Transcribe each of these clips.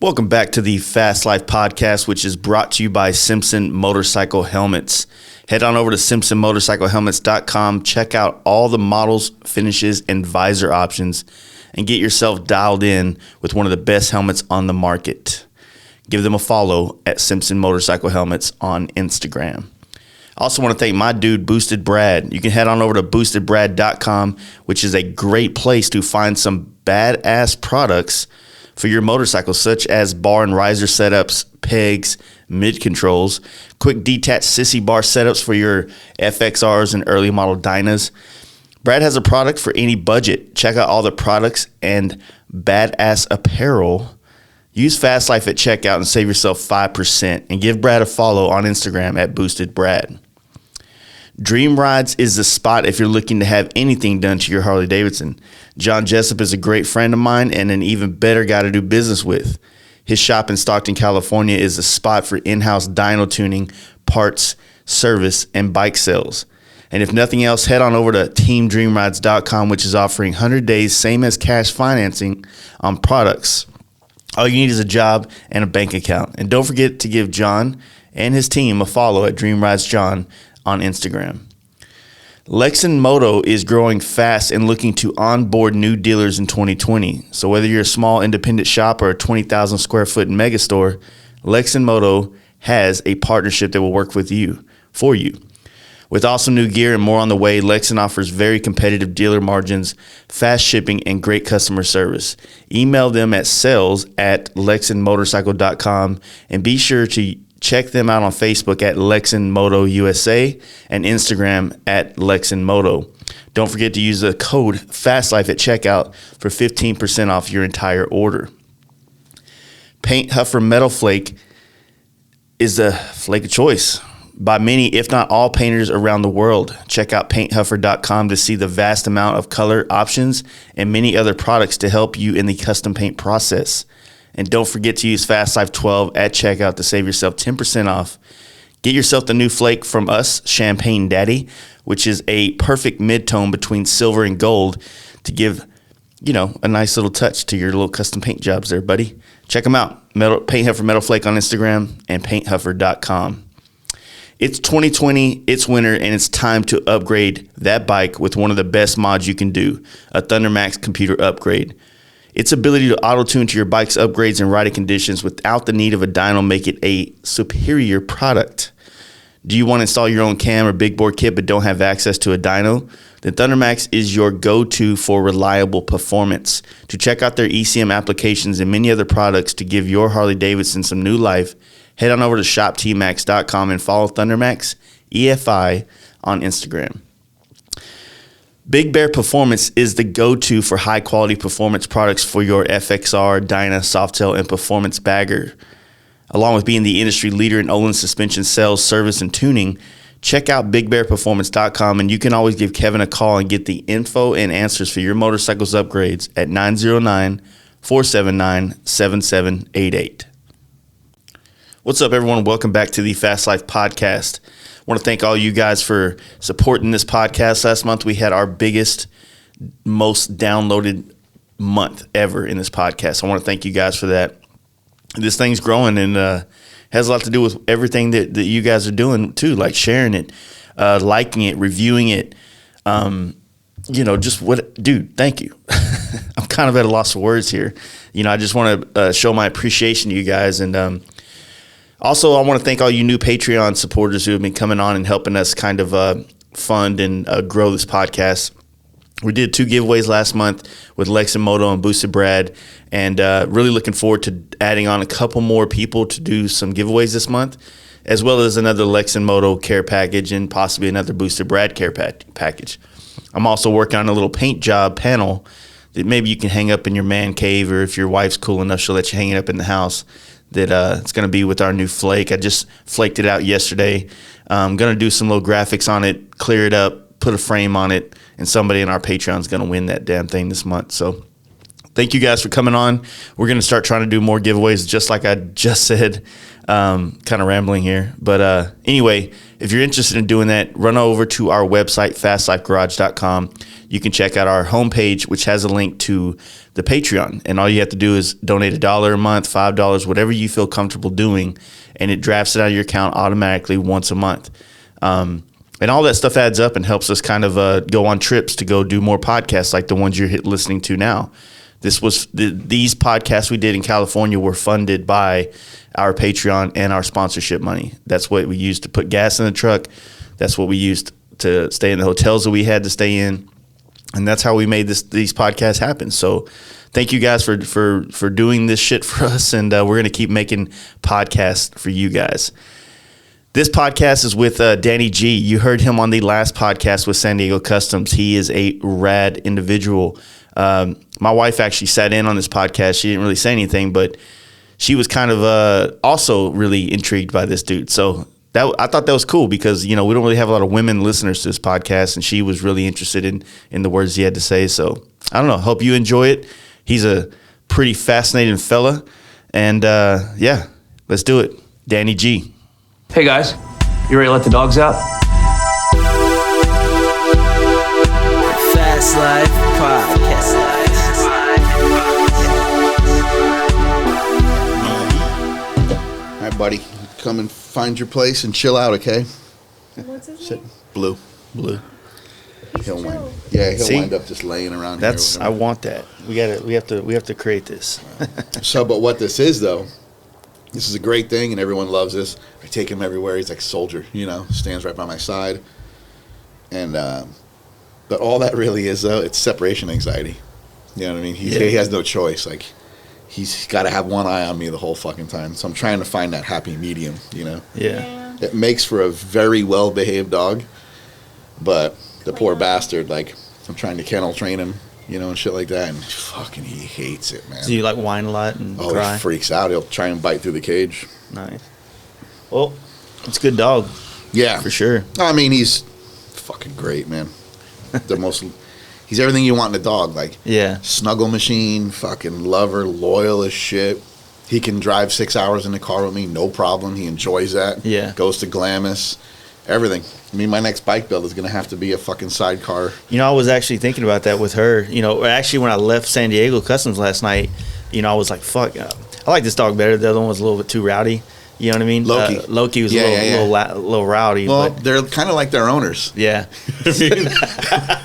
Welcome back to the Fast Life Podcast, which is brought to you by Simpson Motorcycle Helmets. Head on over to simpsonmotorcyclehelmets.com, check out all the models, finishes, and visor options, and get yourself dialed in with one of the best helmets on the market. Give them a follow at Simpson Motorcycle Helmets on Instagram. I also want to thank my dude, Boosted Brad. You can head on over to boostedbrad.com, which is a great place to find some badass products for your motorcycle, such as bar and riser setups, pegs, mid controls, quick detached sissy bar setups for your FXRs and early model Dynas. Brad has a product for any budget. Check out all the products and badass apparel. Use Fast Life at checkout and save yourself 5%, and give Brad a follow on Instagram at BoostedBrad. Dream Rides is the spot if you're looking to have anything done to your Harley-Davidson. John Jessup is a great friend of mine and an even better guy to do business with. His shop in Stockton, California is the spot for in-house dyno tuning, parts, service, and bike sales. And if nothing else, head on over to teamdreamrides.com, which is offering 100 days, same as cash financing on products. All you need is a job and a bank account. And don't forget to give John and his team a follow at Dream Rides John on Instagram. Lexan Moto is growing fast and looking to onboard new dealers in 2020. So whether you're a small independent shop or a 20,000 square foot mega store, Lexan Moto has a partnership that will work with you for you. With awesome new gear and more on the way, Lexan offers very competitive dealer margins, fast shipping, and great customer service. Email them at sales@lexanmotorcycle.com and be sure to check them out on Facebook at Lexan Moto USA and Instagram at Lexan Moto. Don't forget to use the code FASTLIFE at checkout for 15% off your entire order. Paint Huffer Metal Flake is the flake of choice by many, if not all, painters around the world. Check out painthuffer.com to see the vast amount of color options and many other products to help you in the custom paint process. And don't forget to use FastLife12 at checkout to save yourself 10% off. Get yourself the new flake from us, Champagne Daddy, which is a perfect mid-tone between silver and gold to give, a nice little touch to your little custom paint jobs there, buddy. Check them out. Paint Huffer Metal Flake on Instagram and painthuffer.com. It's 2020, it's winter, and it's time to upgrade that bike with one of the best mods you can do, a ThunderMax computer upgrade. Its ability to auto-tune to your bike's upgrades and riding conditions without the need of a dyno make it a superior product. Do you want to install your own cam or big board kit but don't have access to a dyno? Then ThunderMax is your go-to for reliable performance. To check out their ECM applications and many other products to give your Harley-Davidson some new life, head on over to shoptmax.com and follow ThunderMax EFI on Instagram. Big Bear Performance is the go-to for high-quality performance products for your FXR, Dyna, Softail, and Performance Bagger. Along with being the industry leader in Olin suspension sales, service, and tuning, check out bigbearperformance.com, and you can always give Kevin a call and get the info and answers for your motorcycle's upgrades at 909-479-7788. What's up, everyone? Welcome back to the Fast Life Podcast. I want to thank all you guys for supporting this podcast. Last month, we had our biggest, most downloaded month ever in this podcast. I want to thank you guys for that. This thing's growing and has a lot to do with everything that you guys are doing too, like sharing it, liking it, reviewing it. Dude, thank you. I'm kind of at a loss of words here. I just want to show my appreciation to you guys. And also, I want to thank all you new Patreon supporters who have been coming on and helping us kind of fund and grow this podcast. We did 2 giveaways last month with Lexan Moto and Boosted Brad, and really looking forward to adding on a couple more people to do some giveaways this month, as well as another Lexan Moto care package and possibly another Boosted Brad care package. I'm also working on a little paint job panel that maybe you can hang up in your man cave, or if your wife's cool enough, she'll let you hang it up in the house. That it's going to be with our new flake. I just flaked it out yesterday. I'm going to do some little graphics on it, clear it up, put a frame on it, and somebody in our Patreon is going to win that damn thing this month. So thank you guys for coming on. We're going to start trying to do more giveaways, just like I just said. Kind of rambling here. But anyway, if you're interested in doing that, run over to our website, fastlifegarage.com. You can check out our homepage, which has a link to the Patreon. And all you have to do is donate $1 a month, $5, whatever you feel comfortable doing, and it drafts it out of your account automatically once a month. And all that stuff adds up and helps us kind of go on trips to go do more podcasts like the ones you're listening to now. These podcasts we did in California were funded by our Patreon and our sponsorship money. That's what we used to put gas in the truck. That's what we used to stay in the hotels that we had to stay in. And that's how we made these podcasts happen. So thank you guys for doing this shit for us. And we're going to keep making podcasts for you guys. This podcast is with Danny G. You heard him on the last podcast with San Diego Customs. He is a rad individual. My wife actually sat in on this podcast. She didn't really say anything, but she was kind of also really intrigued by this dude. So I thought that was cool because, we don't really have a lot of women listeners to this podcast, and she was really interested in the words he had to say. So I don't know. Hope you enjoy it. He's a pretty fascinating fella. And yeah, let's do it. Danny G. Hey guys, you ready to let the dogs out? Fast Life Podcast. All right, buddy. Come and find your place and chill out, okay? What's his name? Blue. He'll wind up just laying around here. I want that. We have to create this. So, but what this is though, this is a great thing and everyone loves this. I take him everywhere. He's like a soldier, stands right by my side. And but all that really is though, it's separation anxiety. You know what I mean? He has no choice. Like he's got to have one eye on me the whole fucking time. So I'm trying to find that happy medium, Yeah. It makes for a very well-behaved dog, but the poor bastard, like, I'm trying to kennel train him, and shit like that, and fucking he hates it, man. Do you whine a lot and cry? He freaks out. He'll try and bite through the cage. Nice. Well, it's a good dog. Yeah. For sure. I mean, he's fucking great, man. He's everything you want in a dog, like, snuggle machine, fucking lover, loyal as shit. He can drive 6 hours in the car with me, no problem. He enjoys that. Yeah. Goes to Glamis, everything. I mean, my next bike build is going to have to be a fucking sidecar. I was actually thinking about that with her. Actually, when I left San Diego Customs last night, I was like, fuck, I like this dog better. The other one was a little bit too rowdy. You know what I mean? Loki was a little rowdy. Well, but they're kind of like their owners. Yeah.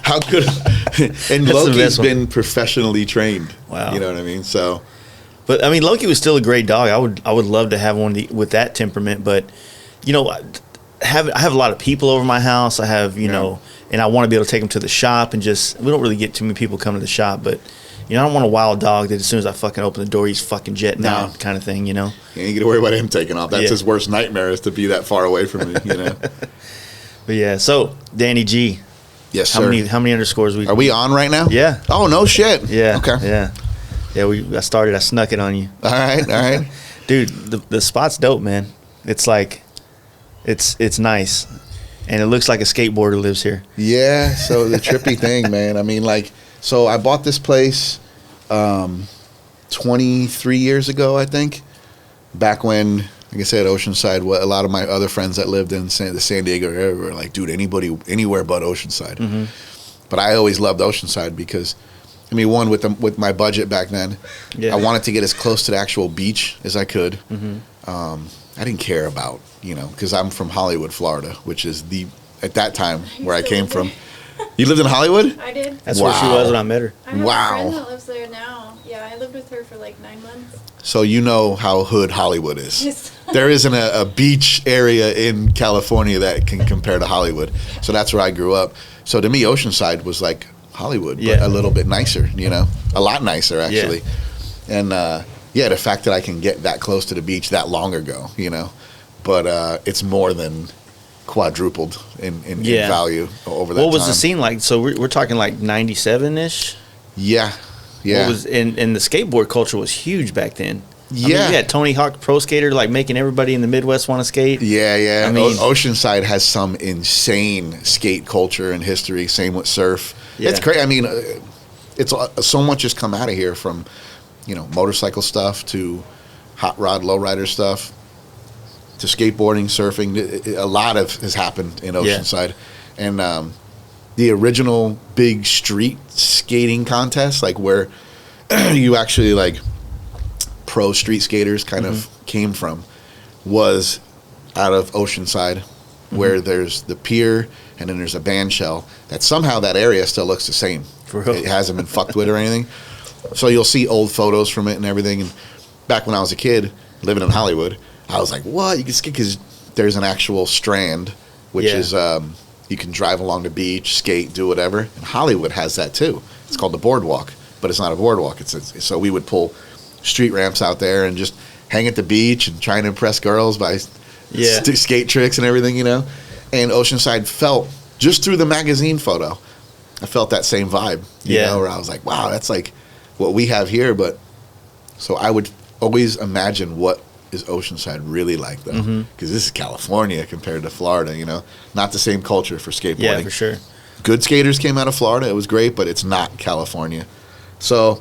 How good. And Loki's been professionally trained. Wow. You know what I mean? So. But, I mean, Loki was still a great dog. I would love to have one with that temperament. But, I have a lot of people over my house. I have, and I want to be able to take them to the shop and we don't really get too many people coming to the shop. But, I don't want a wild dog that as soon as I fucking open the door, he's fucking jetting out kind of thing, You ain't got to worry about him taking off. That's his worst nightmare is to be that far away from me, But, yeah. So, Danny G. Yes, sir. How many underscores Are we on right now? Yeah. Oh, no shit. Yeah. Okay. Yeah. Yeah, I snuck it on you. All right. Dude, the spot's dope, man. It's like, it's nice. And it looks like a skateboarder lives here. Yeah, so the trippy thing, man. I mean, so I bought this place 23 years ago, I think. Back when, like I said, Oceanside, a lot of my other friends that lived in the San Diego area were like, dude, anywhere but Oceanside. Mm-hmm. But I always loved Oceanside because, one, with my budget back then, I wanted to get as close to the actual beach as I could. Mm-hmm. I didn't care about, because I'm from Hollywood, Florida, which is at that time where I came from. You lived in Hollywood? I did. That's where she was when I met her. I have a friend that lives there now. Yeah, I lived with her for 9 months. So you know how hood Hollywood is. Yes. There isn't a beach area in California that can compare to Hollywood. So that's where I grew up. So to me, Oceanside was like Hollywood, but a little bit nicer, a lot nicer actually. Yeah. And the fact that I can get that close to the beach that long ago, but it's more than quadrupled in value over that time. What was the scene like? So we're talking 97-ish? Yeah. What was and the skateboard culture was huge back then. Yeah. I mean, you had Tony Hawk Pro Skater making everybody in the Midwest want to skate. Yeah. I mean, Oceanside has some insane skate culture and history. Same with surf. Yeah. It's crazy. I mean, it's so much has come out of here from, motorcycle stuff to hot rod, lowrider stuff. to skateboarding, surfing. A lot of has happened in Oceanside, and the original big street skating contest, like where you actually like pro street skaters kind of came from, was out of Oceanside, where there's the pier and then there's a band shell. That somehow that area still looks the same. For real? It hasn't been fucked with or anything. So you'll see old photos from it and everything. And back when I was a kid living in Hollywood, I was like, what? You can skate, because there's an actual strand, which is you can drive along the beach, skate, do whatever. And Hollywood has that too. It's called the boardwalk, but it's not a boardwalk. So we would pull street ramps out there and just hang at the beach and try and impress girls by skate tricks and everything, you know. And Oceanside felt, just through the magazine photo, I felt that same vibe, you know, where I was like, wow, that's like what we have here. But so I would always imagine, what is Oceanside really like, though? Because this is California compared to Florida, you know. Not the same culture for skateboarding. Yeah, for sure. Good skaters came out of Florida. It was great, but it's not California. So,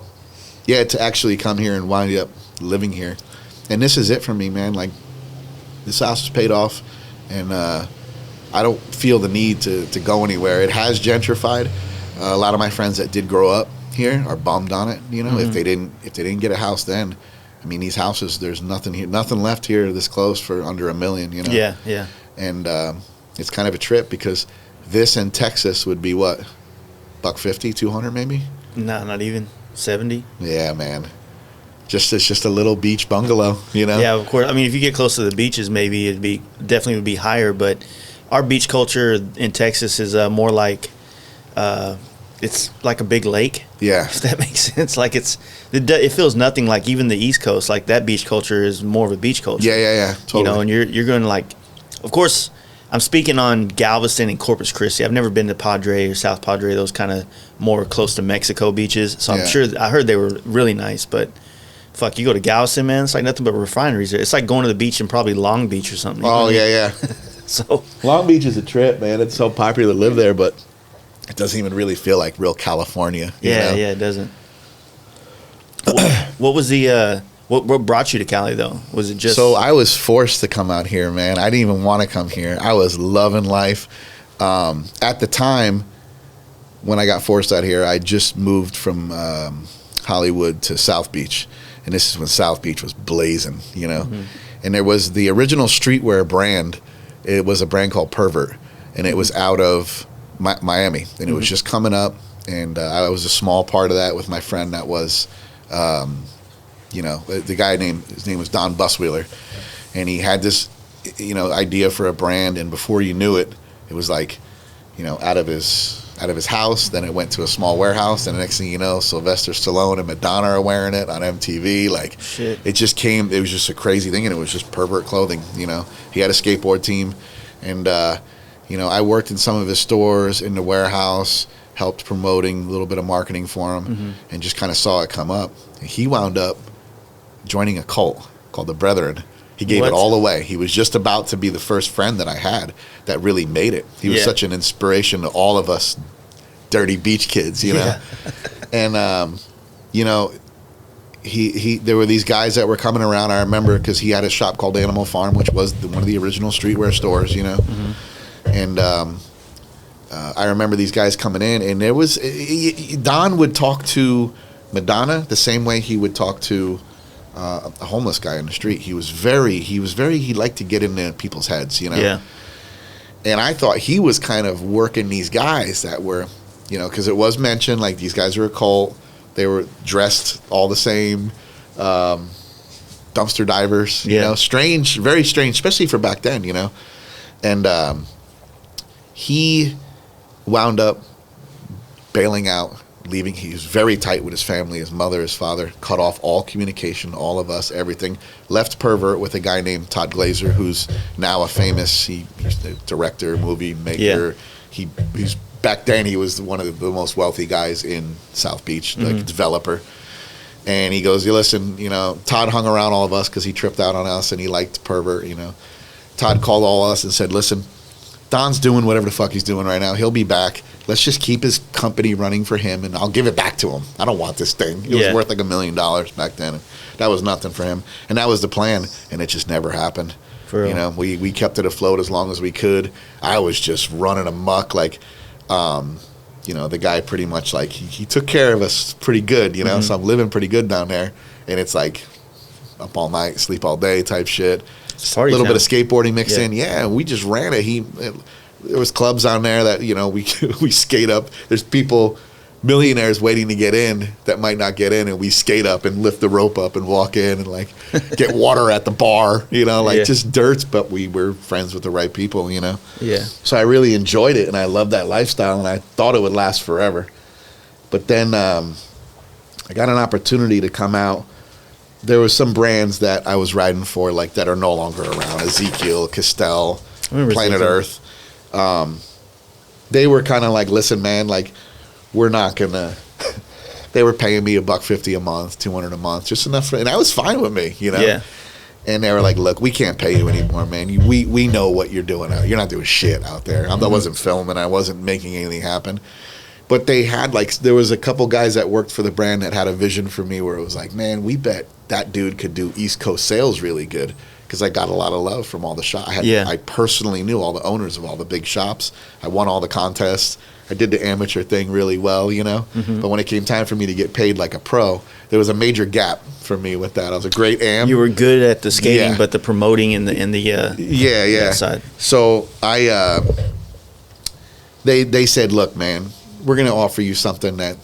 yeah, to actually come here and wind up living here. And this is it for me, man. Like, this house is paid off, and I don't feel the need to go anywhere. It has gentrified. A lot of my friends that did grow up here are bummed on it, you know. If they didn't get a house then, I mean, these houses, there's nothing here, nothing left here this close for under $1 million, you know. Yeah. And it's kind of a trip, because this in Texas would be what, $150, $200 maybe? No, not even 70. Yeah, man. It's just a little beach bungalow, you know. Yeah, of course. I mean, if you get close to the beaches, maybe definitely would be higher. But our beach culture in Texas is more like it's like a big lake. Yeah. If that makes sense. Like it feels nothing like even the East Coast. Like that beach culture is more of a beach culture. Yeah. Totally. You know, and you're going to like, of course, I'm speaking on Galveston and Corpus Christi. I've never been to Padre or South Padre, those kind of more close to Mexico beaches. So I'm sure, I heard they were really nice, but fuck, you go to Galveston, man, it's like nothing but refineries there. It's like going to the beach in probably Long Beach or something. Oh, yeah. So Long Beach is a trip, man. It's so popular to live there, but it doesn't even really feel like real California. You know? Yeah, it doesn't. What was the what brought you to Cali though? Was it just? So I was forced to come out here, man. I didn't even want to come here. I was loving life. At the time when I got forced out here, I just moved from Hollywood to South Beach, and this is when South Beach was blazing, you know. And there was the original streetwear brand. It was a brand called Pervert, and it was out of Miami, and it was just coming up. And I was a small part of that with my friend that was, you know, the guy his name was Don Buswheeler, and he had this, you know, idea for a brand, and before you knew it, it was like, you know, out of his house. Then it went to a small warehouse, and the next thing you know, Sylvester Stallone and Madonna are wearing it on MTV. Like, shit. It was just a crazy thing, and it was just Pervert clothing. You know, he had a skateboard team, and you know, I worked in some of his stores in the warehouse, helped promoting a little bit of marketing for him, and just kind of saw it come up. And he wound up joining a cult called the Brethren. He gave it all away. He was just about to be the first friend that I had that really made it. He was such an inspiration to all of us dirty beach kids, you know. And you know, there were these guys that were coming around. I remember, because he had a shop called Animal Farm, which was one of the original streetwear stores, you know. And I remember these guys coming in, and there was Don would talk to Madonna the same way he would talk to a homeless guy in the street. He liked to get into people's heads, you know. Yeah. And I thought he was kind of working these guys that were, you know, because it was mentioned, like, these guys are a cult. They were dressed all the same, dumpster divers, you know, strange, very strange, especially for back then, you know. And he wound up bailing out, leaving. He was very tight with his family, his mother, his father, cut off all communication, all of us, everything. Left Pervert with a guy named Todd Glazer, who's now a famous, he's the director, movie maker. He's back then he was one of the most wealthy guys in South Beach, like developer. And he goes, listen, you know, Todd hung around all of us because he tripped out on us and he liked Pervert, you know. Todd called all of us and said, listen, Don's doing whatever the fuck he's doing right now. He'll be back. Let's just keep his company running for him, and I'll give it back to him. I don't want this thing. It was worth like $1 million back then. And that was nothing for him. And that was the plan, and it just never happened. For real. You know, we kept it afloat as long as we could. I was just running amok, like, you know, the guy pretty much like he took care of us pretty good, you know. So I'm living pretty good down there, and it's like up all night, sleep all day type shit. A little bit of skateboarding mixed in. Yeah, we just ran it. There was clubs down there that, you know, we skate up. There's people, millionaires waiting to get in that might not get in, and we skate up and lift the rope up and walk in and like get water at the bar, you know, like just dirt, but we were friends with the right people, you know. Yeah. So I really enjoyed it, and I loved that lifestyle, and I thought it would last forever. But then I got an opportunity to come out. There was some brands that I was riding for, like, that are no longer around. Ezekiel, Castell, Planet Earth. They were kind of like, listen, man, like, we're not gonna. They were paying me $150 a month, $200 a month, just enough for, and that was fine with me, you know. Yeah. And they were like, look, we can't pay you anymore, man. We know what you're doing out. You're not doing shit out there. I wasn't filming. I wasn't making anything happen. But they had, like, there was a couple guys that worked for the brand that had a vision for me where it was like, man, we bet that dude could do East Coast sales really good, because I got a lot of love from all the shops. I personally knew all the owners of all the big shops. I won all the contests. I did the amateur thing really well, you know. But when it came time for me to get paid like a pro, there was a major gap for me with that. I was a great am. You were good at the skating, but the promoting and the side. So they said, look, man, we're going to offer you something that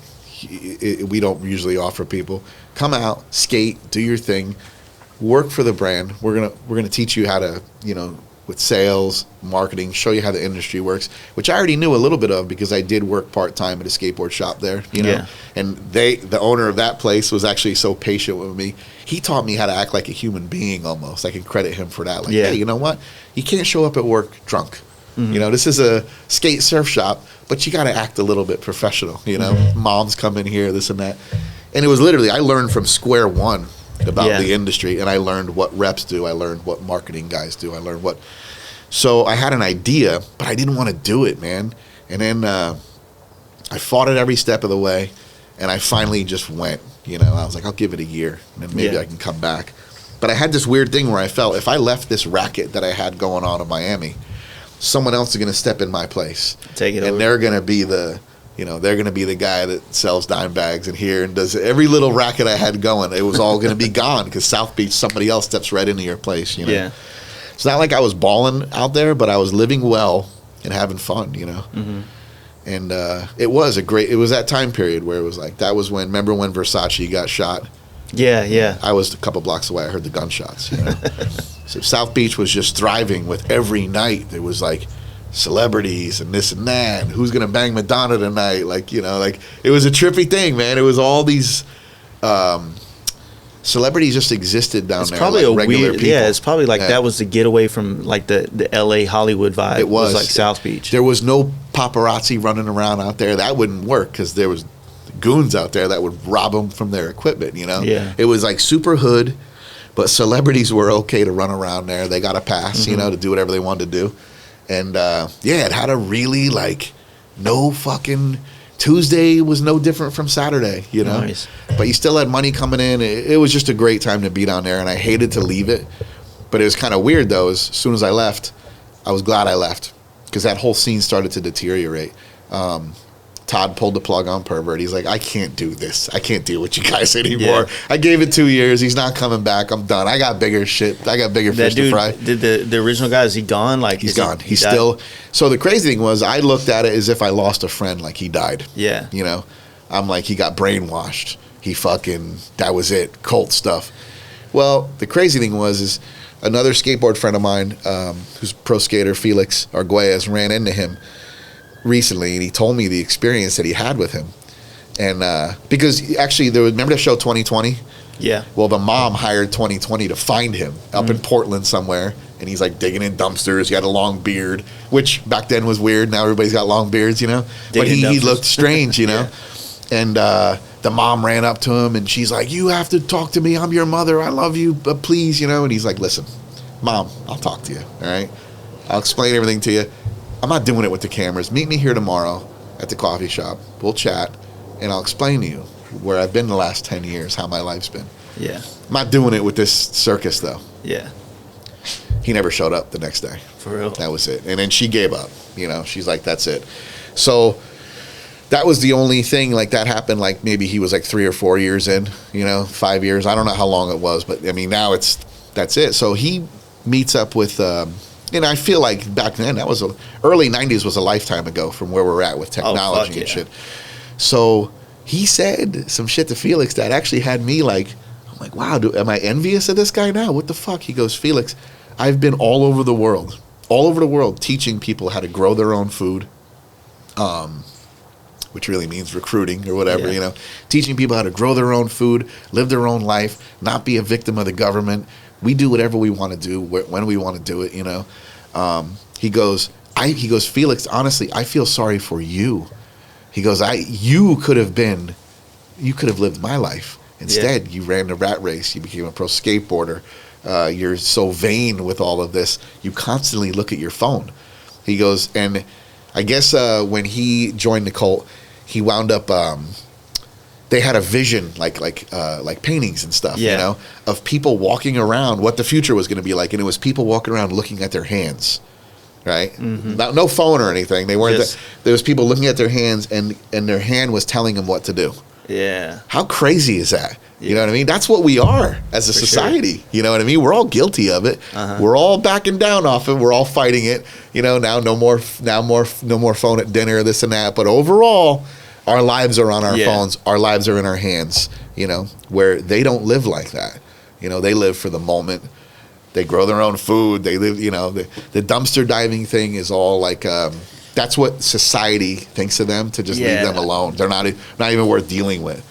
we don't usually offer people. Come out, skate, do your thing, work for the brand. We're gonna teach you how to, you know, with sales, marketing, show you how the industry works, which I already knew a little bit of because I did work part-time at a skateboard shop there, you know. Yeah. And the owner of that place was actually so patient with me. He taught me how to act like a human being almost. I can credit him for that. Like, hey, you know what? You can't show up at work drunk. You know, this is a skate surf shop, but you got to act a little bit professional, you know. Moms come in here, this and that. And it was literally, I learned from square one about the industry, and I learned what reps do. I learned what marketing guys do. I learned what. So I had an idea, but I didn't want to do it, man. And then I fought it every step of the way, and I finally just went. You know, I was like, I'll give it a year, and then maybe I can come back. But I had this weird thing where I felt if I left this racket that I had going on in Miami, someone else is going to step in my place. Take it over. And they're going to be the, you know, they're going to be the guy that sells dime bags in here and does every little racket I had going. It was all going to be gone because South Beach, somebody else steps right into your place, you know. Yeah. It's not like I was balling out there, but I was living well and having fun, you know. And it was that time period where it was like, that was when, remember when Versace got shot? Yeah. I was a couple blocks away. I heard the gunshots, you know. So South Beach was just thriving with every night. There was like celebrities and this and that. And who's going to bang Madonna tonight? Like, you know, like it was a trippy thing, man. It was all these celebrities just existed down there. It's probably like regular people. Yeah, it's probably like that was the getaway from like the LA Hollywood vibe. It was like South Beach. There was no paparazzi running around out there. That wouldn't work because there was goons out there that would rob them from their equipment, you know? Yeah. It was like super hood. But celebrities were okay to run around there. They got a pass, you know, to do whatever they wanted to do. And, it had a really, like, no fucking... Tuesday was no different from Saturday, you know? Nice. But you still had money coming in. It was just a great time to be down there, and I hated to leave it. But it was kind of weird, though. As soon as I left, I was glad I left because that whole scene started to deteriorate. Todd pulled the plug on Pervert. He's like, I can't do this. I can't deal with you guys anymore. Yeah. I gave it 2 years. He's not coming back. I'm done. I got bigger shit. I got bigger fish to fry. Did the original guy, is he gone? Like he's gone. He's still. So the crazy thing was, I looked at it as if I lost a friend, like he died. Yeah. You know, I'm like, he got brainwashed. That was it. Cult stuff. Well, the crazy thing is another skateboard friend of mine, who's pro skater, Felix Arguelles, ran into him recently, and he told me the experience that he had with him. And because actually, remember the show 2020? Yeah. Well, the mom hired 2020 to find him up in Portland somewhere, and he's like digging in dumpsters. He had a long beard, which back then was weird. Now everybody's got long beards, you know. But he looked strange, you know. And the mom ran up to him, and she's like, "You have to talk to me. I'm your mother. I love you, but please, you know." And he's like, "Listen, Mom, I'll talk to you. All right, I'll explain everything to you. I'm not doing it with the cameras. Meet me here tomorrow at the coffee shop. We'll chat, and I'll explain to you where I've been the last 10 years, how my life's been." Yeah. I'm not doing it with this circus, though. Yeah. He never showed up the next day. For real. That was it. And then she gave up. She's like, that's it. So that was the only thing like that happened. Like maybe he was like 3 or 4 years in, 5 years. I don't know how long it was, but I mean, now that's it. So he meets up with, and I feel like back then early 90s was a lifetime ago from where we're at with technology and shit. So he said some shit to Felix that actually had me like, I'm like, wow, am I envious of this guy now? What the fuck? He goes, Felix, I've been all over the world teaching people how to grow their own food, which really means recruiting or whatever, teaching people how to grow their own food, live their own life, not be a victim of the government. We do whatever we want to do when we want to do it, He goes, Felix, honestly, I feel sorry for you. He goes, you could have lived my life. Instead, you ran the rat race. You became a pro skateboarder. You're so vain with all of this. You constantly look at your phone. He goes, and I guess when he joined the cult, he wound up. They had a vision, like paintings and stuff, of people walking around, what the future was going to be like, and it was people walking around looking at their hands, right? Mm-hmm. No phone or anything. They weren't. There was people looking at their hands, and their hand was telling them what to do. Yeah. How crazy is that? Yeah. You know what I mean? That's what we are as a society. Sure. You know what I mean? We're all guilty of it. Uh-huh. We're all backing down off it. We're all fighting it. Now no more phone at dinner, this and that. But overall, our lives are on our phones. Our lives are in our hands. Where they don't live like that. They live for the moment. They grow their own food. They live. The dumpster diving thing is all like. That's what society thinks of them, to just leave them alone. They're not even worth dealing with,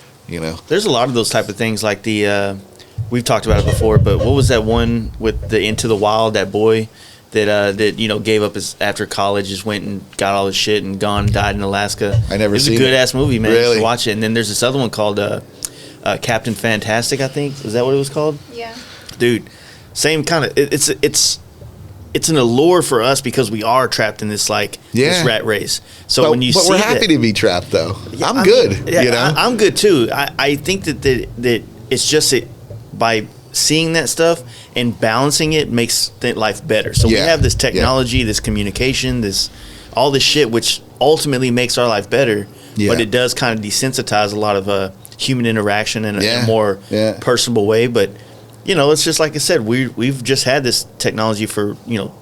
There's a lot of those type of things, like we've talked about it before, but what was that one with the Into the Wild, that boy that gave up after college, just went and got all his shit and died in Alaska. I never seen it. It's a good-ass movie, man. Really? You should watch it. And then there's this other one called Captain Fantastic, I think. Is that what it was called? Yeah. Dude, same kind of... It's an allure for us because we are trapped in this this rat race. So when you see we're happy to be trapped, though. I'm good. I'm good too. I think that it's just by seeing that stuff and balancing it makes life better. So we have this technology, this communication, all this shit, which ultimately makes our life better. Yeah. But it does kind of desensitize a lot of human interaction in a more personable way. But it's just like I said, we've just had this technology for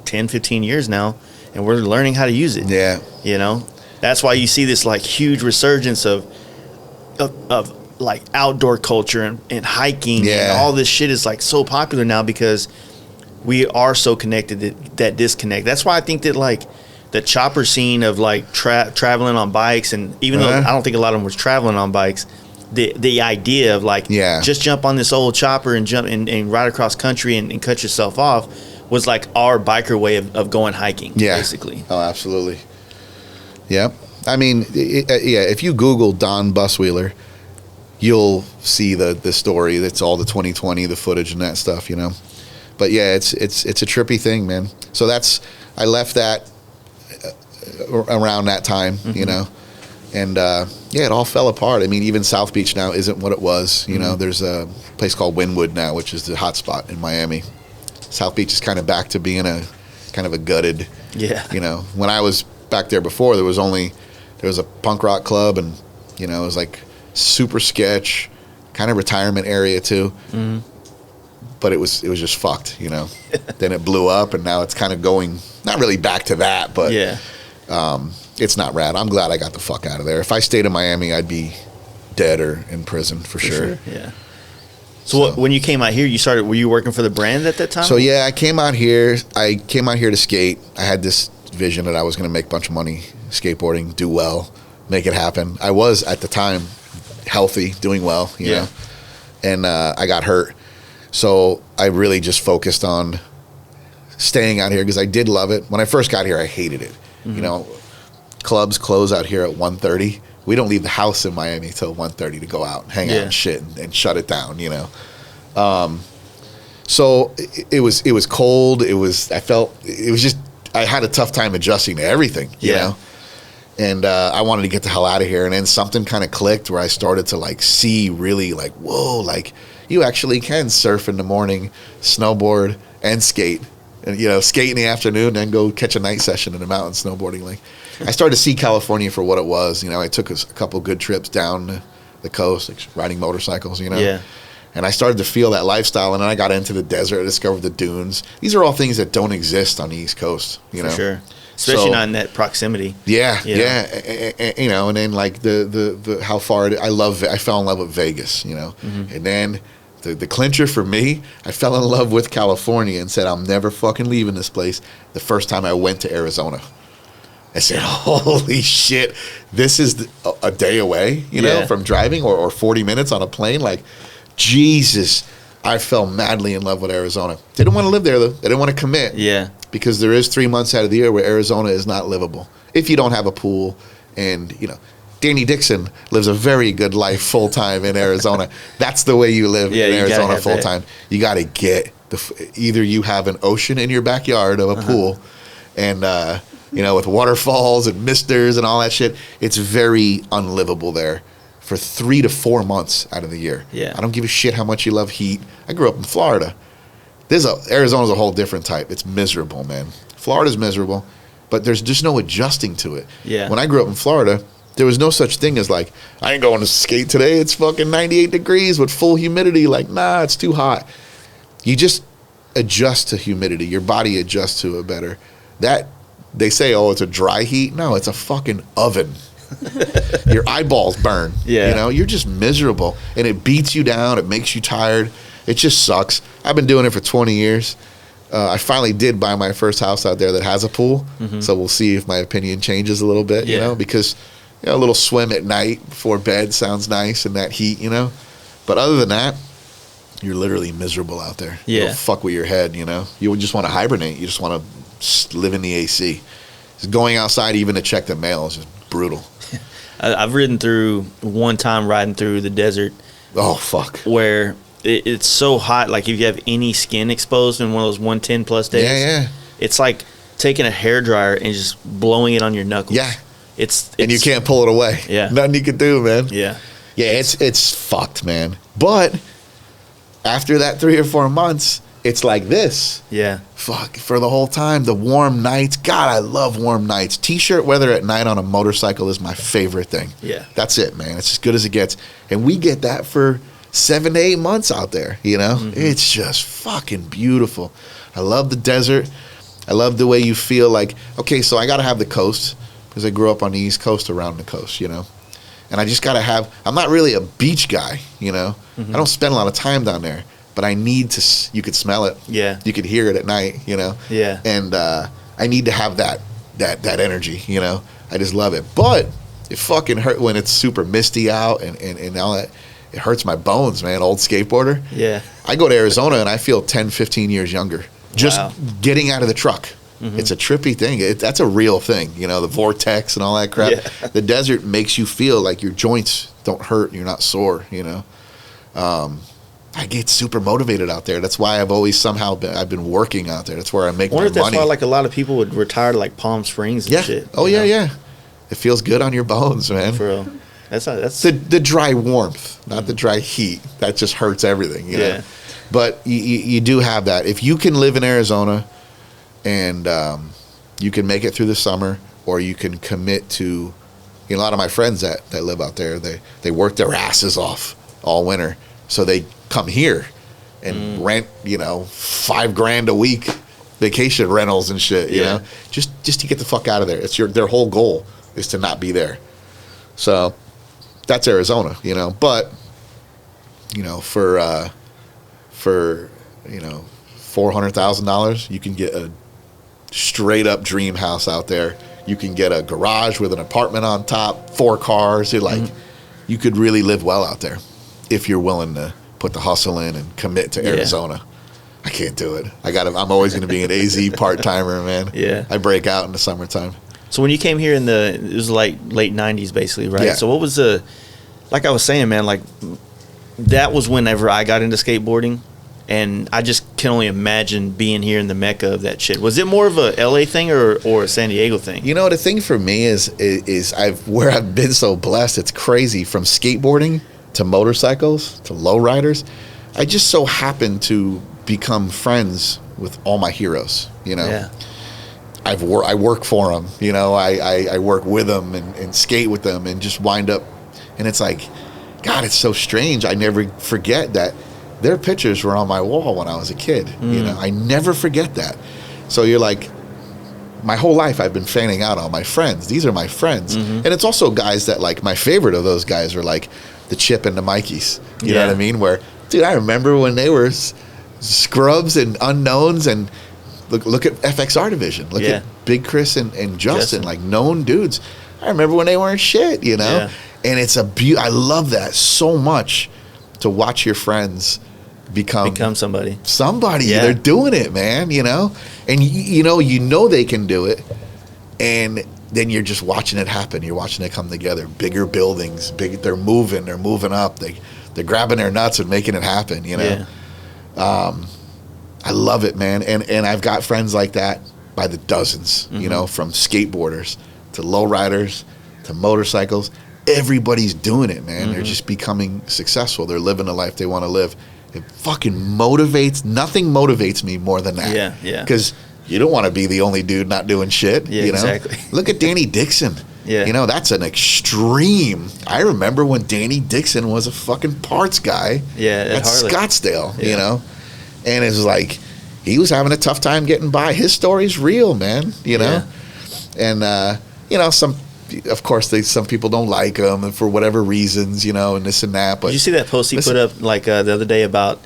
10, 15 years now, and we're learning how to use it. Yeah. That's why you see this huge resurgence of outdoor culture and hiking and all this shit is so popular now because we are so connected that disconnect. That's why I think that the chopper scene of traveling on bikes, and even though I don't think a lot of them was traveling on bikes, the idea of just jump on this old chopper and jump and ride across country and cut yourself off was our biker way of going hiking, basically. Oh, absolutely. Yeah. I mean, if you Google Don Buswheeler, you'll see the story. That's all the 2020, the footage and that stuff, But it's a trippy thing, man. So I left that around that time, And it all fell apart. I mean, even South Beach now isn't what it was. There's a place called Wynwood now, which is the hot spot in Miami. South Beach is kind of back to being a kind of a gutted. Yeah. When I was back there before, there was a punk rock club, and it was super sketch, kind of retirement area too. Mm-hmm. But it was just fucked. Then it blew up, and now it's kind of going not really back to that, but it's not rad. I'm glad I got the fuck out of there. If I stayed in Miami, I'd be dead or in prison for sure. Yeah. So when you came out here, were you working for the brand at that time? So I came out here to skate. I had this vision that I was going to make a bunch of money skateboarding, do well, make it happen. I was at the time healthy, doing well, you know, and I got hurt. So I really just focused on staying out here because I did love it. When I first got here, I hated it. Mm-hmm. Clubs close out here at 1:30. We don't leave the house in Miami till 1:30 to go out and hang out and shit and shut it down, So it was cold. I had a tough time adjusting to everything, you know? And I wanted to get the hell out of here. And then something kind of clicked where I started to see really whoa, you actually can surf in the morning, snowboard and skate and skate in the afternoon, then go catch a night session in a mountain snowboarding lake. I started to see California for what it was. I took a couple good trips down the coast, like riding motorcycles. Yeah. And I started to feel that lifestyle, and then I got into the desert. I discovered the dunes. These are all things that don't exist on the East Coast. For sure. Especially not in that proximity. Yeah. And then like the how far I fell in love with Vegas. And then the clincher for me, I fell in love with California and said, I'm never fucking leaving this place. The first time I went to Arizona, I said, holy shit, this is a day away, from driving or 40 minutes on a plane. Like, Jesus, I fell madly in love with Arizona. Didn't want to live there, though. I didn't want to commit. Yeah. Because there is 3 months out of the year where Arizona is not livable. If you don't have a pool and, Danny Dixon lives a very good life full-time in Arizona. That's the way you live in Arizona full-time. You got to get either you have an ocean in your backyard of a pool and, with waterfalls and misters and all that shit. It's very unlivable there for 3 to 4 months out of the year. Yeah. I don't give a shit how much you love heat. I grew up in Florida. Arizona's a whole different type. It's miserable, man. Florida's miserable, but there's just no adjusting to it. Yeah. When I grew up in Florida, there was no such thing as like, I ain't going to skate today. It's fucking 98 degrees with full humidity. Like, nah, it's too hot. You just adjust to humidity. Your body adjusts to it better. They say, oh, it's a dry heat. No, it's a fucking oven. Your eyeballs burn. Yeah. You're just miserable, and it beats you down. It makes you tired. It just sucks. I've been doing it for 20 years. I finally did buy my first house out there that has a pool. So we'll see if my opinion changes a little bit, because a little swim at night before bed sounds nice in that heat, But other than that, you're literally miserable out there. Yeah. It'll fuck with your head, You would just want to hibernate. You just want to live in the AC. Just going outside even to check the mail is just brutal. I've ridden through one time riding through the desert. Oh, fuck. Where it's so hot, like if you have any skin exposed in one of those 110 plus days. Yeah. It's like taking a hairdryer and just blowing it on your knuckles. Yeah. It's and you can't pull it away. Yeah. Nothing you can do, man. Yeah. Yeah, it's fucked, man. But after that 3 or 4 months, it's like this. Yeah. Fuck, for the whole time, the warm nights. God, I love warm nights. T-shirt weather at night on a motorcycle is my favorite thing. Yeah. That's it, man. It's as good as it gets. And we get that for 7 to 8 months out there, It's just fucking beautiful. I love the desert. I love the way you feel like, okay, so I got to have the coast because I grew up on the East Coast around the coast, And I just got to I'm not really a beach guy, I don't spend a lot of time down there. But I need to, you could smell it. Yeah. You could hear it at night, Yeah. And I need to have that energy, I just love it. But it fucking hurt when it's super misty out and all that. It hurts my bones, man. Old skateboarder. Yeah. I go to Arizona and I feel 10, 15 years younger. Just getting out of the truck. It's a trippy thing. That's a real thing, the vortex and all that crap. Yeah. The desert makes you feel like your joints don't hurt and you're not sore, I get super motivated out there. That's why I've always I've been working out there. That's where I make my money. I wonder if that's why like a lot of people would retire to like Palm Springs and shit. Oh yeah. It feels good on your bones, man. For real. That's the dry warmth, not the dry heat. That just hurts everything, know? But you do have that. If you can live in Arizona and you can make it through the summer, or you can commit to, a lot of my friends that live out there, they work their asses off all winter. So they come here and rent, $5,000 a week vacation rentals and shit, you know, just to get the fuck out of there. It's their whole goal is to not be there. So that's Arizona, but for $400,000, you can get a straight up dream house out there. You can get a garage with an apartment on top, 4 cars. You could really live well out there if you're willing to put the hustle in and commit to Arizona. I can't do it. I'm always going to be an AZ part-timer, man. Yeah. I break out in the summertime. So when you came here it was like late 90s basically, right? Yeah. So what was like I was saying, man, like that was whenever I got into skateboarding, and I just can only imagine being here in the mecca of that shit. Was it more of a LA thing or a San Diego thing? The thing for me is where I've been so blessed, it's crazy, from skateboarding to motorcycles to lowriders. I just so happened to become friends with all my heroes, you know. Yeah. I work for them, you know. I work with them and skate with them and just wind up, and it's like, God, it's so strange. I never forget that their pictures were on my wall when I was a kid. You know, I never forget that. So you're like, my whole life I've been fanning out on my friends. These are my friends, and it's also guys that, like, my favorite of those guys are like the Chip and the Mikeys. You know what I mean? Where, dude, I remember when they were scrubs and unknowns, and look at FXR Division. Look at Big Chris and Justin, like known dudes. I remember when they weren't shit, you know? Yeah. And it's I love that so much, to watch your friends become somebody. Yeah. They're doing it, man, you know? And you know they can do it. And then you're just watching it happen. You're watching it come together. Bigger buildings, they're moving up. They're grabbing their nuts and making it happen, you know? Yeah. I love it, man. And I've got friends like that by the dozens, you know, from skateboarders to lowriders to motorcycles. Everybody's doing it, man. They're just becoming successful. They're living the life they want to live. It fucking motivates. Nothing motivates me more than that. Yeah, yeah. Because you don't want to be the only dude not doing shit. Yeah, you know? exactly. Look at Danny Dixon. Yeah. You know, that's an extreme. I remember when Danny Dixon was a fucking parts guy at Harley. Scottsdale, you know? And it's like, he was having a tough time getting by. His story's real, man, you know? Yeah. And, you know, of course, some people don't like him, and for whatever reasons, you know, and this and that. But did you see that post he put up like the other day about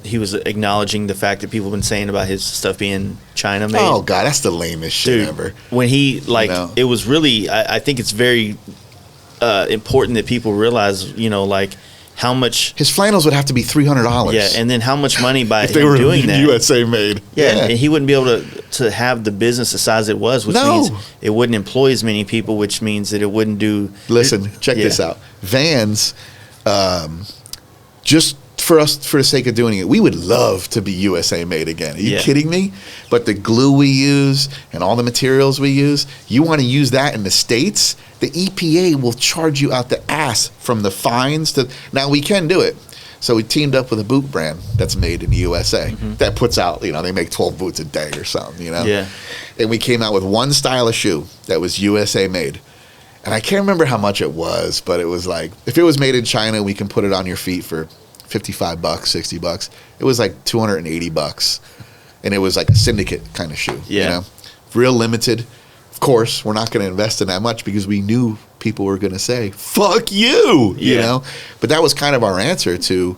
he was acknowledging the fact that people have been saying about his stuff being China made? Oh God, that's the lamest shit ever. When he it was really, I think it's very important that people realize, you know, like how much his flannels would have to be $300. Yeah, and then how much money by if him they were doing that USA made. Yeah, and he wouldn't be able to have the business the size it was, which means it wouldn't employ as many people, which means that it wouldn't do. Listen, check this out. Vans, just for the sake of doing it, we would love to be USA made again. Are you kidding me? But the glue we use and all the materials we use, you want to use that in the States, the EPA will charge you out the ass from the fines to. Now we can do it. So we teamed up with a boot brand that's made in the USA that puts out, you know, they make 12 boots a day or something, you know? Yeah. And we came out with one style of shoe that was USA made. And I can't remember how much it was, but it was like, if it was made in China, we can put it on your feet for $55, $60. It was like $280. And it was like a syndicate kind of shoe, you know? Real limited. Of course, we're not going to invest in that much because we knew people were going to say, fuck you, you know? But that was kind of our answer to,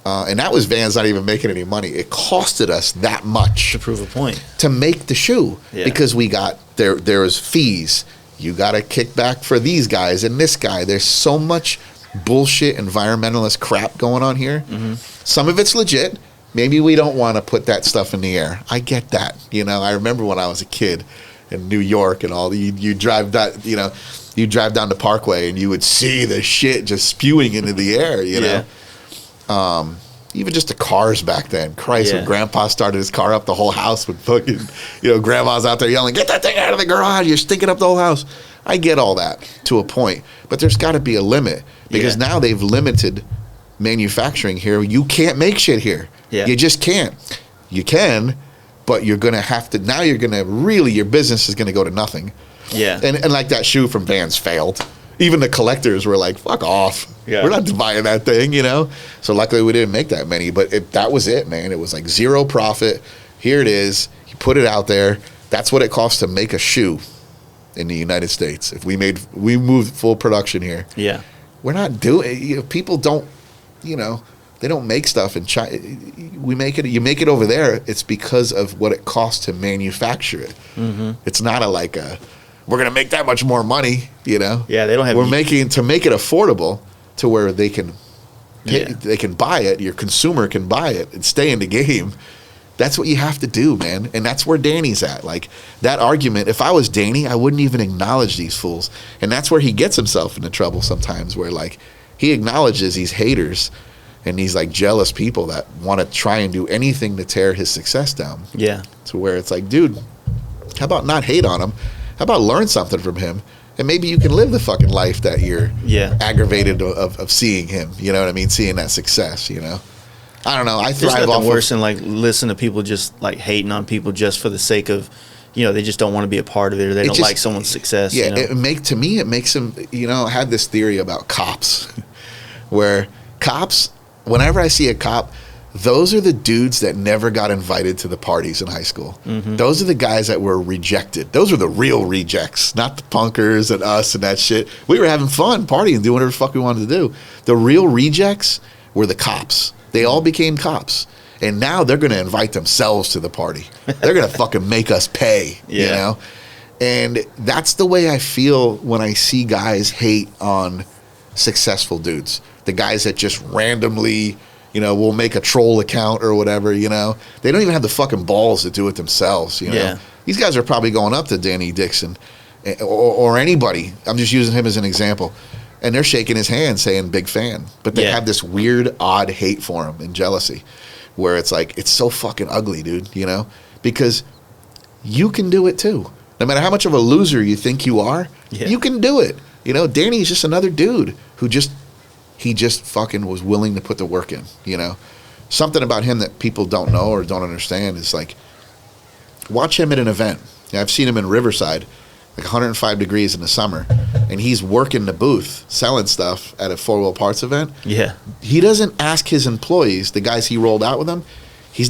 and that was Vans not even making any money. It costed us that much. To prove a point. To make the shoe. Because we got, there was fees. You got to kick back for these guys and this guy. There's so much bullshit environmentalist crap going on here. Some of it's legit. Maybe we don't want to put that stuff in the air. I get that. You know, I remember when I was a kid in New York and all, you drive that, you know, you drive down the Parkway and you would see the shit just spewing into the air, you know. Even just the cars back then. Christ, when Grandpa started his car up, the whole house would fucking, you know, Grandma's out there yelling, get that thing out of the garage, you're stinking up the whole house. I get all that to a point, but there's got to be a limit because now they've limited manufacturing here. You can't make shit here. You just can't. You can, but you're going to have to, now you're going to really, your business is going to go to nothing. And like that shoe from Vans failed. Even the collectors were like, fuck off. We're not buying that thing, you know? So luckily we didn't make that many, but that was it, man. It was like zero profit. Here it is. You put it out there. That's what it costs to make a shoe in the United States. If we moved full production here. We're not doing, you know, people don't, you know, they don't make stuff in China. We make it, you make it over there. It's because of what it costs to manufacture it. It's not we're going to make that much more money, you know? They don't have. We're making, to make it affordable to where they can they can buy it, your consumer can buy it and stay in the game. That's what you have to do, man. And that's where Danny's at. Like, that argument, if I was Danny, I wouldn't even acknowledge these fools. And that's where he gets himself into trouble sometimes, where, like, he acknowledges these haters and these, like, jealous people that want to try and do anything to tear his success down. To where it's like, dude, how about not hate on him? How about learn something from him? And maybe you can live the fucking life that you're aggravated of seeing him. You know what I mean? Seeing that success, you know? I don't know. I There's thrive nothing off worse of, than like listen to people just like hating on people just for the sake of, they just don't want to be a part of it, or they don't just, like someone's success. Yeah, it makes them. I had this theory about cops, where cops, whenever I see a cop, those are the dudes that never got invited to the parties in high school. Mm-hmm. Those are the guys that were rejected. Those are the real rejects, not the punkers and us and that shit. We were having fun, partying, doing whatever the fuck we wanted to do. The real rejects were the cops. They all became cops. And now they're going to invite themselves to the party. They're going to fucking make us pay, And that's the way I feel when I see guys hate on successful dudes. The guys that just randomly... will make a troll account or whatever, They don't even have the fucking balls to do it themselves, Yeah. These guys are probably going up to Danny Dixon or anybody. I'm just using him as an example. And they're shaking his hand saying big fan. But they have this weird, odd hate for him and jealousy where it's like, it's so fucking ugly, dude, Because you can do it too. No matter how much of a loser you think you are, you can do it. Danny's just another dude who he just fucking was willing to put the work in, Something about him that people don't know or don't understand is like, watch him at an event. I've seen him in Riverside, like 105 degrees in the summer, and he's working the booth, selling stuff at a 4 Wheel Parts event. Yeah. He doesn't ask his employees, the guys he rolled out with him,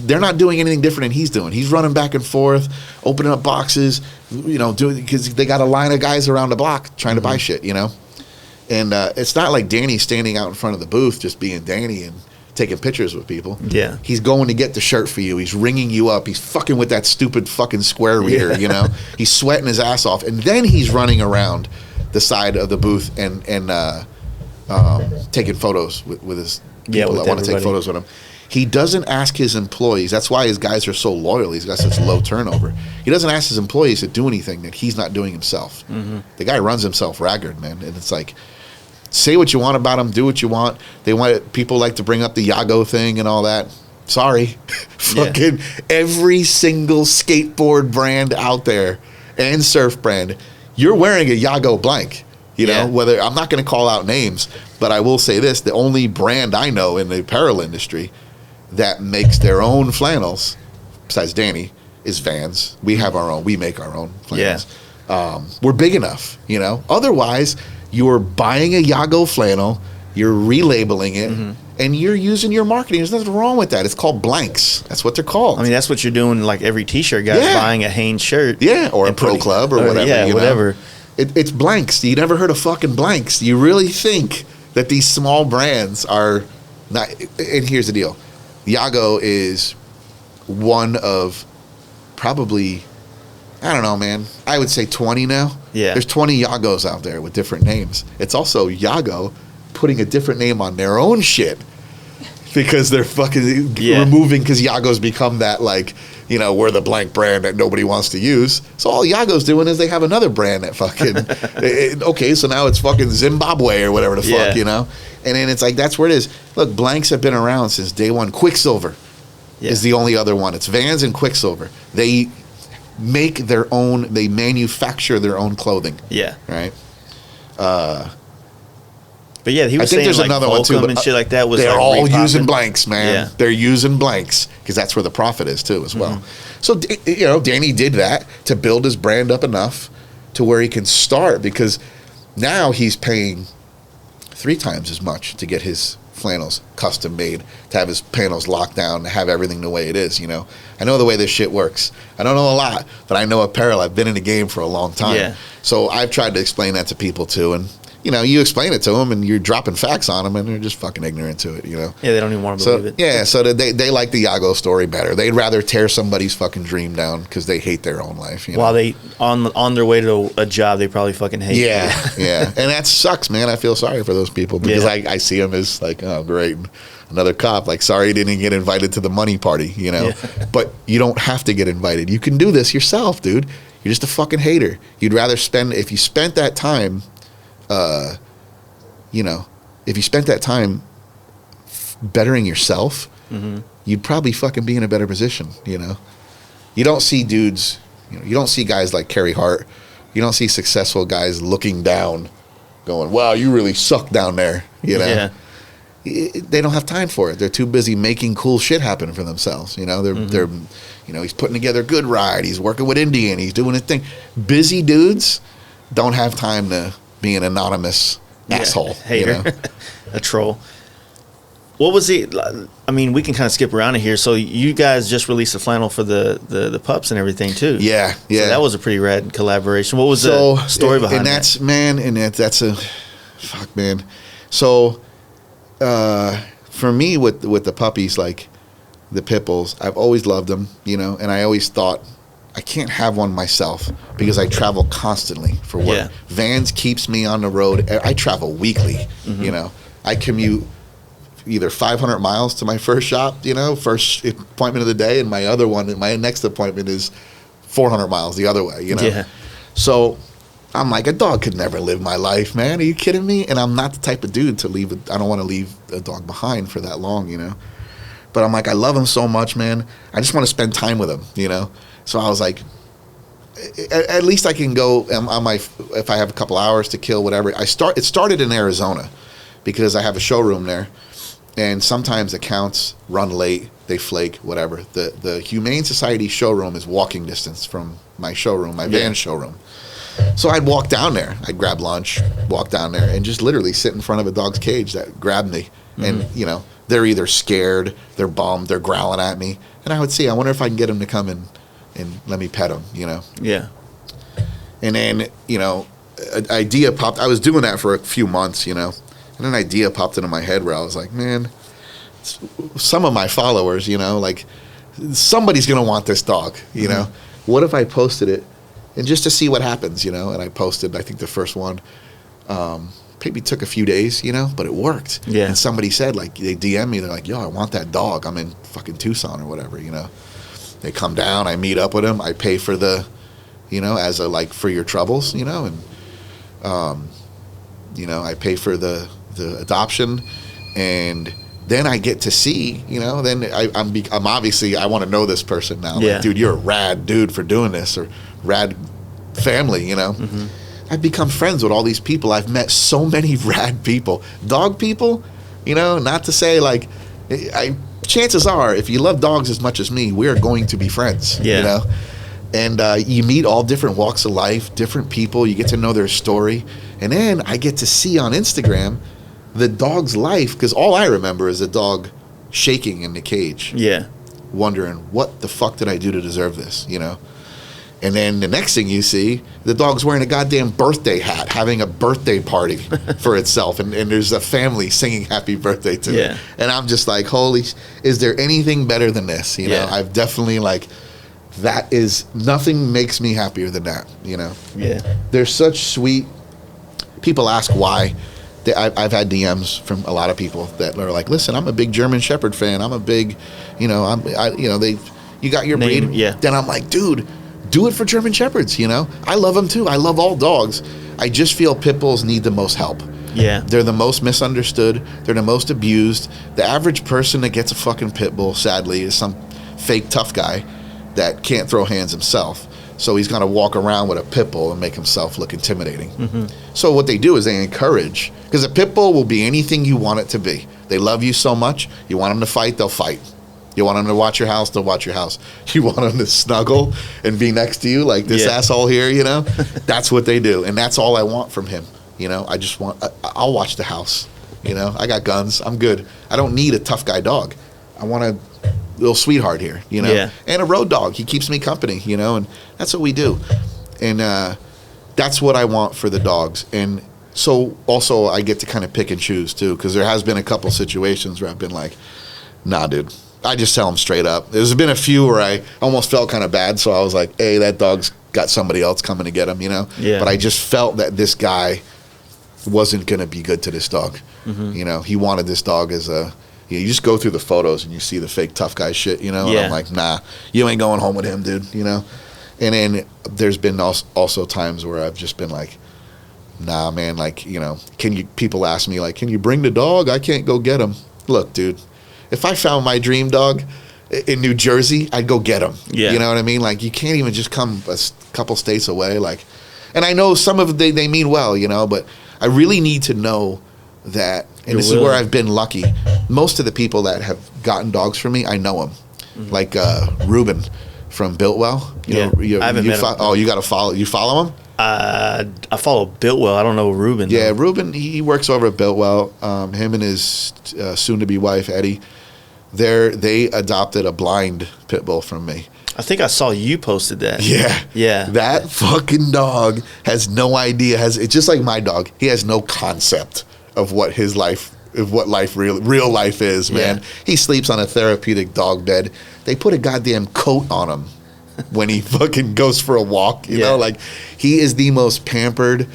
they're not doing anything different than he's doing. He's running back and forth, opening up boxes, doing, because they got a line of guys around the block trying to buy shit, And it's not like Danny's standing out in front of the booth just being Danny and taking pictures with people. Yeah. He's going to get the shirt for you. He's ringing you up. He's fucking with that stupid fucking square reader, He's sweating his ass off. And then he's running around the side of the booth and taking photos with his people that want to take photos with him. He doesn't ask his employees. That's why his guys are so loyal. He's got such low turnover. He doesn't ask his employees to do anything that he's not doing himself. Mm-hmm. The guy runs himself ragged, man. And it's like, say what you want about him, do what you want. People like to bring up the Yago thing and all that. Sorry. Fucking every single skateboard brand out there and surf brand, you're wearing a Yago blank. Whether I'm not going to call out names, but I will say this, the only brand I know in the apparel industry that makes their own flannels, besides Danny, is Vans. We have our own. We make our own flannels. Yeah. We're big enough, Otherwise, you're buying a Yago flannel, you're relabeling it, and you're using your marketing. There's nothing wrong with that. It's called blanks. That's what they're called. I mean, that's what you're doing, like every T-shirt guy's buying a Hanes shirt. Yeah, or a Pro Club or whatever. Yeah, whatever. It's blanks. You never heard of fucking blanks. You really think that these small brands are not... And here's the deal. Yago is one of probably... I don't know, man. I would say 20 now. Yeah. There's 20 Yagos out there with different names. It's also Yago putting a different name on their own shit because they're fucking removing, because Yago's become that, like, we're the blank brand that nobody wants to use. So all Yago's doing is they have another brand that fucking, okay, so now it's fucking Zimbabwe or whatever the fuck, And then it's like, that's where it is. Look, blanks have been around since day one. Quicksilver is the only other one. It's Vans and Quicksilver. They make their own, they manufacture their own clothing. Yeah. Right? But yeah, he was saying there's like another one too, Volcom and shit like that was they're like all re-popping. using blanks, man. Yeah. They're using blanks because that's where the profit is too, as well. So Danny did that to build his brand up enough to where he can start, because now he's paying 3 times as much to get his flannels custom made, to have his panels locked down, to have everything the way it is. I know the way this shit works. I don't know a lot, but I know apparel. I've been in the game for a long time. Yeah. So I've tried to explain that to people too, and you explain it to them and you're dropping facts on them and they're just fucking ignorant to it, Yeah, they don't even want to believe it. Yeah, so they like the Yago story better. They'd rather tear somebody's fucking dream down because they hate their own life. While they, on their way to a job, they probably fucking hate it. Yeah. And that sucks, man. I feel sorry for those people because I see them as like, oh, great. Another cop, like, sorry you didn't get invited to the money party, Yeah. But you don't have to get invited. You can do this yourself, dude. You're just a fucking hater. You'd rather if you spent that time... if you spent that time bettering yourself, you'd probably fucking be in a better position, You don't see dudes, you don't see guys like Carey Hart. You don't see successful guys looking down, going, wow, you really suck down there, Yeah. they don't have time for it. They're too busy making cool shit happen for themselves. You know, they're he's putting together a good ride. He's working with Indian. He's doing his thing. Busy dudes don't have time to be an anonymous asshole. Hater. You know? A troll. What was it? I mean, we can kind of skip around in here. So you guys just released a flannel for the pups and everything too. Yeah. So that was a pretty rad collaboration. What was the story behind that? That's a fuck, man. So for me with the puppies, like the pit bulls, I've always loved them, you know, and I always thought I can't have one myself because I travel constantly for work. Yeah. Vans keeps me on the road. I travel weekly, you know. I commute either 500 miles to my first shop, you know, first appointment of the day, and my next appointment is 400 miles the other way, you know. Yeah. So I'm like, a dog could never live my life, man. Are you kidding me? And I'm not the type of dude to leave. I don't want to leave a dog behind for that long, you know. But I'm like, I love him so much, man. I just want to spend time with him, you know. So I was like, at least I can go on if I have a couple hours to kill, whatever. It started in Arizona because I have a showroom there. And sometimes accounts run late, they flake, whatever. The Humane Society showroom is walking distance from my showroom, my van showroom. So I'd walk down there. I'd grab lunch, walk down there, and just literally sit in front of a dog's cage that grabbed me. And, you know, they're either scared, they're bummed, they're growling at me. And I would see, I wonder if I can get them to come and let me pet them, you know. Yeah. And then, you know, an idea popped. I was doing that for a few months, you know. And an idea popped into my head where I was like, man, some of my followers, you know, like somebody's going to want this dog, you know. What if I posted it and just to see what happens, you know? And I posted, I think the first one, maybe took a few days, you know, but it worked. Yeah. And somebody said, like, they DM me, they're like, yo, I want that dog. I'm in fucking Tucson or whatever, you know. They come down, I meet up with them, I pay for the, you know, as a, like, for your troubles, you know, and, you know, I pay for the adoption, and then I get to see, you know, then I'm obviously, I want to know this person now. Yeah. Like, dude, you're a rad dude for doing this, or rad family, you know. I've become friends with all these people. I've met so many rad people. Dog people, you know, not to say like, chances are, if you love dogs as much as me, we're going to be friends, you know. And you meet all different walks of life, different people. You get to know their story. And then I get to see on Instagram the dog's life, because all I remember is the dog shaking in the cage. Yeah. Wondering, what the fuck did I do to deserve this, you know? And then the next thing you see, the dog's wearing a goddamn birthday hat, having a birthday party for itself. And there's a family singing happy birthday to it. And I'm just like, is there anything better than this? You know, I've definitely like, that is, nothing makes me happier than that, you know? Yeah. They're such sweet, people ask why. I've had DMs from a lot of people that are like, listen, I'm a big German Shepherd fan. I'm a big, you know, you got your breed. Yeah. Then I'm like, dude, do it for German Shepherds, you know? I love them too. I love all dogs. I just feel pit bulls need the most help. Yeah. They're the most misunderstood. They're the most abused. The average person that gets a fucking pit bull, sadly, is some fake tough guy that can't throw hands himself. So he's going to walk around with a pit bull and make himself look intimidating. So what they do is they encourage, because a pit bull will be anything you want it to be. They love you so much. You want them to fight, they'll fight. You want them to watch your house, they'll watch your house. You want them to snuggle and be next to you like this asshole here, you know? That's what they do. And that's all I want from him. You know, I just want, I'll watch the house. You know, I got guns. I'm good. I don't need a tough guy dog. I want a little sweetheart here, you know? Yeah. And a road dog. He keeps me company, you know? And that's what we do. And that's what I want for the dogs. And so also I get to kind of pick and choose too, because there has been a couple situations where I've been like, nah, dude. I just tell them straight up. There's been a few where I almost felt kind of bad, so I was like, hey, that dog's got somebody else coming to get him, you know? Yeah. But I just felt that this guy wasn't going to be good to this dog. You know, he wanted this dog as a... You just go through the photos and you see the fake tough guy shit, you know? Yeah. And I'm like, nah, you ain't going home with him, dude, you know? And then there's been also times where I've just been like, nah, man, like, you know, people ask me, like, can you bring the dog? I can't go get him. Look, dude. If I found my dream dog in New Jersey, I'd go get him. Yeah. You know what I mean? Like, you can't even just come a couple states away. Like, and I know some of they mean well, you know, but I really need to know that, and You're this is where I've been lucky. Most of the people that have gotten dogs from me, I know them. Like Ruben from Builtwell. I haven't met him. Oh, you got to follow. You follow him? I follow Builtwell. I don't know Ruben. Yeah, though. Ruben. He works over at Builtwell. Him and his soon-to-be wife Eddie. They adopted a blind pit bull from me. I think I saw you posted that. Yeah. That fucking dog has no idea. It's just like my dog. He has no concept of what real life is, man. Yeah. He sleeps on a therapeutic dog bed. They put a goddamn coat on him when he fucking goes for a walk. You know, like he is the most pampered,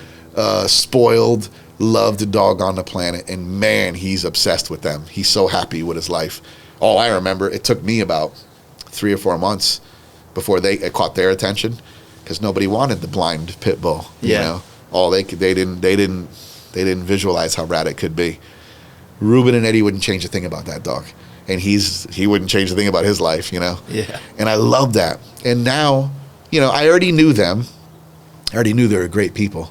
spoiled, loved dog on the planet. And man, he's obsessed with them. He's so happy with his life. Oh, I remember it took me about 3 or 4 months before it caught their attention, because nobody wanted the blind pit bull. You know, they didn't visualize how rad it could be. Ruben and Eddie wouldn't change a thing about that dog, and he wouldn't change a thing about his life. You know, and I love that. And now, you know, I already knew them. I already knew they were great people,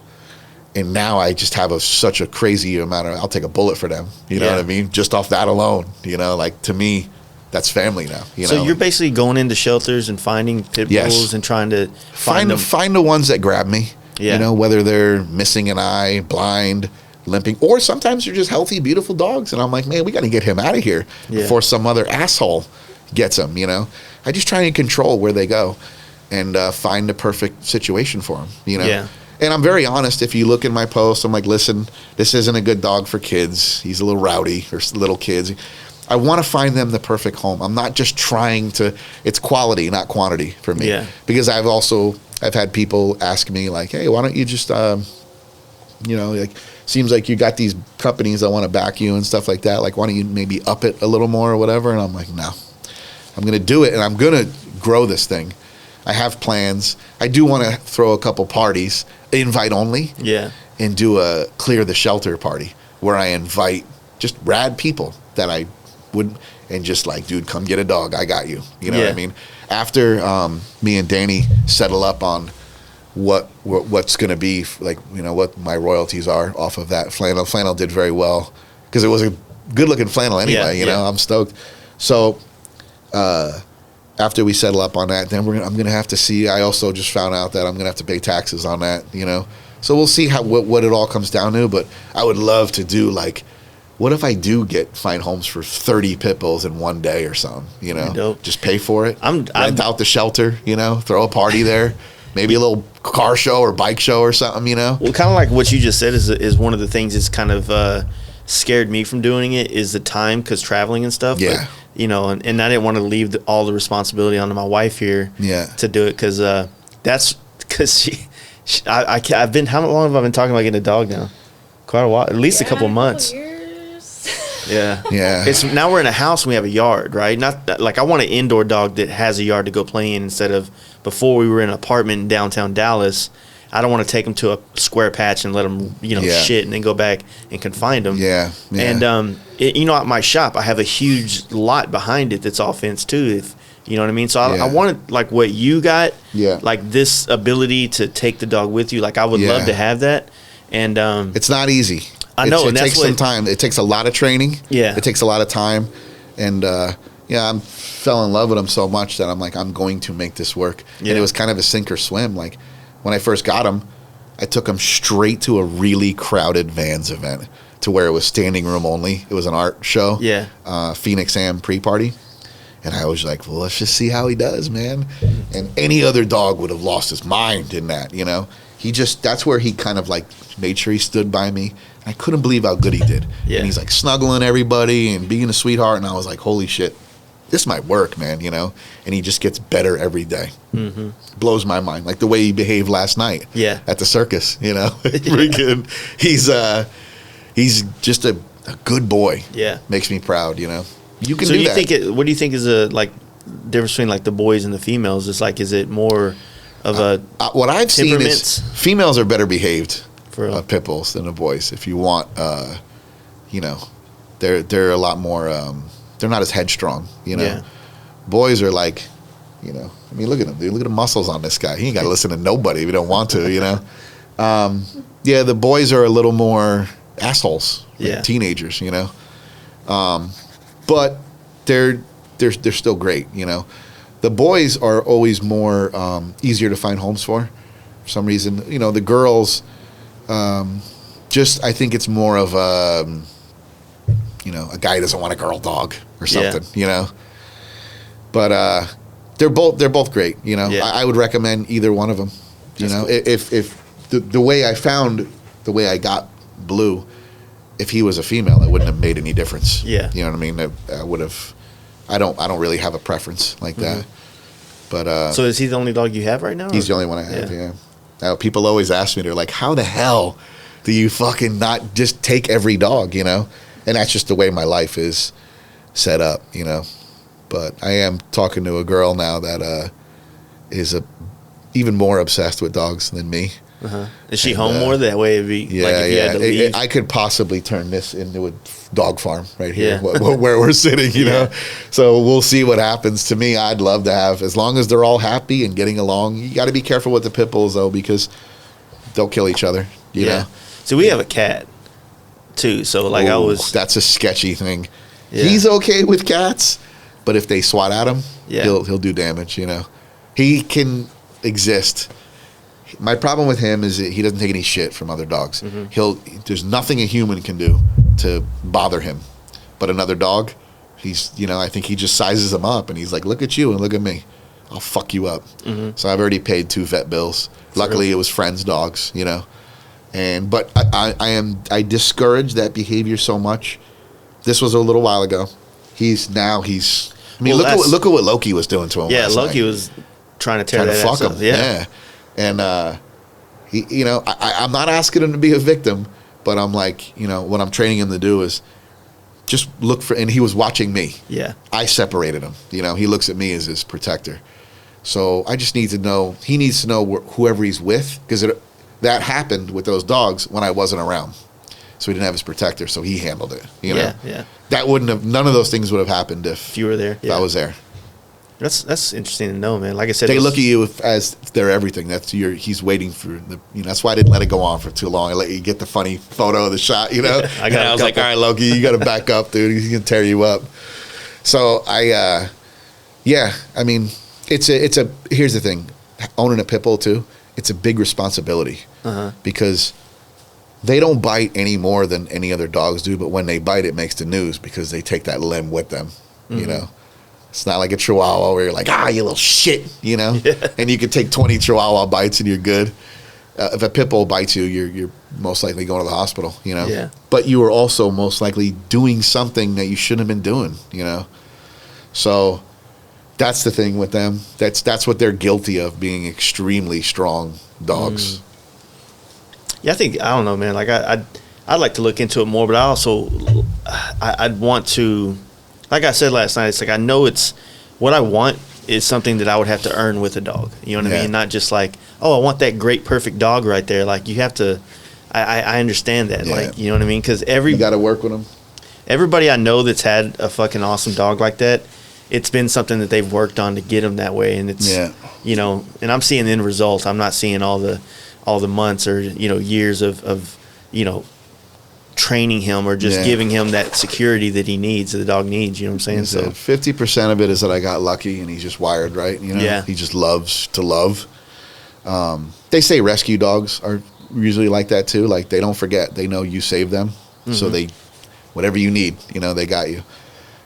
and now I just have such a crazy amount of. I'll take a bullet for them. You know what I mean? Just off that alone, you know, like to me. That's family now. You know? So you're basically going into shelters and finding pit bulls and trying to find the ones that grab me. Yeah. You know, whether they're missing an eye, blind, limping, or sometimes they're just healthy, beautiful dogs. And I'm like, man, we got to get him out of here before some other asshole gets him. You know, I just try and control where they go and find the perfect situation for them. You know. Yeah. And I'm very honest. If you look in my post, I'm like, listen, this isn't a good dog for kids. He's a little rowdy or little kids. I want to find them the perfect home. I'm not just trying to. It's quality, not quantity for me. Yeah. Because I've had people ask me like, hey, why don't you just, you know, like, seems like you got these companies that want to back you and stuff like that. Like, why don't you maybe up it a little more or whatever? And I'm like, no, I'm going to do it, and I'm going to grow this thing. I have plans. I do want to throw a couple parties, invite only. Yeah. And do a clear the shelter party where I invite just rad people that I would, and just like, dude, come get a dog. I got you. You know what I mean? After me and Danny settle up on what's going to be, like, you know, what my royalties are off of that flannel. Flannel did very well because it was a good looking flannel anyway. You know, I'm stoked. So after we settle up on that, then I'm going to have to see. I also just found out that I'm going to have to pay taxes on that. You know, so we'll see what it all comes down to. But I would love to do like. What if I do find homes for 30 pit bulls in one day or something? You know, dope. Just pay for it. Rent out the shelter. You know, throw a party there, maybe a little car show or bike show or something. You know, well, kind of like what you just said is one of the things that's kind of scared me from doing it is the time, because traveling and stuff. Yeah, but, you know, and I didn't want to leave all the responsibility onto my wife here. Yeah, to do it because that's because I've been, how long have I been talking about getting a dog now? Quite a while, at least a couple months. Yeah. It's now we're in a house and we have a yard, right? Not like I want an indoor dog that has a yard to go play in instead of before we were in an apartment in downtown Dallas. I don't want to take them to a square patch and let them, you know, shit and then go back and confine them. Yeah. And you know, at my shop, I have a huge lot behind it that's all fenced too. If you know what I mean. So I wanted like what you got. Yeah. Like this ability to take the dog with you. Like I would love to have that. And it's not easy. I know, it takes some time. It takes a lot of training. Yeah, it takes a lot of time, and I fell in love with him so much that I'm like, I'm going to make this work. Yeah. And it was kind of a sink or swim. Like when I first got him, I took him straight to a really crowded Vans event, to where it was standing room only. It was an art show. Yeah, Phoenix Am pre-party, and I was like, well, let's just see how he does, man. And any other dog would have lost his mind in that, you know. That's where he kind of like made sure he stood by me. I couldn't believe how good he did. Yeah. And he's like snuggling everybody and being a sweetheart. And I was like, holy shit, this might work, man, you know? And he just gets better every day. Mm-hmm. Blows my mind. Like the way he behaved last night at the circus, you know? He's just a good boy. Yeah. Makes me proud, you know? You can do that. What do you think is the difference between like the boys and the females? Is it more of a what I've seen is females are better behaved pit bulls than the boys. If you want, you know, they're a lot more. They're not as headstrong. You know, boys are like, you know. I mean, look at him. Dude. Look at the muscles on this guy. He ain't got to listen to nobody if he don't want to. You know. The boys are a little more assholes, like Yeah. teenagers, you know. But they're still great, you know. The boys are always more easier to find homes for some reason. You know, the girls, just I think it's more of a, you know, a guy doesn't want a girl dog or something, you know. But they're both great, you know. Yeah. I would recommend either one of them. You know, if the way I got Blue, if he was a female, it wouldn't have made any difference. Yeah. You know what I mean? I would have. I don't really have a preference like that. But So is he the only dog you have right now? he's or- the only one I have. Yeah. Now people always ask me, they're like, "How the hell do you fucking not just take every dog?" You know, and that's just the way my life is set up. You know, but I am talking to a girl now that is even more obsessed with dogs than me. Is she home more that way? If you, Yeah, like if you yeah. had to leave? I could possibly turn this into a dog farm right here, Yeah. where we're sitting, you Yeah. know. So we'll see what happens. To me, I'd love to have, as long as they're all happy and getting along. You got to be careful with the pit bulls though, because they'll kill each other. You know. So we have a cat too. So like I Ooh, was. That's a sketchy thing. Yeah. He's okay with cats, but if they swat at him, Yeah. he'll do damage. You know, he can exist. My problem with him is that he doesn't take any shit from other dogs. There's nothing a human can do to bother him, but another dog, I think he just sizes him up and he's like, look at you and look at me, I'll fuck you up. So I've already paid 2 vet bills. Luckily, it was friends' dogs, you know. But I discourage that behavior so much. This was a little while ago. He's. I mean, Well, look at what Loki was doing to him. Yeah, last Loki night. was trying to tear Trying to that fuck ass him. up. Yeah. And he, you know, I'm not asking him to be a victim, but I'm like, you know, what I'm training him to do is just look for. And he was watching me. Yeah. I separated him. You know, he looks at me as his protector. So I just need to know. He needs to know whoever he's with, because that happened with those dogs when I wasn't around. So he didn't have his protector, so he handled it. You know, Yeah. that wouldn't have. None of those things would have happened if You were there. I was there. That's interesting to know, man. Like I said, They look at you as they're everything. He's waiting for the. You know, that's why I didn't let it go on for too long. I let you get the funny photo of the shot. You know, I got And a I was like, couple. all right, Loki, you got to back up, dude. He's gonna tear you up. So yeah. I mean, it's a. Here's the thing, owning a pit bull too. It's a big responsibility because they don't bite any more than any other dogs do. But when they bite, it makes the news because they take that limb with them. You know. It's not like a Chihuahua where you're like, you little shit, you know? Yeah. And you could take 20 Chihuahua bites and you're good. If a pit bull bites you, you're most likely going to the hospital, you know? Yeah. But you are also most likely doing something that you shouldn't have been doing, you know? So that's the thing with them. That's what they're guilty of, being extremely strong dogs. Yeah, I don't know, man. Like I'd like to look into it more, but I also I'd want to. Like I said last night, it's like I know it's what I want is something that I would have to earn with a dog. You know what I Yeah. mean? Not just like, oh, I want that great, perfect dog right there. Like you have to. I understand that. Yeah. Like you know what I mean? Because You got to work with them. everybody I know that's had a fucking awesome dog like that, it's been something that they've worked on to get them that way, and it's you know, and I'm seeing the end result. I'm not seeing all the months or years of training him or just giving him that security that he needs, that the dog needs. You know what I'm saying? So 50% of it is that I got lucky and he's just wired right. You know, Yeah. he just loves to love. They say rescue dogs are usually like that too. Like they don't forget. They know you saved them, so they, whatever you need, they got you.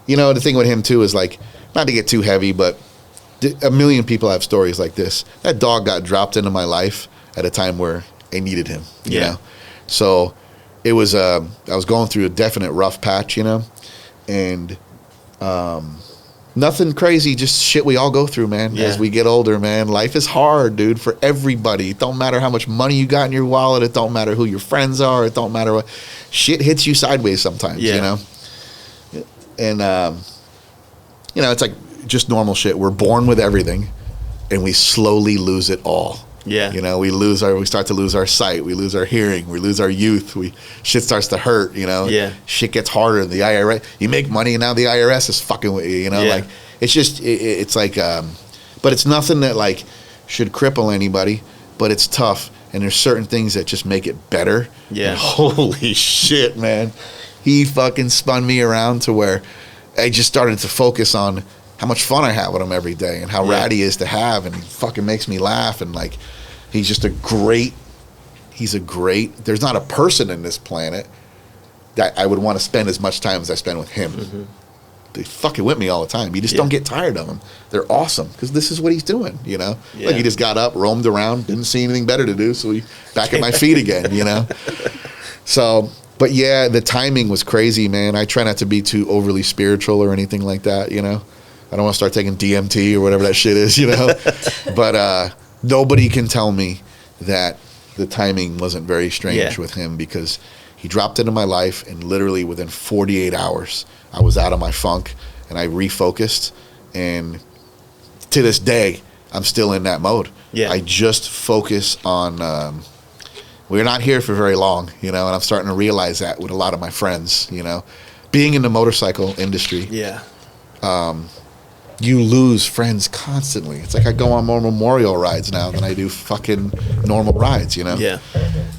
You know, the thing with him too is like, not to get too heavy, but a million people have stories like this. That dog got dropped into my life at a time where I needed him. You know, so. It was I was going through a definite rough patch, and nothing crazy, just shit we all go through, man. Yeah. As we get older, man, life is hard, dude, for everybody. It don't matter how much money you got in your wallet. It don't matter who your friends are. It don't matter what shit hits you sideways sometimes, And it's like just normal shit. We're born with everything, and we slowly lose it all. yeah, We start to lose our sight, we lose our hearing, we lose our youth, shit starts to hurt, Yeah. Shit gets harder. The IRS, you make money and now the IRS is fucking with you, Yeah. like it's just, it's like, but it's nothing that like should cripple anybody, but it's tough. and there's certain things that just make it better. Yeah. And holy shit, man. He fucking spun me around to where I just started to focus on how much fun I have with him every day and how rad he is to have, and he fucking makes me laugh, and like he's just a great there's not a person in this planet that I would want to spend as much time as I spend with him. Mm-hmm. They fucking with me all the time. You just don't get tired of them. They're awesome because this is what he's doing, you know? Yeah. Like he just got up, roamed around, didn't see anything better to do, so he back at my feet again, you know? So, but yeah, the timing was crazy, man. I try not to be too overly spiritual or anything like that, you know? I don't want to start taking DMT or whatever that shit is, you know? But nobody can tell me that the timing wasn't very strange with him, because he dropped into my life, and literally within 48 hours, I was out of my funk and I refocused. And to this day, I'm still in that mode. Yeah. I just focus on, we're not here for very long, you know, and I'm starting to realize that with a lot of my friends, you know, being in the motorcycle industry. Yeah. You lose friends constantly. It's like I go on more memorial rides now than I do fucking normal rides, you know? Yeah.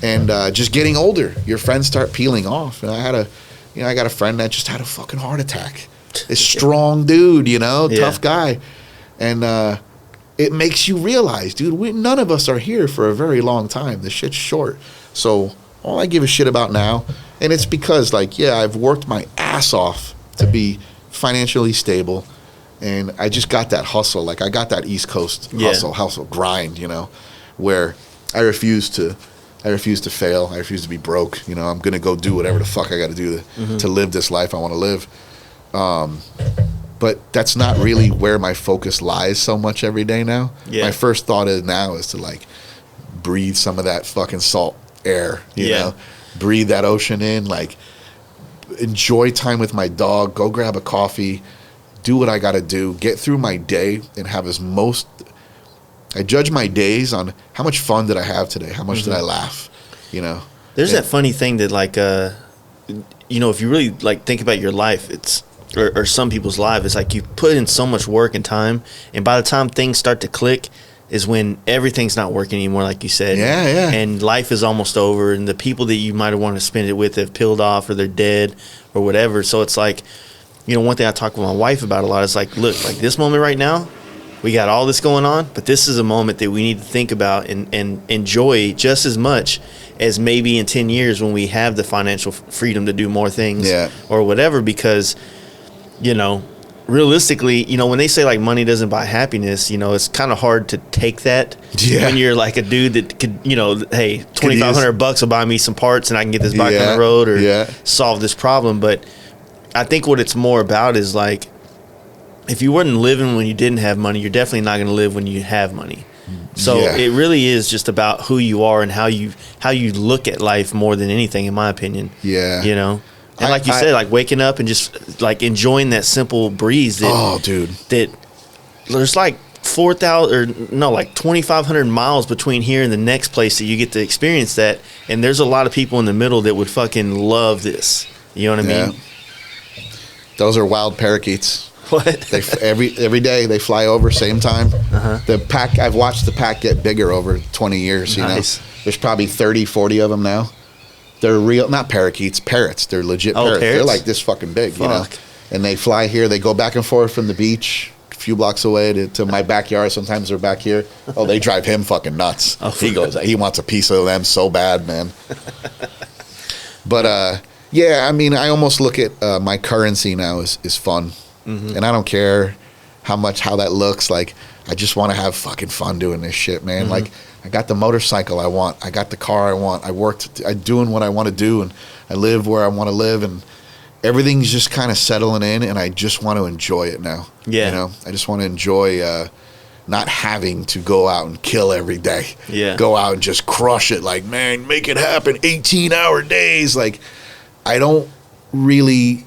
And just getting older, your friends start peeling off. And I got a friend that just had a fucking heart attack. This strong dude, you know, tough guy. And it makes you realize, dude, none of us are here for a very long time. This shit's short. So all I give a shit about now, and it's because, like, I've worked my ass off to be financially stable. And I just got that hustle. Like, I got that East Coast hustle, grind, you know, where I refuse to fail. I refuse to be broke. You know, I'm going to go do whatever the fuck I got to do to live this life I want to live. But that's not really where my focus lies so much every day now. Yeah. My first thought is to, like, breathe some of that fucking salt air, you know, breathe that ocean in, like, enjoy time with my dog, go grab a coffee, do what I got to do, get through my day, and have I judge my days on how much fun did I have today, how much did I laugh, you know. There's that funny thing that, like, you know, if you really, like, think about your life, it's, or some people's life, it's like you put in so much work and time, and by the time things start to click is when everything's not working anymore, like you said. Yeah. And life is almost over, and the people that you might have wanted to spend it with have peeled off, or they're dead, or whatever. So it's like, you know, one thing I talk with my wife about a lot is, like, look, like, this moment right now, we got all this going on, but this is a moment that we need to think about and enjoy just as much as maybe in 10 years when we have the financial freedom to do more things or whatever, because, you know, realistically, you know, when they say, like, money doesn't buy happiness, you know, it's kind of hard to take that when you're, like, a dude that could, you know, hey, $2,500 will buy me some parts and I can get this bike on the road or solve this problem. But I think what it's more about is, like, if you weren't living when you didn't have money, you're definitely not going to live when you have money. So it really is just about who you are and how you look at life more than anything, in my opinion. Yeah. You know? And like you said, like, waking up and just, like, enjoying that simple breeze that there's, like, 2,500 miles between here and the next place that you get to experience that, and there's a lot of people in the middle that would fucking love this. You know what I mean? Those are wild parakeets. What? They every day they fly over same time. The pack, I've watched the pack get bigger over 20 years. You know, there's probably 30, 40 of them now. They're real, not parakeets, parrots. They're legit parrots. They're like this fucking big, you know. And they fly here. They go back and forth from the beach a few blocks away to my backyard. Sometimes they're back here. Oh, they drive him fucking nuts. He wants a piece of them so bad, man. But yeah, I mean, I almost look at my currency now is fun. And I don't care how that looks. Like, I just want to have fucking fun doing this shit, man. Like, I got the motorcycle I want. I got the car I want. I'm doing what I want to do, and I live where I want to live, and everything's just kind of settling in, and I just want to enjoy it now. Yeah. You know, I just want to enjoy not having to go out and kill every day. Yeah. Go out and just crush it. Like, man, make it happen. 18-hour days. Like, I don't really,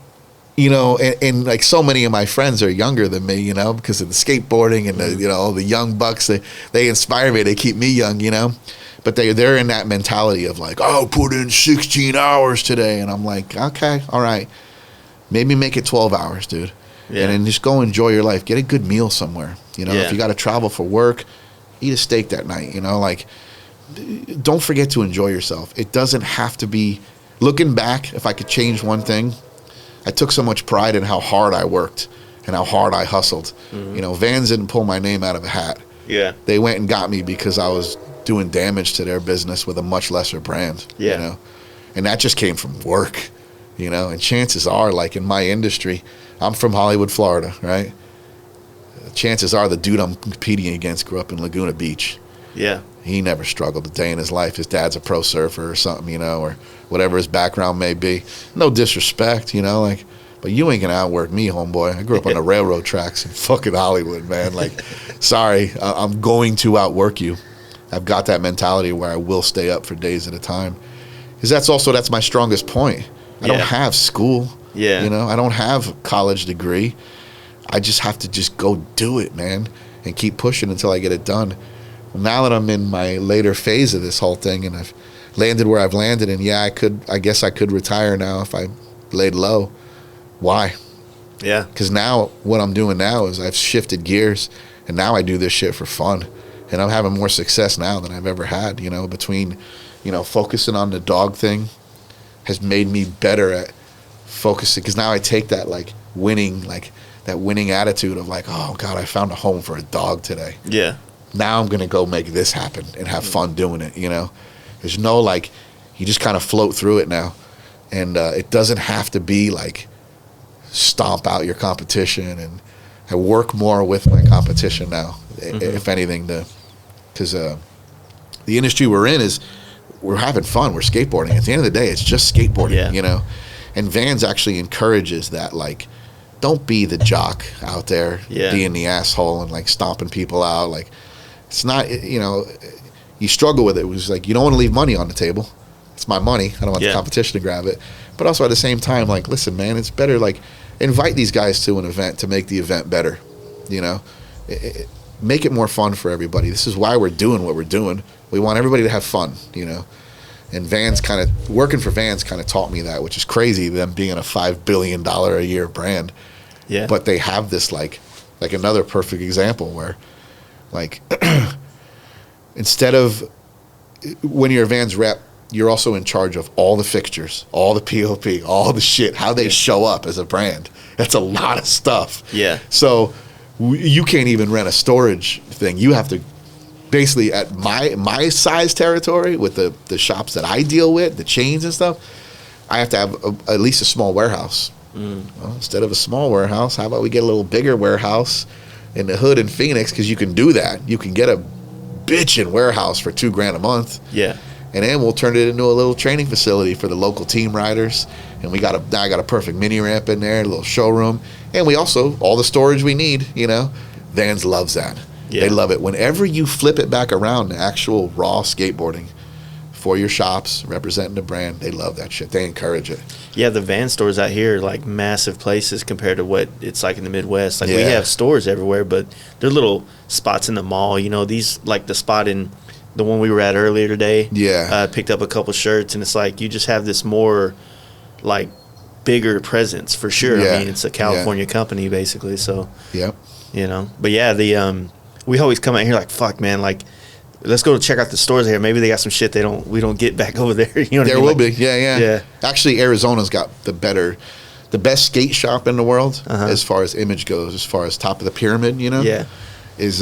you know, and like so many of my friends are younger than me, you know, because of the skateboarding and the, you know, the young bucks. They inspire me. They keep me young, you know. But they're in that mentality of, like, oh, put in 16 hours today. And I'm like, okay, all right. Maybe make it 12 hours, dude. Yeah. And then just go enjoy your life. Get a good meal somewhere. You know, if you got to travel for work, eat a steak that night. You know, like, don't forget to enjoy yourself. It doesn't have to be. Looking back, if I could change one thing, I took so much pride in how hard I worked and how hard I hustled. Vans didn't pull my name out of a hat. Yeah. They went and got me because I was doing damage to their business with a much lesser brand. Yeah. And that just came from work, and chances are, like in my industry, I'm from Hollywood, Florida, right? Chances are the dude I'm competing against grew up in Laguna Beach. Yeah. He never struggled a day in his life. His dad's a pro surfer or something, or whatever his background may be. No disrespect, but you ain't gonna outwork me, homeboy. I grew up on the railroad tracks in fucking Hollywood, man. Like, sorry, I'm going to outwork you. I've got that mentality where I will stay up for days at a time. Because that's my strongest point. I don't have school. Yeah. I don't have a college degree. I just have to just go do it, man, and keep pushing until I get it done. Now that I'm in my later phase of this whole thing and I've landed where I've landed, and I guess I could retire now if I laid low. Why? Yeah. Because now what I'm doing now is I've shifted gears, and now I do this shit for fun. And I'm having more success now than I've ever had, between, focusing on the dog thing has made me better at focusing. Because now I take that, winning attitude of oh, God, I found a home for a dog today. Yeah. Now I'm going to go make this happen and have fun doing it, There's no, you just kind of float through it now. And it doesn't have to be, stomp out your competition. And I work more with my competition now, if anything, because the industry we're in we're having fun. We're skateboarding. At the end of the day, it's just skateboarding, And Vans actually encourages that, don't be the jock out there being the asshole and, stomping people out. It's not, you struggle with it. It was you don't want to leave money on the table. It's my money. I don't want the competition to grab it. But also at the same time, listen, man, it's better, invite these guys to an event to make the event better, make it more fun for everybody. This is why we're doing what we're doing. We want everybody to have fun, And Vans working for Vans kind of taught me that, which is crazy, them being a $5 billion a year brand. Yeah. But they have this, another perfect example where, instead of, when you're a Vans rep, you're also in charge of all the fixtures, all the POP, all the shit, how they show up as a brand. That's a lot of stuff. Yeah. So you can't even rent a storage thing. You have to, basically at my size territory with the shops that I deal with, the chains and stuff, I have to have at least a small warehouse. Well, instead of a small warehouse, how about we get a little bigger warehouse in the hood in Phoenix? Because you can do that. You can get a bitchin' warehouse for $2,000 a month. Yeah. And then we'll turn it into a little training facility for the local team riders. And I got a perfect mini ramp in there, a little showroom. And we also, all the storage we need, Vans loves that. Yeah. They love it. Whenever you flip it back around to actual raw skateboarding for your shops, representing the brand, they love that shit. They encourage it. Yeah, the Van stores out here are massive places compared to what it's like in the Midwest. We have stores everywhere, but they're little spots in the mall. These, the spot in the one we were at earlier today. Yeah. Picked up a couple shirts, and it's you just have this more, bigger presence for sure. Yeah. I mean, it's a California company, basically, so. Yep. But yeah, we always come out here fuck, man, let's go check out the stores here. Maybe they got some shit we don't get back over there. You know what there I mean? Will be. Yeah. Actually, Arizona's got the best skate shop in the world as far as image goes, as far as top of the pyramid, Yeah. Is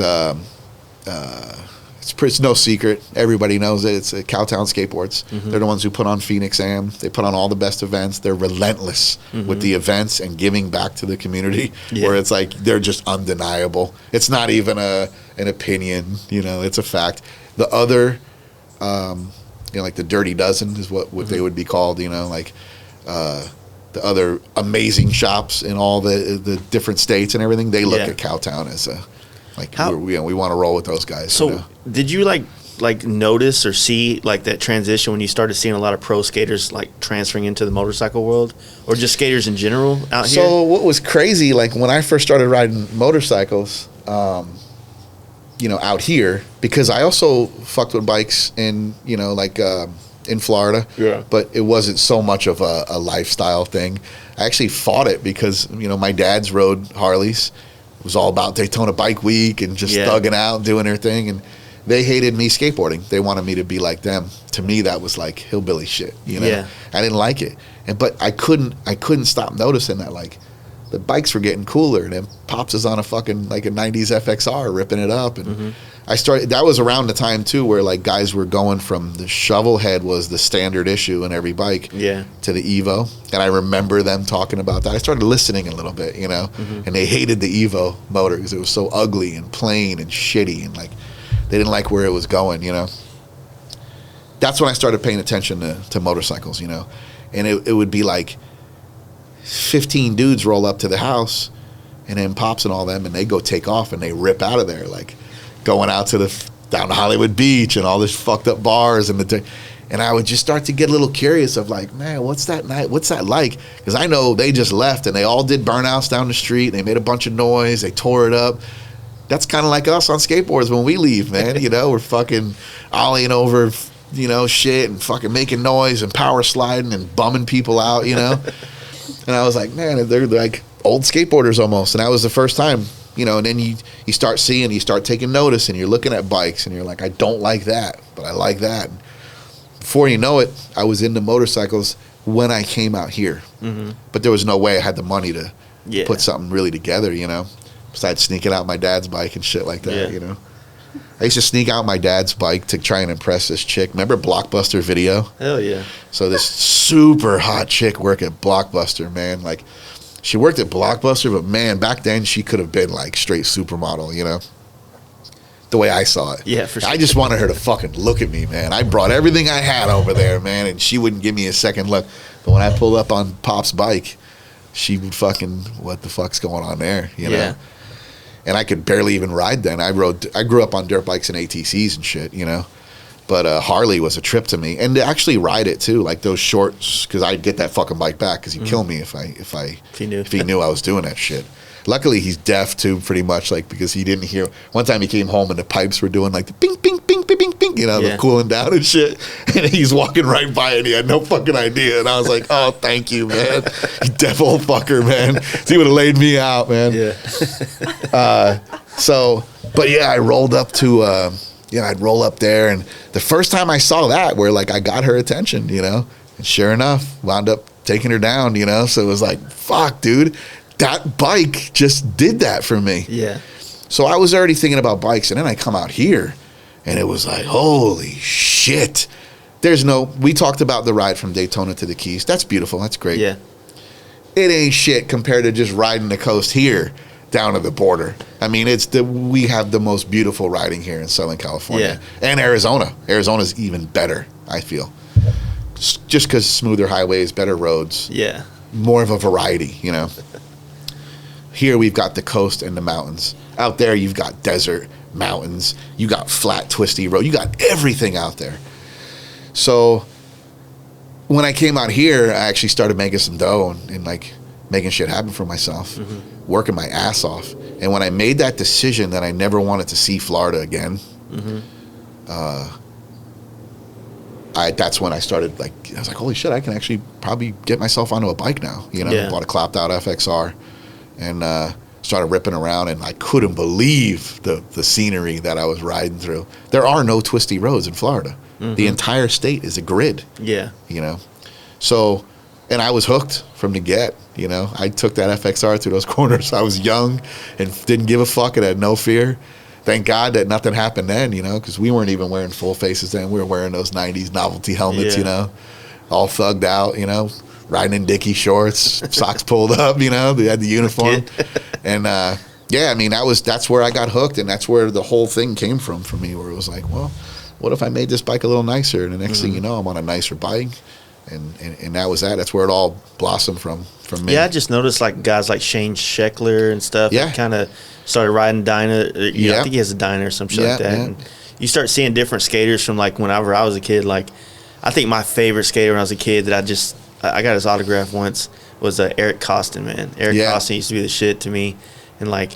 it's no secret. Everybody knows it. It's Cowtown Skateboards. Mm-hmm. They're the ones who put on Phoenix Am. They put on all the best events. They're relentless with the events and giving back to the community. Yeah. Where it's they're just undeniable. It's not even an opinion. It's a fact. The other, the Dirty Dozen is what they would be called. The other amazing shops in all the different states and everything. They look at Cowtown as we want to roll with those guys. So did you notice or see that transition when you started seeing a lot of pro skaters transferring into the motorcycle world, or just skaters in general out here? So what was crazy, when I first started riding motorcycles, out here, because I also fucked with bikes in in Florida, but it wasn't so much of a lifestyle thing. I actually fought it because my dad's rode Harleys. It was all about Daytona Bike Week and just thugging out, doing their thing. And they hated me skateboarding. They wanted me to be like them. To me, that was like hillbilly shit. You know, Yeah. I didn't like it, but I couldn't stop noticing that like the bikes were getting cooler. And then Pops is on a fucking like a '90s FXR ripping it up, and I started. That was around the time too where like guys were going from the shovel head was the standard issue in every bike, to the Evo, and I remember them talking about that. I started listening a little bit, you know, and they hated the Evo motor because it was so ugly and plain and shitty, and like they didn't like where it was going, you know. That's when I started paying attention to motorcycles, you know, and it would be like 15 dudes roll up to the house, and then Pops and all them, and they go take off and they rip out of there, like going out to down to Hollywood Beach and all this fucked up bars and I would just start to get a little curious of like, man, what's that like? Because I know they just left and they all did burnouts down the street. They made a bunch of noise. They tore it up. That's kind of like us on skateboards when we leave, man. You know, we're fucking ollieing over, you know, shit and fucking making noise and power sliding and bumming people out, you know. And I was like, man, they're like old skateboarders almost. And that was the first time, you know, and then you start seeing, you start taking notice, and you're looking at bikes, and you're like, I don't like that, but I like that. And before you know it, I was into motorcycles when I came out here. But there was no way I had the money to put something really together, you know, besides sneaking out my dad's bike and shit like that, you know. I used to sneak out my dad's bike to try and impress this chick. Remember Blockbuster Video? Hell yeah. So this super hot chick worked at Blockbuster, man. Like, she worked at Blockbuster, but man, back then she could have been like straight supermodel, you know? The way I saw it. Yeah, for sure. I just wanted her to fucking look at me, man. I brought everything I had over there, man, and she wouldn't give me a second look. But when I pulled up on Pop's bike, she would fucking, what the fuck's going on there, you know? And I could barely even ride then. I grew up on dirt bikes and ATCs and shit, you know? But Harley was a trip to me, and to actually ride it too, like those shorts, because I'd get that fucking bike back because he'd kill me if he knew I was doing that shit. Luckily, he's deaf too, pretty much, like because he didn't hear. One time he came home and the pipes were doing like the ping, ping, ping, ping, ping, ping, you know, the cooling down and shit. And he's walking right by and he had no fucking idea. And I was like, oh, thank you, man. You deaf old fucker, man. So he would have laid me out, man. But yeah, I rolled up to. I'd roll up there, and the first time I saw that, where like I got her attention, you know, and sure enough, wound up taking her down, you know. So it was like, fuck, dude, that bike just did that for me. Yeah. So I was already thinking about bikes, and then I come out here, and it was like, holy shit. We talked about the ride from Daytona to the Keys. That's beautiful. That's great. Yeah. It ain't shit compared to just riding the coast here down to the border. I mean, we have the most beautiful riding here in Southern California. And Arizona. Arizona's even better, I feel. Just because smoother highways, better roads. Yeah. More of a variety, you know. Here we've got the coast and the mountains. Out there you've got desert, mountains. You got flat, twisty road. You got everything out there. So when I came out here, I actually started making some dough and like making shit happen for myself. Working my ass off. And when I made that decision that I never wanted to see Florida again, that's when I started, like, I was like, holy shit, I can actually probably get myself onto a bike now. You know, bought a clapped out FXR and started ripping around, and I couldn't believe the scenery that I was riding through. There are no twisty roads in Florida. The entire state is a grid. Yeah. You know? So, and I was hooked from the get. You know, I took that FXR through those corners. I was young and didn't give a fuck and had no fear. Thank God that nothing happened then, you know, because we weren't even wearing full faces then. We were wearing those 90s novelty helmets, you know, all thugged out, you know, riding in Dickie shorts, socks pulled up, you know, they had the uniform. And, I mean, that's where I got hooked, and that's where the whole thing came from for me, where it was like, well, what if I made this bike a little nicer? And the next thing you know, I'm on a nicer bike. And that was that. That's where it all blossomed from me. Yeah, I just noticed like guys like Shane Scheckler and stuff. Yeah, kind of started riding Dyna. You know, I think he has a Dyna or some shit like that. Yeah. And you start seeing different skaters from like whenever I was a kid. Like, I think my favorite skater when I was a kid that I got his autograph once was Eric Costin, man. Eric Costin used to be the shit to me, and like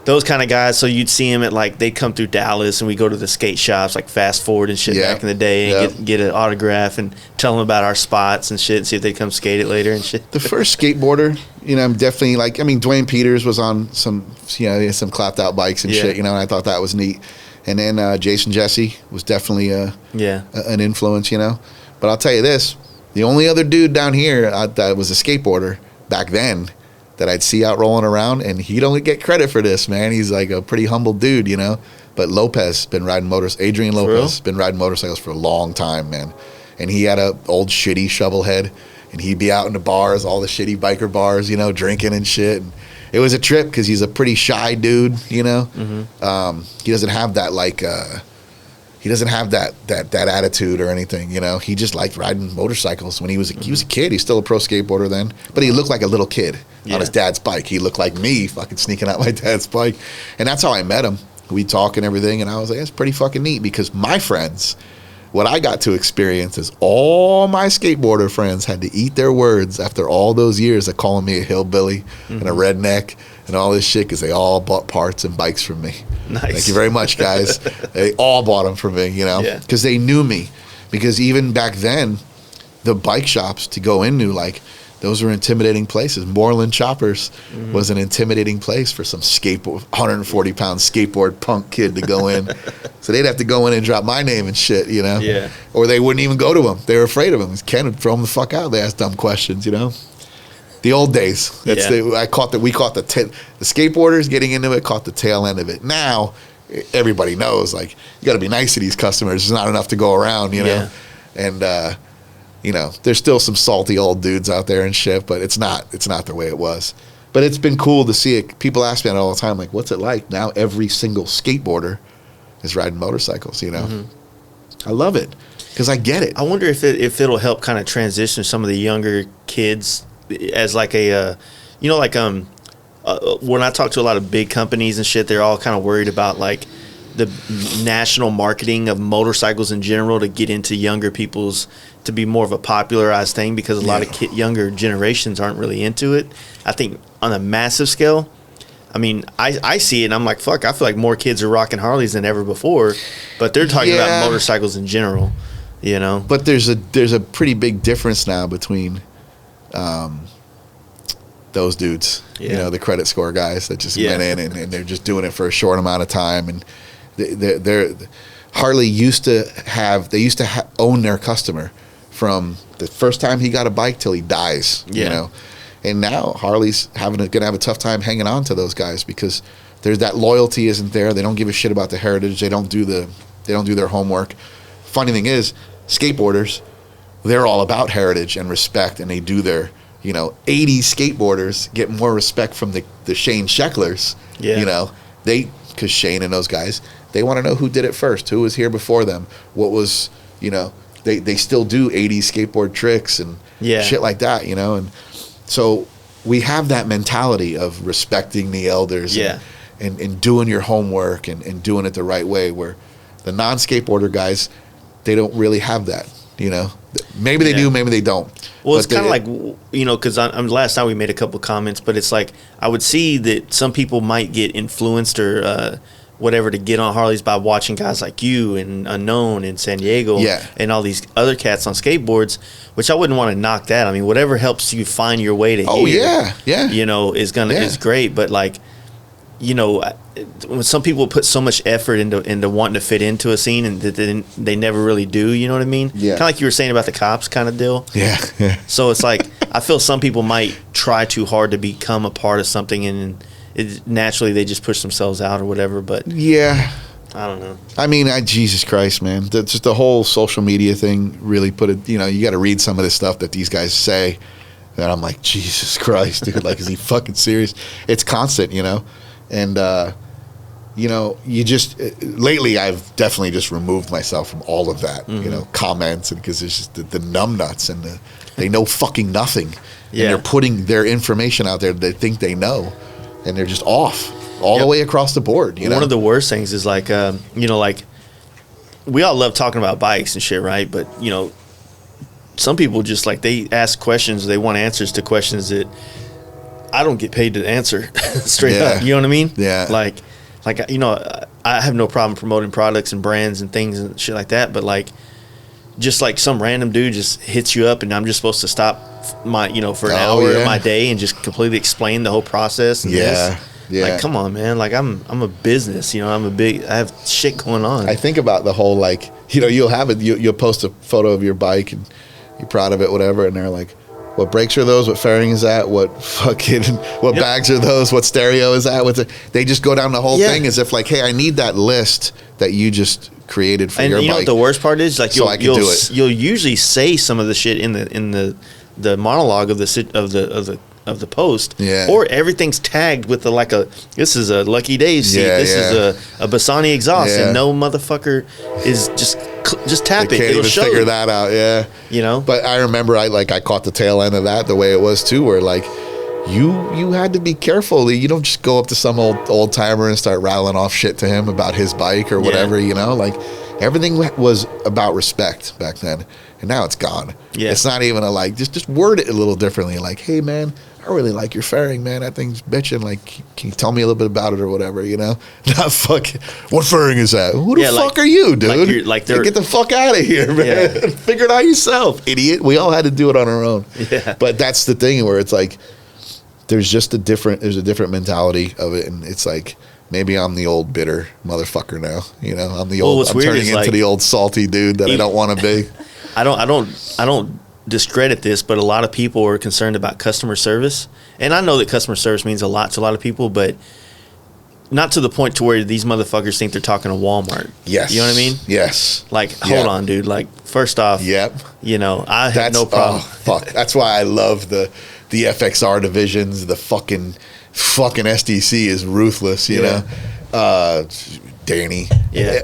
those kind of guys. So you'd see him at like, they'd come through Dallas and we go to the skate shops like Fast Forward and shit back in the day and get an autograph and tell them about our spots and shit and see if they'd come skate it later and shit. The first skateboarder, you know, I'm definitely like, I mean, Dwayne Peters was on some clapped out bikes and shit, you know, and I thought that was neat. And then Jason Jesse was definitely an influence, you know. But I'll tell you this, the only other dude down here that was a skateboarder back then that I'd see out rolling around, and he don't get credit for this, man. He's like a pretty humble dude, you know. But Lopez been riding Adrian Lopez been riding motorcycles for a long time, man. And he had a old shitty shovel head, and he'd be out in the bars, all the shitty biker bars, you know, drinking and shit. And it was a trip because he's a pretty shy dude, you know. He doesn't have that he doesn't have that attitude or anything, you know. He just liked riding motorcycles when he was a kid. He's still a pro skateboarder then, but he looked like a little kid on his dad's bike. He looked like me, fucking sneaking out my dad's bike, and that's how I met him. We talk and everything, and I was like, it's pretty fucking neat because my friends, what I got to experience is all my skateboarder friends had to eat their words after all those years of calling me a hillbilly and a redneck and all this shit because they all bought parts and bikes from me. Nice. Thank you very much, guys. They all bought them from me, you know, because they knew me. Because even back then, the bike shops to go into, like, those were intimidating places. Moreland Choppers was an intimidating place for some 140-pound skateboard punk kid to go in. So they'd have to go in and drop my name and shit, you know? Yeah. Or they wouldn't even go to him. They were afraid of him. Ken would throw them the fuck out. They asked dumb questions, you know? The old days. We caught the skateboarders getting into it, caught the tail end of it. Now, everybody knows, like, you got to be nice to these customers. There's not enough to go around, you know? And, you know, there's still some salty old dudes out there and shit, but it's not the way it was. But it's been cool to see it. People ask me that all the time, like, what's it like? Now every single skateboarder is riding motorcycles, you know? I love it because I get it. I wonder if it'll help kind of transition some of the younger kids as like a, you know, like when I talk to a lot of big companies and shit, they're all kind of worried about like the national marketing of motorcycles in general to get into younger people's, to be more of a popularized thing because a lot of younger generations aren't really into it. I think on a massive scale, I mean, I see it and I'm like, fuck, I feel like more kids are rocking Harleys than ever before, but they're talking about motorcycles in general, you know? But there's a pretty big difference now between those dudes, you know, the credit score guys that just went in and they're just doing it for a short amount of time. And they're Harley used to own their customer from the first time he got a bike till he dies, you know. And now Harley's gonna have a tough time hanging on to those guys because there's that loyalty isn't there. They don't give a shit about the heritage. They don't do their homework. Funny thing is, skateboarders, they're all about heritage and respect, and they do their, you know, 80s skateboarders get more respect from the Shane Shecklers, you know, because Shane and those guys, they want to know who did it first, who was here before them, what was, you know, they still do 80s skateboard tricks and shit like that, you know. And so we have that mentality of respecting the elders and doing your homework and doing it the right way, where the non-skateboarder guys, they don't really have that, you know. Maybe they do, maybe they don't. Well, it's kind of like, you know, because last time we made a couple comments, but it's like I would see that some people might get influenced or whatever to get on Harleys by watching guys like you and Unknown in San Diego and all these other cats on skateboards, which I wouldn't want to knock that. I mean, whatever helps you find your way to here, you know, is great. But like, you know, when some people put so much effort into wanting to fit into a scene and that they never really do, you know what I mean? Yeah. Kind of like you were saying about the cops kind of deal. Yeah. So it's like, I feel some people might try too hard to become a part of something and naturally they just push themselves out or whatever. But I don't know. I mean, Jesus Christ, man. Just the whole social media thing really put it, you know, you got to read some of this stuff that these guys say. And I'm like, Jesus Christ, dude. Like, is he fucking serious? It's constant, you know? And, you know, you just lately I've definitely just removed myself from all of that, you know, comments, and because it's just the numbnuts and they know fucking nothing. And they're putting their information out there that they think they know, and they're just off all the way across the board. You know, one of the worst things is like, you know, like we all love talking about bikes and shit, right? But you know, some people just like they ask questions, they want answers to questions that I don't get paid to answer straight up. You know what I mean? Yeah. Like, you know, I have no problem promoting products and brands and things and shit like that. But like, just like some random dude just hits you up and I'm just supposed to stop my, you know, for an hour of my day and just completely explain the whole process. And this. Yeah. Like, come on, man. Like, I'm a business. You know, I have shit going on. I think about the whole, like, you know, you'll post a photo of your bike and you're proud of it, whatever, and they're like, what brakes are those? What fairing is that? What bags are those? What stereo is that? They just go down the whole thing as if like, hey, I need that list that you just created for your bike. And you know what the worst part is? Like, you'll usually say some of the shit in the monologue of the post. Yeah. Or everything's tagged with this is a Lucky Dave seat. This is a Bassani exhaust, and no motherfucker is just tap they it. can't It'll even show figure you. that out. Yeah. You know. But I remember I caught the tail end of that the way it was too, where like you had to be careful. You don't just go up to some old timer and start rattling off shit to him about his bike or whatever. You know, like everything was about respect back then, and now it's gone. Yeah. It's not even just word it a little differently. Like, hey man, I really like your fairing, man. That thing's bitching. Like, can you tell me a little bit about it or whatever, you know? Not fucking, what fairing is that? Who the fuck are you, dude? Get the fuck out of here, man. Yeah. Figure it out yourself, idiot. We all had to do it on our own. Yeah. But that's the thing where it's like, there's a different mentality of it. And it's like, maybe I'm the old bitter motherfucker now. You know, I'm turning into the old salty dude that I don't want to be. I don't discredit this, but a lot of people are concerned about customer service, and I know that customer service means a lot to a lot of people, but not to the point to where these motherfuckers think they're talking to Walmart. Yes. You know what I mean? Yes. Like, hold on, dude. Like, first off, you know, I have no problem. Oh, fuck. That's why I love the FXR divisions. The fucking SDC is ruthless, you know? Danny. Yeah.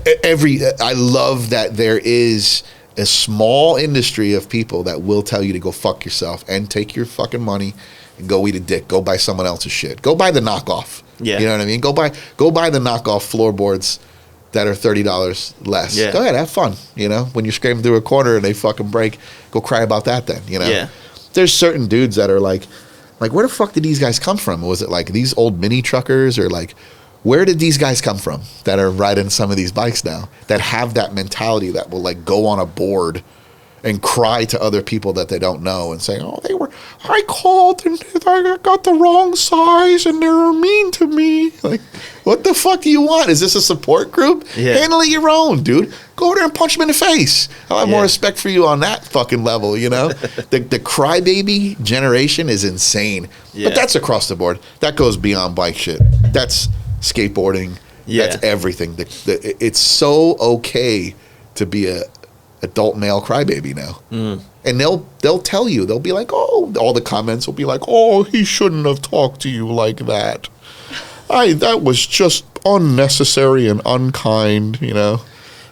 I love that there is a small industry of people that will tell you to go fuck yourself and take your fucking money and go eat a dick. Go buy someone else's shit. Go buy the knockoff. Yeah. You know what I mean? Go buy the knockoff floorboards that are $30 less. Yeah. Go ahead, have fun. You know, when you're scraping through a corner and they fucking break, go cry about that then, you know? Yeah. There's certain dudes that are like, where the fuck did these guys come from? Was it like these old mini truckers, or like, where did these guys come from that are riding some of these bikes now that have that mentality that will like go on a board and cry to other people that they don't know and say, oh, I called and I got the wrong size and they were mean to me. Like, what the fuck do you want? Is this a support group? Yeah. Handle it your own, dude. Go over there and punch him in the face. I'll have more respect for you on that fucking level, you know? the crybaby generation is insane. Yeah. But that's across the board. That goes beyond bike shit. That's skateboarding. That's everything. It's so okay to be a adult male crybaby now. And they'll tell you, they'll be like, oh, all the comments will be like, oh, he shouldn't have talked to you like that. That was just unnecessary and unkind, you know?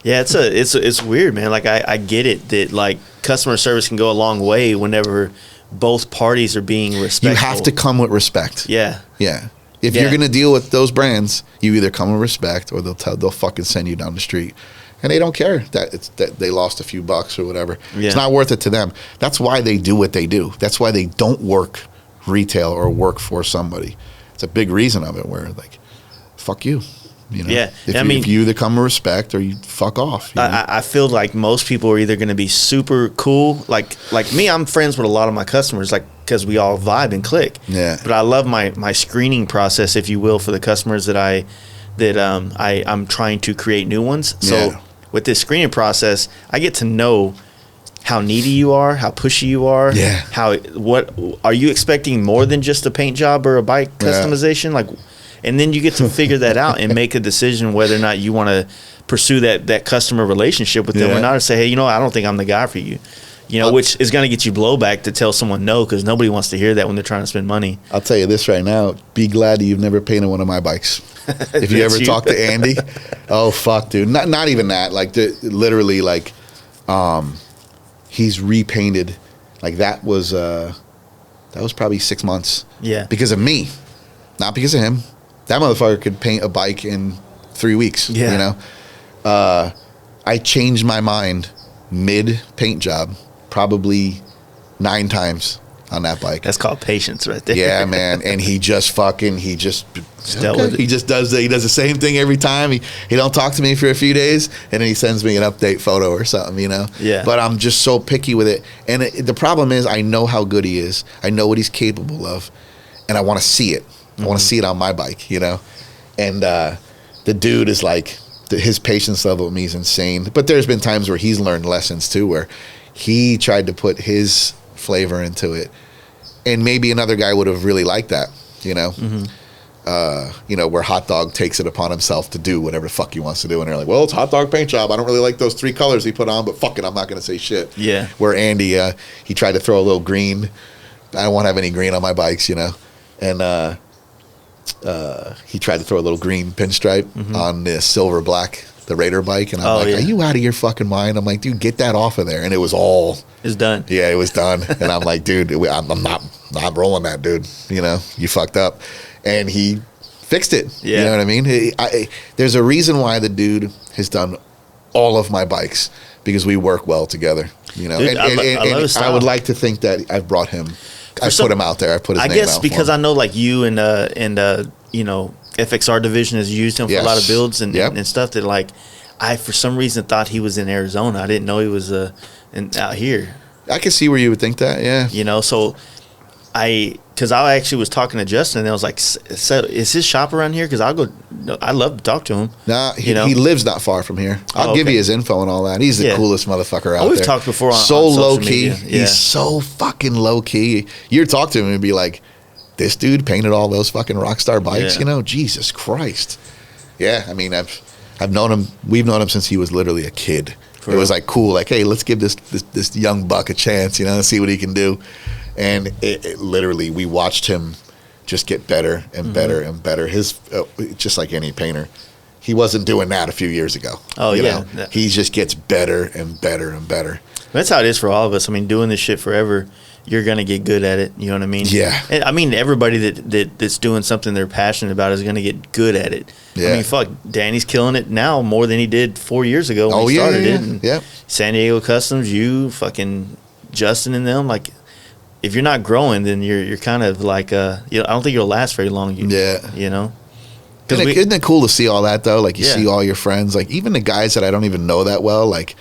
Yeah, it's weird, man. Like, I get it that like customer service can go a long way whenever both parties are being respectful. You have to come with respect. Yeah. Yeah. If you're gonna deal with those brands, you either come with respect or they'll fucking send you down the street, and they don't care that they lost a few bucks or whatever. Yeah. It's not worth it to them. That's why they do what they do. That's why they don't work retail or work for somebody. It's a big reason of it. Where like, fuck you. You know? Yeah. If you either come with respect or you fuck off. You know? I feel like most people are either going to be super cool. Like me, I'm friends with a lot of my customers, like, because we all vibe and click. Yeah. But I love my screening process, if you will, for the customers that I'm trying to create new ones. So with this screening process, I get to know how needy you are, how pushy you are. Yeah. What are you expecting more than just a paint job or a bike customization? Like, and then you get to figure that out and make a decision whether or not you want to pursue that customer relationship with them or not, or say, hey, you know, I don't think I'm the guy for you. You know, which is going to get you blowback to tell someone no, because nobody wants to hear that when they're trying to spend money. I'll tell you this right now. Be glad you've never painted one of my bikes. If you ever talk to Andy, oh fuck, dude. Not even that. Like literally, like, he's repainted. Like that was probably 6 months. Yeah. Because of me, not because of him. That motherfucker could paint a bike in 3 weeks. Yeah. You know. I changed my mind mid paint job probably 9 times on that bike. That's called patience right there. Yeah, man. And he just dealt with it. he just does the same thing every time. He don't talk to me for a few days, and then he sends me an update photo or something, you know? Yeah. But I'm just so picky with it. And the problem is I know how good he is. I know what he's capable of, and I want to see it. I want to see it on my bike, you know? And the dude is like, his patience level with me is insane. But there's been times where he's learned lessons too, where he tried to put his flavor into it. And maybe another guy would have really liked that, you know? You know, where Hot Dog takes it upon himself to do whatever the fuck he wants to do. And they're like, well, it's Hot Dog paint job. I don't really like those 3 colors he put on, but fuck it, I'm not going to say shit. Yeah. Where Andy, he tried to throw a little green. I don't want to have any green on my bikes, you know? And he tried to throw a little green pinstripe on the silver black, the Raider bike. And I'm like, are you out of your fucking mind? I'm like, dude, get that off of there. And it was all... It's done. Yeah, it was done. And I'm like, dude, I'm not rolling that, dude. You know, you fucked up. And he fixed it. Yeah. You know what I mean? There's a reason why the dude has done all of my bikes, because we work well together. You know, dude, I love his style. I would like to think that I've brought him. I put him out there. I put his name out. I guess because I know like you and you know, FXR division has used him for a lot of builds and stuff that like I for some reason thought he was in Arizona. I didn't know he was out here. I can see where you would think that. Yeah. You know, so because I actually was talking to Justin and I was like, so is his shop around here? Because I'd love to talk to him. Nah, he lives not far from here. I'll give you his info and all that. He's the coolest motherfucker out there. We've talked before on so on low key. Media. Yeah. He's so fucking low key. You'd talk to him and be like, this dude painted all those fucking Rockstar bikes, you know? Jesus Christ. Yeah, I mean, I've known him. We've known him since he was literally a kid. It was like cool, like, hey, let's give this young buck a chance, you know, and see what he can do. And it literally, we watched him just get better and better and better. His just like any painter, he wasn't doing that a few years ago. Oh, you yeah. know? He just gets better and better and better. That's how it is for all of us. I mean, doing this shit forever, you're gonna get good at it. You know what I mean? Yeah. And I mean, everybody that's doing something they're passionate about is gonna get good at it. Yeah. I mean, fuck, Danny's killing it now more than he did 4 years ago when he started it. And San Diego Customs, you, fucking Justin and them, like, if you're not growing, then you're kind of like, you know, I don't think you'll last very long. You know? Isn't it cool to see all that, though? Like, you see all your friends, like, even the guys that I don't even know that well, like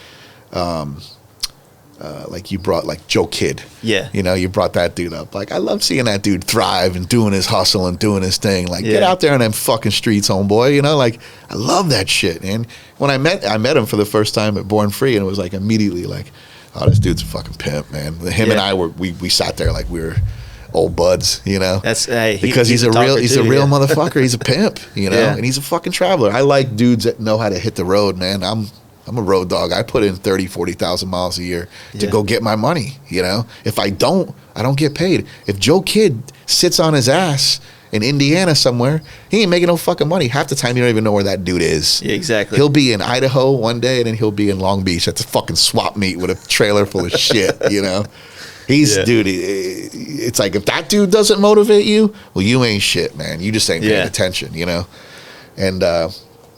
you brought, like, Joe Kidd. Yeah. You know, you brought that dude up. Like, I love seeing that dude thrive and doing his hustle and doing his thing. Like, get out there in them fucking streets, homeboy. You know, like, I love that shit. And when I met him for the first time at Born Free, and it was, like, immediately, like, oh, this dude's a fucking pimp, man. Him and I we sat there like we were old buds, you know. That's because he's a real motherfucker. He's a pimp, you know, and he's a fucking traveler. I like dudes that know how to hit the road, man. I'm a road dog. I put in 30,000-40,000 miles a year to go get my money, you know. If I don't get paid. If Joe Kidd sits on his ass in Indiana somewhere, he ain't making no fucking money. Half the time you don't even know where that dude is. Yeah, exactly. He'll be in Idaho one day and then he'll be in Long Beach at the fucking swap meet with a trailer full of shit, you know? Dude, it's like if that dude doesn't motivate you, well, you ain't shit, man. You just ain't paying attention, you know? And,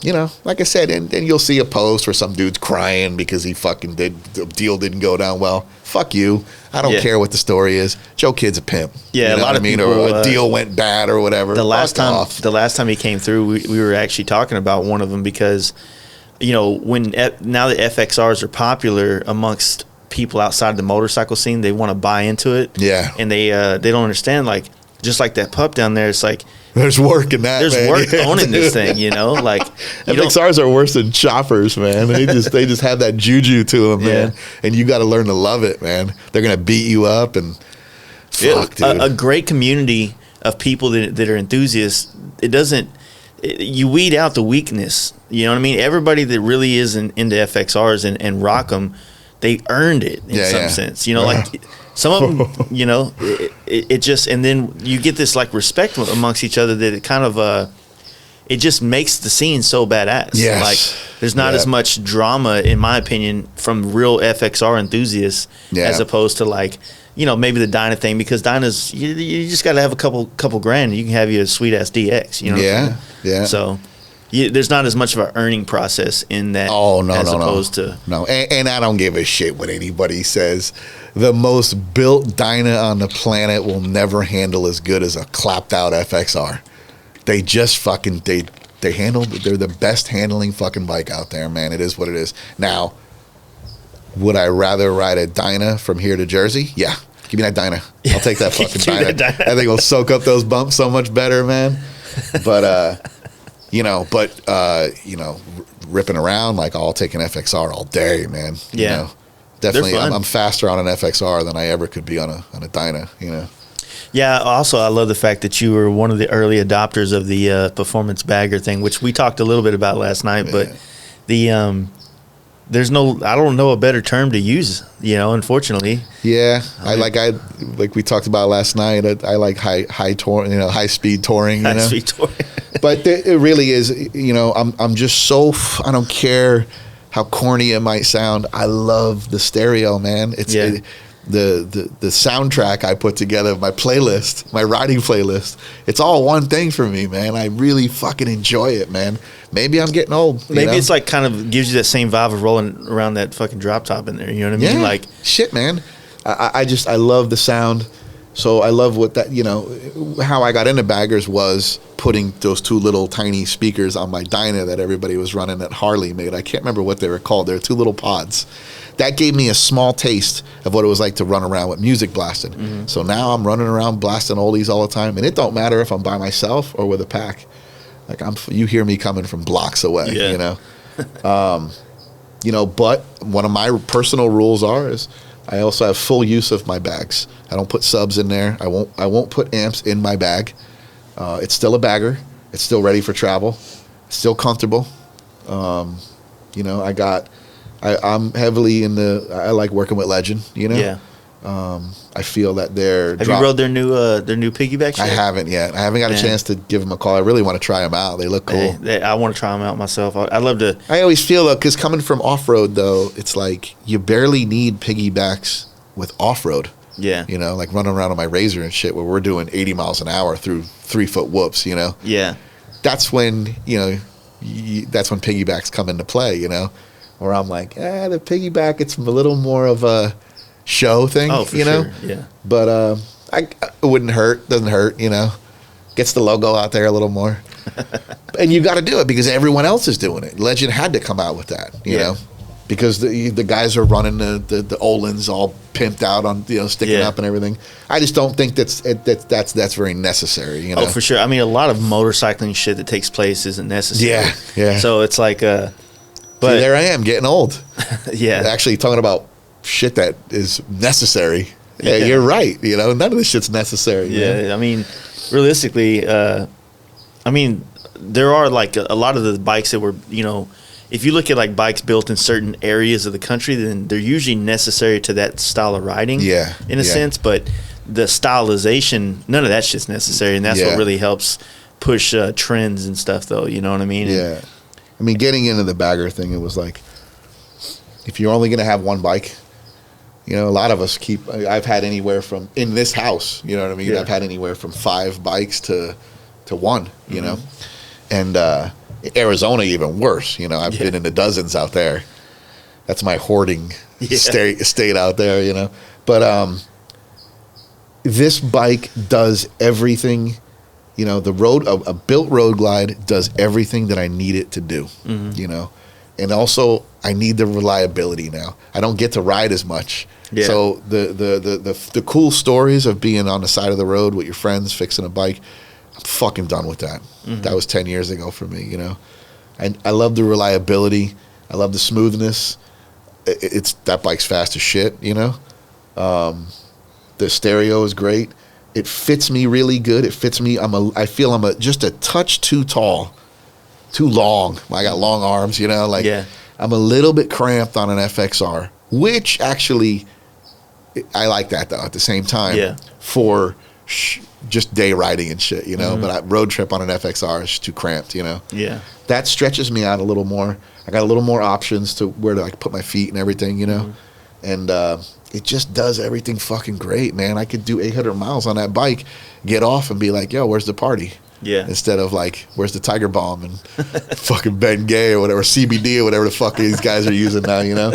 you know, like I said, and you'll see a post where some dude's crying because the deal didn't go down well. Fuck you. I don't care what the story is. Joe Kidd's a pimp. Yeah, you know a lot of people, or a deal went bad or whatever. The last time he came through, we were actually talking about one of them because, you know, now the FXRs are popular amongst people outside the motorcycle scene, they want to buy into it. Yeah, and they don't understand, like, just like that pup down there. It's like, there's work in that. There's work owning this thing, you know. Like, FXRs are worse than choppers, man. They just have that juju to them, man. And you got to learn to love it, man. They're gonna beat you up and fuck, dude. A great community of people that are enthusiasts. You weed out the weakness. You know what I mean? Everybody that really is into FXRs and rock them, they earned it in some sense. You know, like. Some of them, you know, it just, and then you get this like respect amongst each other that it kind of, it just makes the scene so badass. Yes. Like there's not as much drama, in my opinion, from real FXR enthusiasts as opposed to like, you know, maybe the Dyna thing, because Dyna's, you just got to have a couple grand and you can have you a sweet ass DX, you know? Yeah. Yeah. So there's not as much of an earning process in that. Oh, no, as opposed to. No, and I don't give a shit what anybody says. The most built Dyna on the planet will never handle as good as a clapped out FXR. They just fucking, they're the best handling fucking bike out there, man. It is what it is. Now, would I rather ride a Dyna from here to Jersey? Yeah. Give me that Dyna. I'll take that fucking Give me Dyna. that Dyna. I think it'll soak up those bumps so much better, man. But ripping around, like I'll take an FXR all day, man. Yeah. You know, definitely. They're fun. I'm faster on an FXR than I ever could be on a Dyna, you know. Yeah. Also, I love the fact that you were one of the early adopters of the performance bagger thing, which we talked a little bit about last night. But the there's no, I don't know a better term to use. You know, unfortunately. Yeah, I like we talked about last night. I like high tour, you know, high speed touring. You know? Street touring. But it really is, you know, I'm just so, I don't care how corny it might sound. I love the stereo, man. It's the soundtrack I put together of my playlist, my riding playlist. It's all one thing for me, man. I really fucking enjoy it, man. Maybe I'm getting old. Maybe you know? it's like kind of gives you that same vibe of rolling around that fucking drop top in there. You know what I mean? Yeah, Like shit, man. I love the sound. So I love what that, you know, how I got into baggers was putting those two little tiny speakers on my Dyna that everybody was running that Harley made. I can't remember what they were called. They were two little pods. That gave me a small taste of what it was like to run around with music blasted. Mm-hmm. So now I'm running around blasting oldies all the time. And it don't matter if I'm by myself or with a pack. Like you hear me coming from blocks away, you know. You know, but one of my personal rules is I also have full use of my bags. I don't put subs in there. I won't put amps in my bag. It's still a bagger. It's still ready for travel. It's still comfortable. You know, I'm heavily I like working with Legend, you know? Yeah. I feel that they're... Have you rode their new piggyback shit? I haven't yet. I haven't got a chance to give them a call. I really want to try them out. They look cool. I want to try them out myself. I'd love to... I always feel, though, because coming from off-road, though, it's like you barely need piggybacks with off-road. Yeah. You know, like running around on my Razor and shit where we're doing 80 miles an hour through 3-foot whoops, you know? Yeah. That's when, you know, that's when piggybacks come into play, you know? Where I'm like, the piggyback, it's a little more of a show thing, for you know? sure. Yeah. But it wouldn't hurt. Doesn't hurt, you know? Gets the logo out there a little more. And you got to do it because everyone else is doing it. Legend had to come out with that, you know? Because the guys are running the Olins all pimped out on, you know, sticking up and everything. I just don't think that's very necessary, you know? Oh, for sure. I mean, a lot of motorcycling shit that takes place isn't necessary. Yeah. So it's like, but see, there I am getting old. Yeah. Actually talking about shit that is necessary. Yeah, you're right. You know, none of this shit's necessary. Yeah. Man. I mean, realistically, there are like a lot of the bikes that were, you know, if you look at like bikes built in certain areas of the country, then they're usually necessary to that style of riding. Yeah. In a sense, but the stylization, none of that shit's necessary, and that's what really helps push trends and stuff, though. You know what I mean? Yeah. I mean, getting into the bagger thing, it was like, if you're only going to have one bike, you know, a lot of us I've had anywhere from, in this house, you know what I mean? Yeah. I've had anywhere from 5 bikes to one, you know? And Arizona, even worse, you know? I've been in the dozens out there. That's my hoarding state out there, you know? But this bike does everything. You know, a built Road Glide does everything that I need it to do, you know? And also, I need the reliability now. I don't get to ride as much. Yeah. So the cool stories of being on the side of the road with your friends fixing a bike, I'm fucking done with that. That was 10 years ago for me, you know? I love the reliability. I love the smoothness. That bike's fast as shit, you know? The stereo is great. It fits me really good. It fits me. I feel I'm just a touch too tall, too long. I got long arms, you know. Like I'm a little bit cramped on an FXR, which actually I like that though. At the same time, for just day riding and shit, you know. But road trip on an FXR is too cramped, you know. Yeah, that stretches me out a little more. I got a little more options to where to like put my feet and everything, you know. And it just does everything fucking great, man. I could do 800 miles on that bike, get off and be like, yo, where's the party? Yeah. Instead of like, where's the Tiger Balm and fucking Ben Gay or whatever, CBD or whatever the fuck these guys are using now, you know?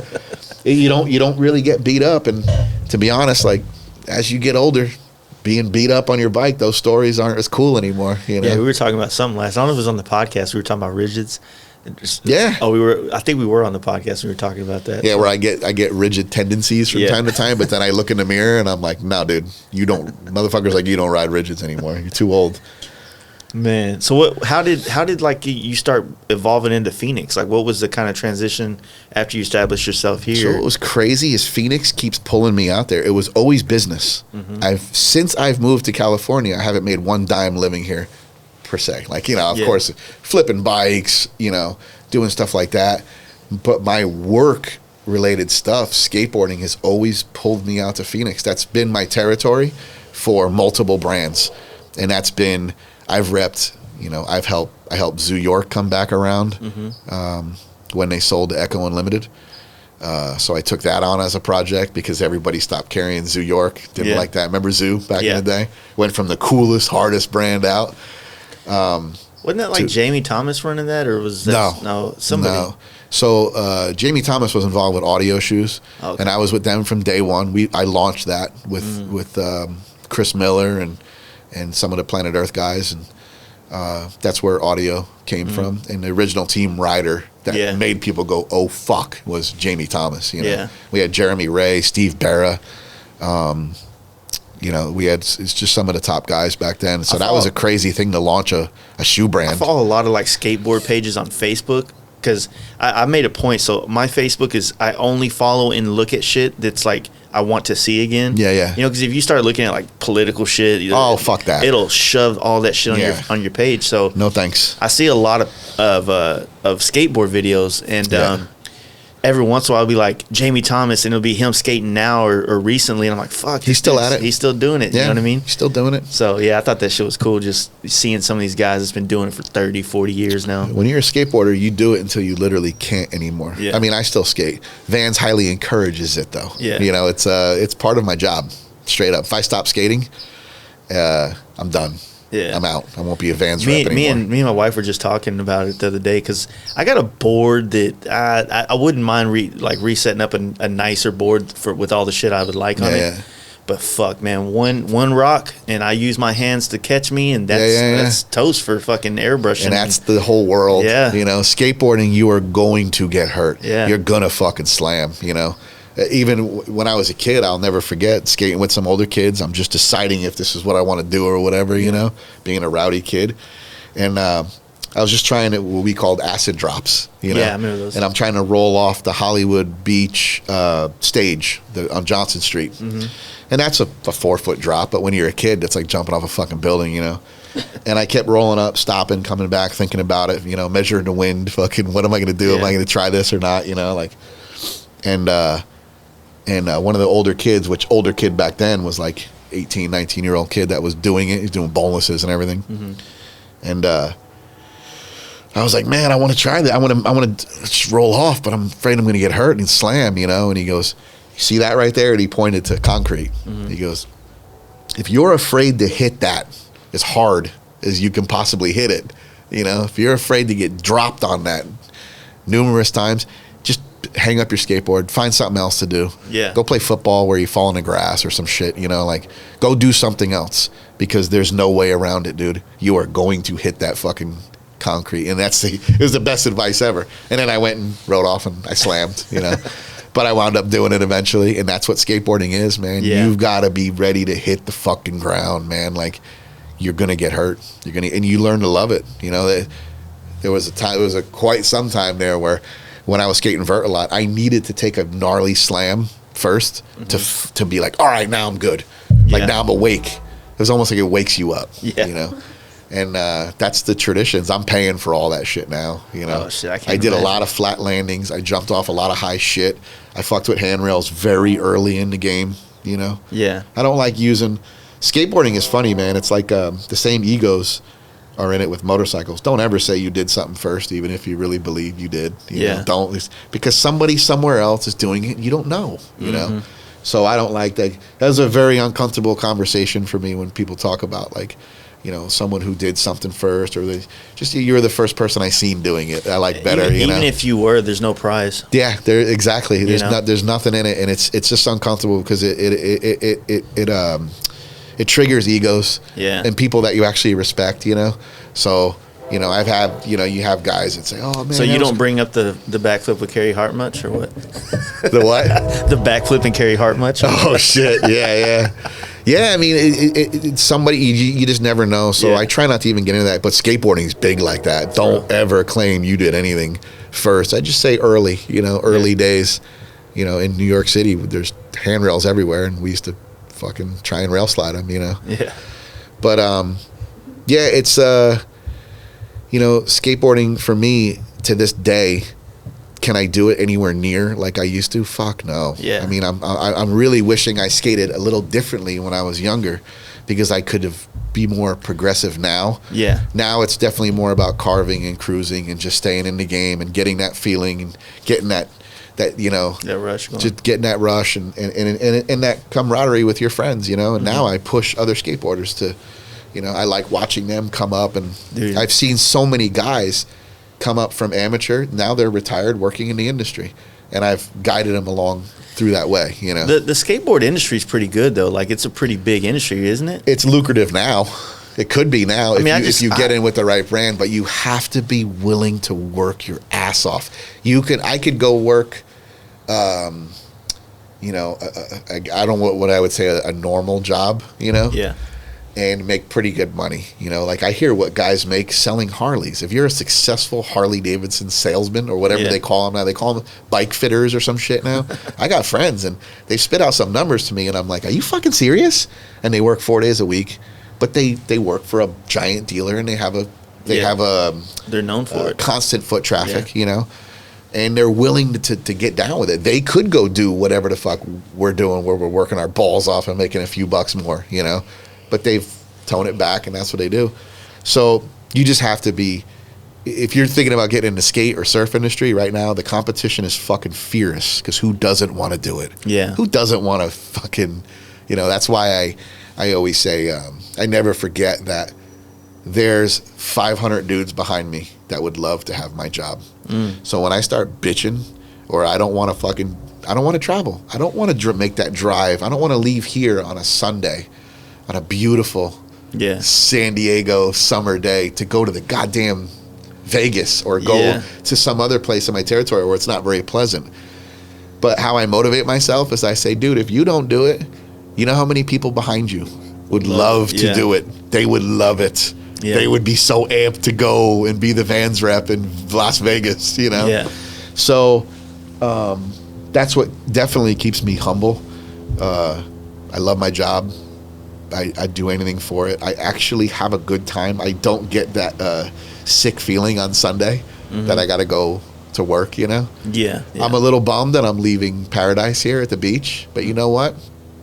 You don't really get beat up. And to be honest, like, as you get older, being beat up on your bike, those stories aren't as cool anymore, you know? Yeah, we were talking about something last. I don't know if it was on the podcast. We were talking about rigids. Yeah. Oh, I think we were on the podcast. We were talking about that. Yeah, where I get rigid tendencies from time to time, but then I look in the mirror and I'm like, no, dude, you don't. Motherfuckers like you don't ride rigids anymore. You're too old. Man, so how did like you start evolving into Phoenix? Like, what was the kind of transition after you established yourself here? So what was crazy is Phoenix keeps pulling me out there. It was always business. Since I've moved to California, I haven't made one dime living here, per se. Like, of course, flipping bikes, doing stuff like that. But my work related stuff, skateboarding, has always pulled me out to Phoenix. That's been my territory for multiple brands, and that's been. I've repped, I helped Zoo York come back around when they sold to Echo Unlimited. So I took that on as a project because everybody stopped carrying Zoo York. Didn't like that. Remember Zoo back in the day? Went from the coolest, hardest brand out. Wasn't that like Jamie Thomas running that, or was that somebody? No. So Jamie Thomas was involved with Audio Shoes, and I was with them from day one. I launched that with Chris Miller and some of the Planet Earth guys, and that's where Audio came from. And the original team rider that made people go, oh fuck, was Jamie Thomas. We had Jeremy Ray, Steve Barra. It's just some of the top guys back then. So that was a crazy thing to launch a shoe brand. I follow a lot of like skateboard pages on Facebook because I made a point. So my Facebook is I only follow and look at shit that's like I want to see again. Yeah. Because if you start looking at like political shit, fuck that. It'll shove all that shit on your page. So no thanks. I see a lot of skateboard videos, and every once in a while I'll be like Jamie Thomas, and it'll be him skating now or recently, and I'm like, fuck, he's still at it. He's still doing it. You know what I mean? He's still doing it. So I thought that shit was cool, just seeing some of these guys that's been doing it for 30, 40 years now. When you're a skateboarder, you do it until you literally can't anymore. Yeah. I mean, I still skate. Vans highly encourages it though. Yeah. It's part of my job, straight up. If I stop skating, I'm done. Yeah, I'm out. I won't be a Vans rep anymore. Me and my wife were just talking about it the other day because I got a board that I wouldn't mind resetting up a nicer board with all the shit I would like on it. But fuck, man, one rock and I use my hands to catch me, and that's toast for fucking airbrushing. And that's the whole world. Yeah, skateboarding, you are going to get hurt. Yeah, you're gonna fucking slam. Even when I was a kid, I'll never forget skating with some older kids. I'm just deciding if this is what I want to do or whatever, being a rowdy kid. And I was just trying what we called acid drops, Yeah, I remember those. And I'm trying to roll off the Hollywood Beach stage on Johnson Street. Mm-hmm. And that's a 4-foot drop, but when you're a kid, that's like jumping off a fucking building, And I kept rolling up, stopping, coming back, thinking about it, measuring the wind, fucking, what am I going to do? Am I going to try this or not? And one of the older kids, which older kid back then was like 18, 19-year-old kid that was doing it. He's doing bonuses and everything. Mm-hmm. And I was like, man, I want to try that. I want to just roll off, but I'm afraid I'm going to get hurt and slam, And he goes, you see that right there? And he pointed to concrete. Mm-hmm. He goes, if you're afraid to hit that as hard as you can possibly hit it, if you're afraid to get dropped on that numerous times, just hang up your skateboard, find something else to do. Yeah. Go play football where you fall in the grass or some shit, go do something else because there's no way around it, dude. You are going to hit that fucking concrete. And it was the best advice ever. And then I went and rode off and I slammed, But I wound up doing it eventually, and that's what skateboarding is, man. Yeah. You've got to be ready to hit the fucking ground, man. Like, you're gonna get hurt. And you learn to love it. There was quite some time there where when I was skating vert a lot, I needed to take a gnarly slam first to be like, all right, now I'm good. Like, now I'm awake. It was almost like it wakes you up, And that's the traditions. I'm paying for all that shit now, Oh, shit, I did a lot of flat landings. I jumped off a lot of high shit. I fucked with handrails very early in the game, Yeah. I don't like using... Skateboarding is funny, man. It's like the same egos are in it with motorcycles. Don't ever say you did something first, even if you really believe you did. You know, don't, because somebody somewhere else is doing it. You don't know, you know. So I don't like that. That was a very uncomfortable conversation for me when people talk about someone who did something first, or you're the first person I seen doing it. I like better. Even if you were, there's no prize. Yeah, exactly. There's nothing in it, and it's just uncomfortable because it triggers egos. Yeah. And people that you actually respect. So You know, I've had, you know, you have guys that say, oh man. So you don't bring up the backflip with Carrie Hart much, or what? The what? The backflip and Carrie Hart much? Oh shit! Yeah. I mean, it's somebody you just never know. So I try not to even get into that. But skateboarding is big like that. Don't ever claim you did anything first. I just say early. You know, early days. You know, in New York City, there's handrails everywhere, and we used to fucking try and rail slide them. You know. Yeah. But it's you know, skateboarding for me to this day. Can I do it anywhere near like I used to? Fuck no. Yeah. I mean, I'm really wishing I skated a little differently when I was younger, because I could have be more progressive now. Yeah. Now it's definitely more about carving and cruising and just staying in the game and getting that feeling and getting that you know, that rush going. just getting that rush and that camaraderie with your friends, you know. And now I push other skateboarders to, you know, I like watching them come up, and Dude. I've seen so many guys come up from amateur. Now they're retired, working in the industry, and I've guided them along through that way. You know, The skateboard industry is pretty good though. Like, it's a pretty big industry, isn't it? it's lucrative now. It could be now if you get in with the right brand, but you have to be willing to work your ass off. I could go work, you know, I don't know what I would say a normal job, you know. Yeah. And make pretty good money. You know, like I hear what guys make selling Harleys. If you're a successful Harley Davidson salesman or whatever they call them now, they call them bike fitters or some shit now. I got friends and they spit out some numbers to me and I'm like, are you fucking serious? And they work 4 days a week, but they work for a giant dealer and they have a they're known for it. Constant foot traffic, you know, and they're willing to get down with it. They could go do whatever the fuck we're doing, where we're working our balls off and making a few bucks more, you know. But they've toned it back, and that's what they do. So you just have to be, if you're thinking about getting in the skate or surf industry right now, the competition is fucking fierce, because who doesn't want to do it? Yeah. Who doesn't want to fucking, you know, that's why I always say, I never forget that there's 500 dudes behind me that would love to have my job. So when I start bitching, or I don't want to travel. I don't want to make that drive. I don't want to leave here on a Sunday, on a beautiful San Diego summer day, to go to the goddamn Vegas or go to some other place in my territory where it's not very pleasant. But how I motivate myself is I say, dude, if you don't do it, you know how many people behind you would love to do it? They would love it. Yeah. They would be so amped to go and be the Vans rep in Las Vegas, you know? Yeah. So that's what definitely keeps me humble. I love my job. I'd do anything for it. I actually have a good time. I don't get that sick feeling on Sunday that I got to go to work, you know? Yeah. I'm a little bummed that I'm leaving paradise here at the beach. But you know what?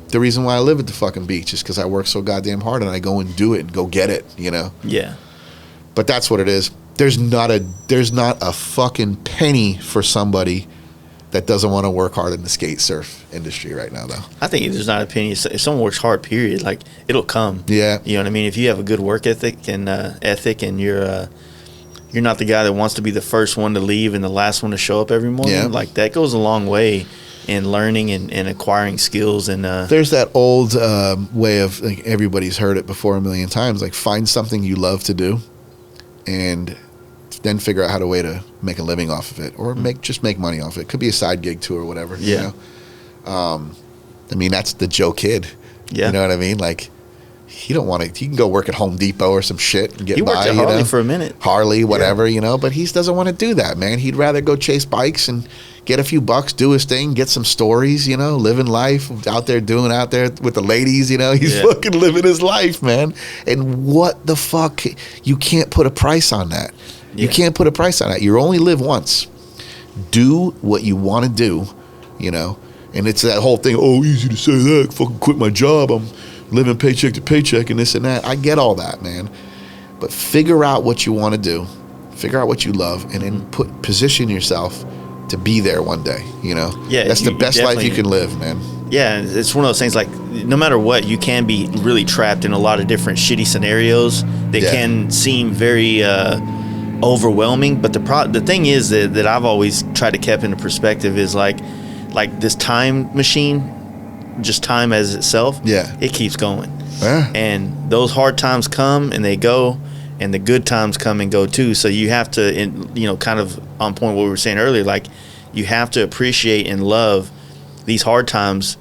The reason why I live at the fucking beach is because I work so goddamn hard and I go and do it and go get it, you know? Yeah. But that's what it is. There's not a fucking penny for somebody that doesn't want to work hard in the skate surf industry right now, though. I think there's not an opinion. If someone works hard, period, like, it'll come. Yeah. You know what I mean? If you have a good work ethic and you're not the guy that wants to be the first one to leave and the last one to show up every morning, like, that goes a long way in learning and acquiring skills. And there's that old way of, like, everybody's heard it before a million times, like, find something you love to do and then figure out how to make a living off of it, or just make money off of it. Could be a side gig too, or whatever. You know? I mean, that's the Joe Kid. Yeah. You know what I mean? Like, he can go work at Home Depot or some shit and get he by. worked at Harley for a minute. Harley, whatever, you know. But he doesn't want to do that, man. He'd rather go chase bikes and get a few bucks, do his thing, get some stories, you know, living life out there with the ladies, you know. He's fucking living his life, man. And what the fuck? You can't put a price on that. You can't put a price on that. You only live once. Do what you want to do, you know. And it's that whole thing, oh, easy to say that. Fucking quit my job. I'm living paycheck to paycheck and this and that. I get all that, man. But figure out what you want to do. Figure out what you love, and then position yourself to be there one day, you know. Yeah, that's the best life you can live, man. Yeah, it's one of those things, like, no matter what, you can be really trapped in a lot of different shitty scenarios that can seem very overwhelming. But the thing is that I've always tried to keep into perspective is like this time machine, just time as itself. Yeah, it keeps going. Yeah. And those hard times come and they go, and the good times come and go too. So you have to, kind of on point what we were saying earlier, like you have to appreciate and love these hard times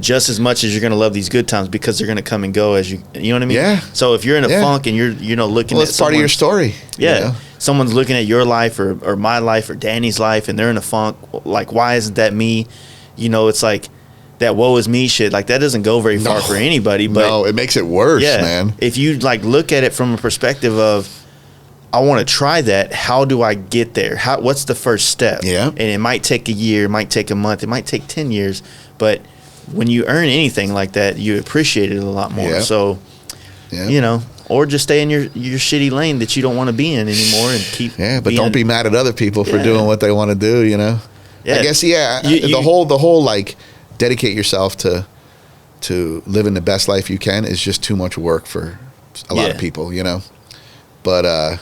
just as much as you're going to love these good times, because they're going to come and go as you know what I mean? Yeah. So if you're in a funk and you're looking at it's part of your story. Yeah. Someone's looking at your life or my life or Danny's life, and they're in a funk, like, why isn't that me? It's like that woe is me shit. Like, that doesn't go very far for anybody. But no, it makes it worse, man. If you like look at it from a perspective of, I want to try that. How do I get there? What's the first step? Yeah. And it might take a year, it might take a month, it might take 10 years, but when you earn anything like that, you appreciate it a lot more. Yeah. So, or just stay in your shitty lane that you don't want to be in anymore and keep. Yeah, but don't be mad at other people for doing what they want to do. Yeah. I guess the whole like dedicate yourself to living the best life you can is just too much work for a lot of people. But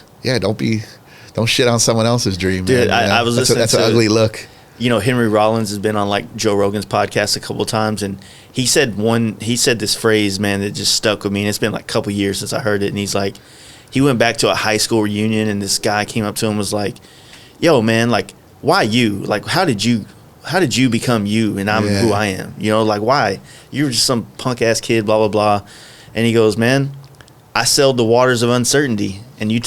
don't shit on someone else's dream. Dude, man, I was listening. That's an ugly look. Henry Rollins has been on like Joe Rogan's podcast a couple times, and he said this phrase, man, that just stuck with me. And it's been like a couple years since I heard it. And he's like, he went back to a high school reunion, and this guy came up to him and was like, "Yo, man, like, why you? Like, how did you become you? And I'm who I am. Like, why? You were just some punk ass kid, blah blah blah." And he goes, "Man, I sailed the waters of uncertainty, and you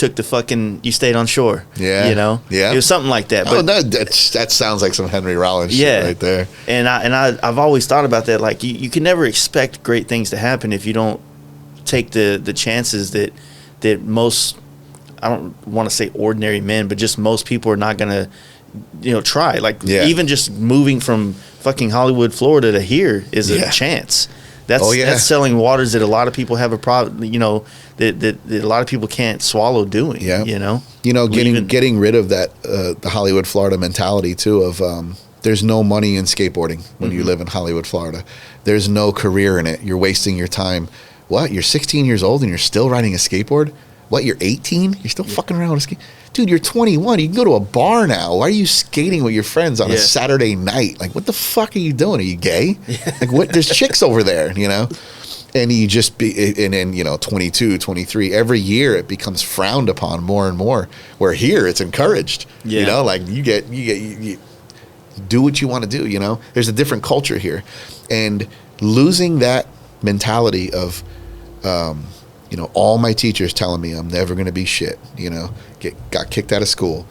stayed on shore." Yeah. It was something like that. But But that sounds like some Henry Rollins shit right there. And I've always thought about that. Like, you can never expect great things to happen if you don't take the chances that most, I don't want to say ordinary men, but just most people are not gonna try. Like, even just moving from fucking Hollywood, Florida to here is a chance. That's selling waters that a lot of people have a problem, that a lot of people can't swallow doing. Yeah. Getting rid of that the Hollywood, Florida mentality too of there's no money in skateboarding when you live in Hollywood, Florida. There's no career in it. You're wasting your time. What? You're 16 years old and you're still riding a skateboard? What? You're 18? You're still fucking around with a skate? Dude, you're 21. You can go to a bar now. Why are you skating with your friends on a Saturday night? Like, what the fuck are you doing? Are you gay? Like, what? There's chicks over there, And you just and then 22, 23. Every year it becomes frowned upon more and more. Where here it's encouraged. Like you do what you want to do. There's a different culture here, and losing that mentality of all my teachers telling me I'm never going to be shit, got kicked out of school.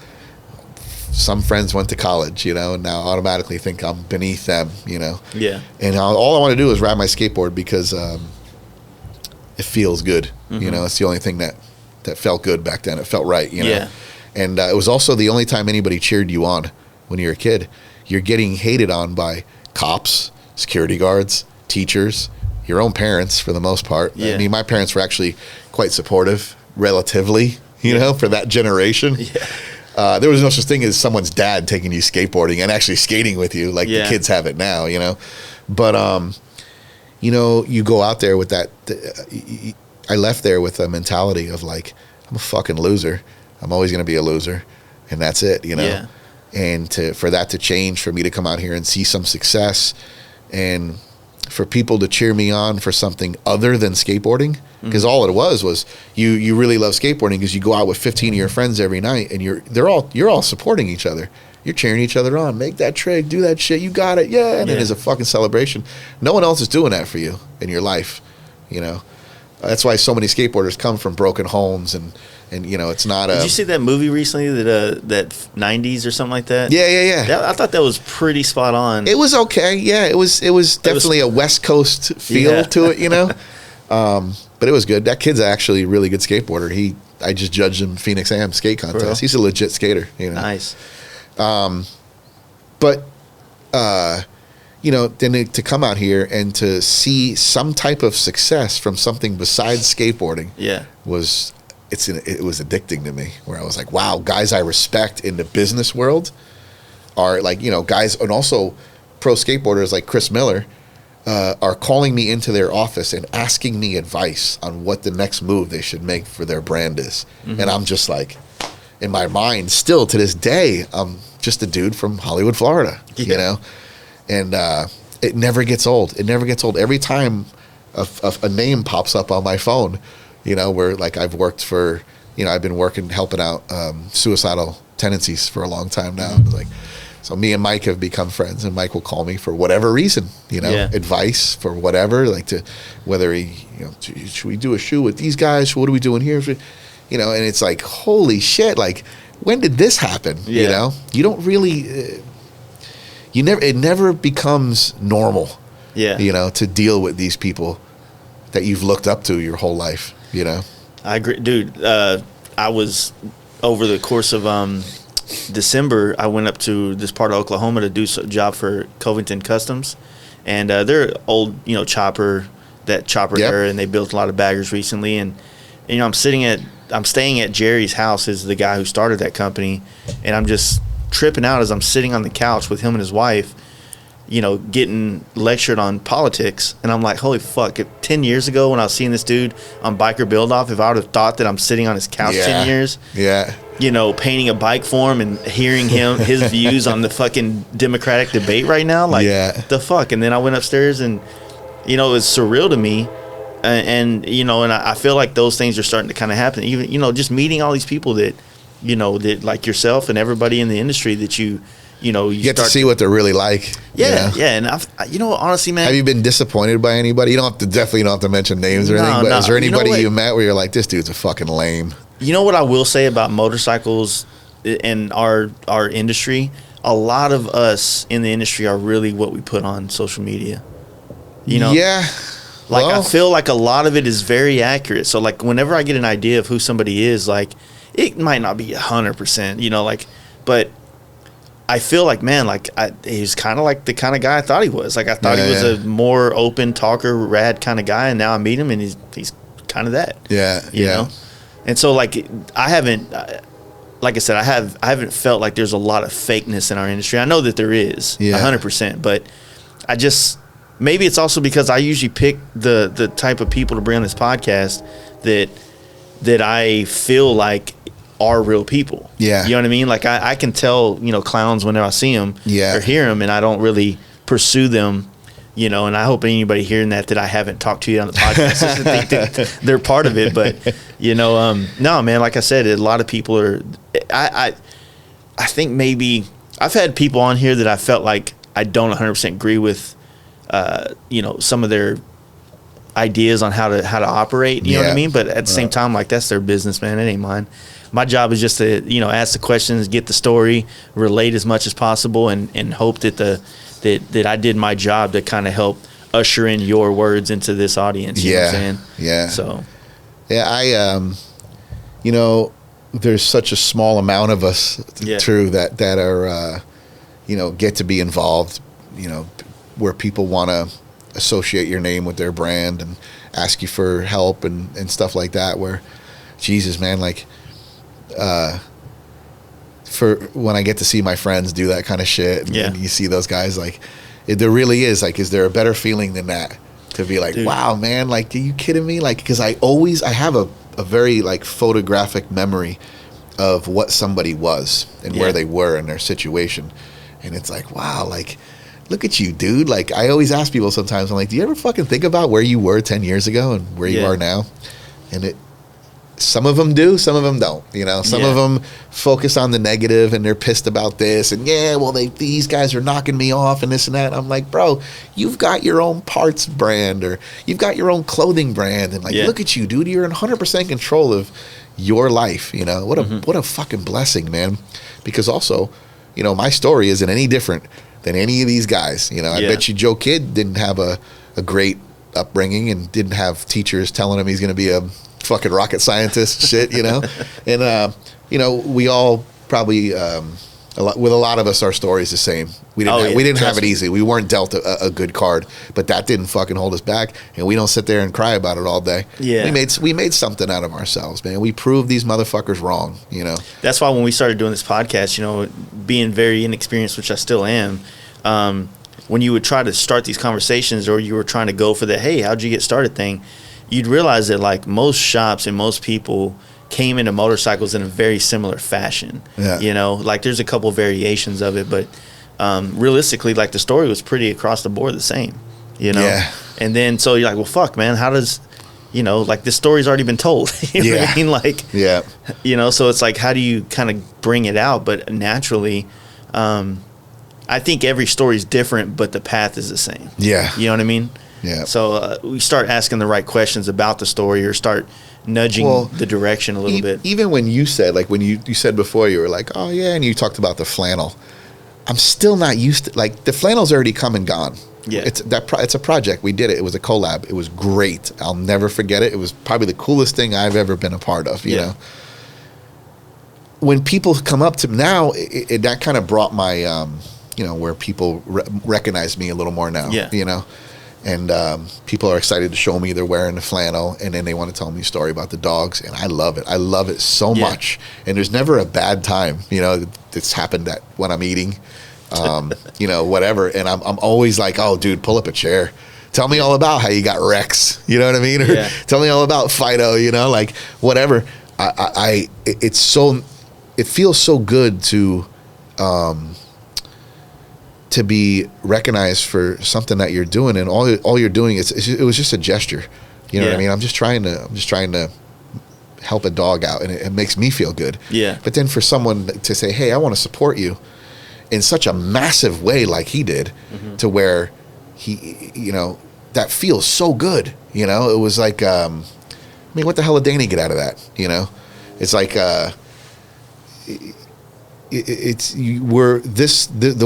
Some friends went to college, and now automatically think I'm beneath them, Yeah. And all I want to do is ride my skateboard because it feels good. It's the only thing that felt good back then. It felt right, Yeah. And it was also the only time anybody cheered you on when you were a kid. You're getting hated on by cops, security guards, teachers, your own parents for the most part. Yeah. I mean, my parents were actually quite supportive, relatively, for that generation. Yeah. There was no such thing as someone's dad taking you skateboarding and actually skating with you like the kids have it now, But, you go out there with that. I left there with a mentality of like, I'm a fucking loser. I'm always going to be a loser. And that's it, Yeah. And for that to change, for me to come out here and see some success and for people to cheer me on for something other than skateboarding, because all it was you really love skateboarding because you go out with 15 of your friends every night and you're all supporting each other. You're cheering each other on. Make that trick, do that shit, you got it, yeah. And it is a fucking celebration. No one else is doing that for you in your life, That's why so many skateboarders come from broken homes and it's not a. Did you see that movie recently that 90s or something like that? Yeah. I thought that was pretty spot on. It was okay. Yeah, it was definitely a West Coast feel to it, But it was good. That kid's actually a really good skateboarder. I just judged him Phoenix Am skate contest. He's a legit skater, Nice. But then to come out here and to see some type of success from something besides skateboarding, was addicting to me. Where I was like, wow, guys I respect in the business world are like, guys, and also pro skateboarders like Chris Miller are calling me into their office and asking me advice on what the next move they should make for their brand is. And I'm just like, in my mind, still to this day, I'm just a dude from Hollywood, Florida, and it never gets old. It never gets old. Every time a name pops up on my phone, you know, where like I've worked for, you know, I've been helping out suicidal tendencies for a long time now. Like, so me and Mike have become friends, and Mike will call me for whatever reason, you know, advice for whatever, like whether he, you know, should we do a shoe with these guys? What are we doing here? You know, and it's like, holy shit, like, when did this happen? Yeah. You know, you don't really, it never becomes normal, you know, to deal with these people that you've looked up to your whole life, you know? I agree, dude. I was, over the course of December, I went up to this part of Oklahoma to do a job for Covington Customs, and they're old, you know, chopper era, and they built a lot of baggers recently. And you know, I'm staying at Jerry's house, is the guy who started that company, and I'm just tripping out as I'm sitting on the couch with him and his wife, you know, getting lectured on politics. And I'm like, holy fuck, 10 years ago when I was seeing this dude on Biker Build Off, if I would have thought that I'm sitting on his couch 10 years, you know, painting a bike for him and hearing his views on the fucking Democratic debate right now, like, the fuck. And then I went upstairs, and, you know, it was surreal to me. And you know, and I feel like those things are starting to kind of happen. Even, you know, just meeting all these people that, you know, that like yourself and everybody in the industry that you know, you get to see what they're really like. Yeah, you know? And you know, honestly, man, have you been disappointed by anybody? You don't have to mention names or anything. But is there anybody you met where you're like, this dude's a fucking lame? You know what I will say about motorcycles and our industry? A lot of us in the industry are really what we put on social media. You know? Yeah. Like, I feel like a lot of it is very accurate. So, like, whenever I get an idea of who somebody is, like, it might not be 100%, you know, like, but I feel like, man, like, he's kind of like the kind of guy I thought he was. Like, I thought he was a more open talker, rad kind of guy, and now I meet him, and he's kind of that. You know? And so, like, I haven't, like I said, I haven't felt like there's a lot of fakeness in our industry. I know that there is, 100%, but I just, maybe it's also because I usually pick the type of people to bring on this podcast that I feel like are real people. Yeah. You know what I mean? Like, I can tell, you know, clowns whenever I see them or hear them, and I don't really pursue them, you know, and I hope anybody hearing that I haven't talked to you on the podcast just to think that they're part of it. But, you know, no, man, like I said, a lot of people are, I think maybe I've had people on here that I felt like I don't 100% agree with, you know, some of their ideas on how to operate, you know what I mean? But at the same time, like, that's their business, man. It ain't mine. My job is just to, you know, ask the questions, get the story, relate as much as possible, and hope that that I did my job to kind of help usher in your words into this audience. You know what I'm saying? Yeah. So. Yeah, I you know, there's such a small amount of us true that are you know, get to be involved, you know, where people want to associate your name with their brand and ask you for help and stuff like that, where, Jesus, man, like, for when I get to see my friends do that kind of shit, and you see those guys, like, there really is, like, is there a better feeling than that? To be like, dude, wow, man, like, are you kidding me? Like, because I have a very, like, photographic memory of what somebody was and where they were in their situation. And it's like, wow, like, look at you, dude. Like, I always ask people sometimes, I'm like, do you ever fucking think about where you were 10 years ago and where you are now? And some of them do, some of them don't, you know. Some of them focus on the negative, and they're pissed about this, and well, these guys are knocking me off and this and that. I'm like, bro, you've got your own parts brand, or you've got your own clothing brand, and like, look at you, dude. You're in 100% control of your life, you know. What a fucking blessing, man. Because also, you know, my story isn't any different than any of these guys. You know, I bet you Joe Kidd didn't have a great upbringing and didn't have teachers telling him he's going to be a fucking rocket scientist shit, you know. And you know, we all probably with a lot of us, our story's the same. We didn't have it easy. We weren't dealt a good card, but that didn't fucking hold us back, and we don't sit there and cry about it all day. We made something out of ourselves, man. We proved these motherfuckers wrong, you know. That's why when we started doing this podcast, you know, being very inexperienced, which I still am, when you would try to start these conversations, or you were trying to go for the, hey, how'd you get started thing, you'd realize that, like, most shops and most people came into motorcycles in a very similar fashion. You know, like, there's a couple variations of it, but realistically, like, the story was pretty across the board the same, you know. And then so you're like, well, fuck, man, how does you know, like the story's already been told. You know what I mean? Like, you know, so it's like, how do you kind of bring it out? But naturally, I think every story is different, but the path is the same. Yeah. You know what I mean? Yeah. So we start asking the right questions about the story, or start nudging the direction a little bit. Even when you said, like when you said before, you were like, oh yeah, and you talked about the flannel. I'm still not used to, like, the flannel's already come and gone. Yeah. It's a project. We did it. It was a collab. It was great. I'll never forget it. It was probably the coolest thing I've ever been a part of, you know? When people come up to me now, that kind of brought my, you know, where people recognize me a little more now, you know? And people are excited to show me they're wearing the flannel, and then they want to tell me a story about the dogs, and I love it. I love it so much. And there's never a bad time, you know, that's happened that when I'm eating, you know, whatever. And I'm always like, oh, dude, pull up a chair. Tell me all about how you got Rex, you know what I mean? Or tell me all about Fido, you know, like whatever. It feels so good to be recognized for something that you're doing, and all you're doing it was just a gesture, you know what I mean? I'm just trying to help a dog out, and it makes me feel good. Yeah. But then for someone to say, hey, I want to support you in such a massive way, like he did, to where he, you know, that feels so good. You know, it was like, I mean, what the hell did Danny get out of that? You know, it's like, the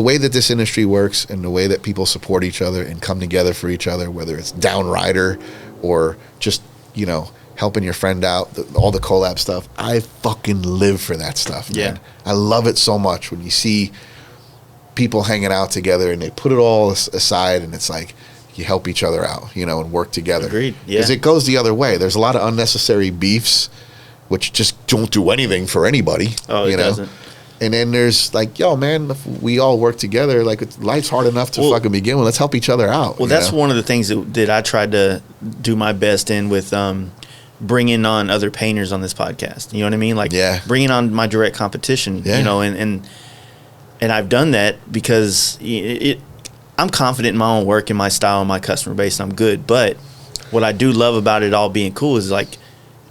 way that this industry works, and the way that people support each other and come together for each other, whether it's down rider or just, you know, helping your friend out, all the collab stuff. I fucking live for that stuff, man. I love it so much when you see people hanging out together and they put it all aside, and it's like you help each other out, you know, and work together. Agreed. Yeah. Because it goes the other way. There's a lot of unnecessary beefs, which just don't do anything for anybody. Oh, it doesn't. And then there's like, yo, man, if we all work together, like life's hard enough to fucking begin with. Let's help each other out. Well, that's one of the things that I tried to do my best in with bringing on other painters on this podcast. You know what I mean? Like bringing on my direct competition, you know, and I've done that because I'm confident in my own work and my style and my customer base, and I'm good. But what I do love about it all being cool is, like,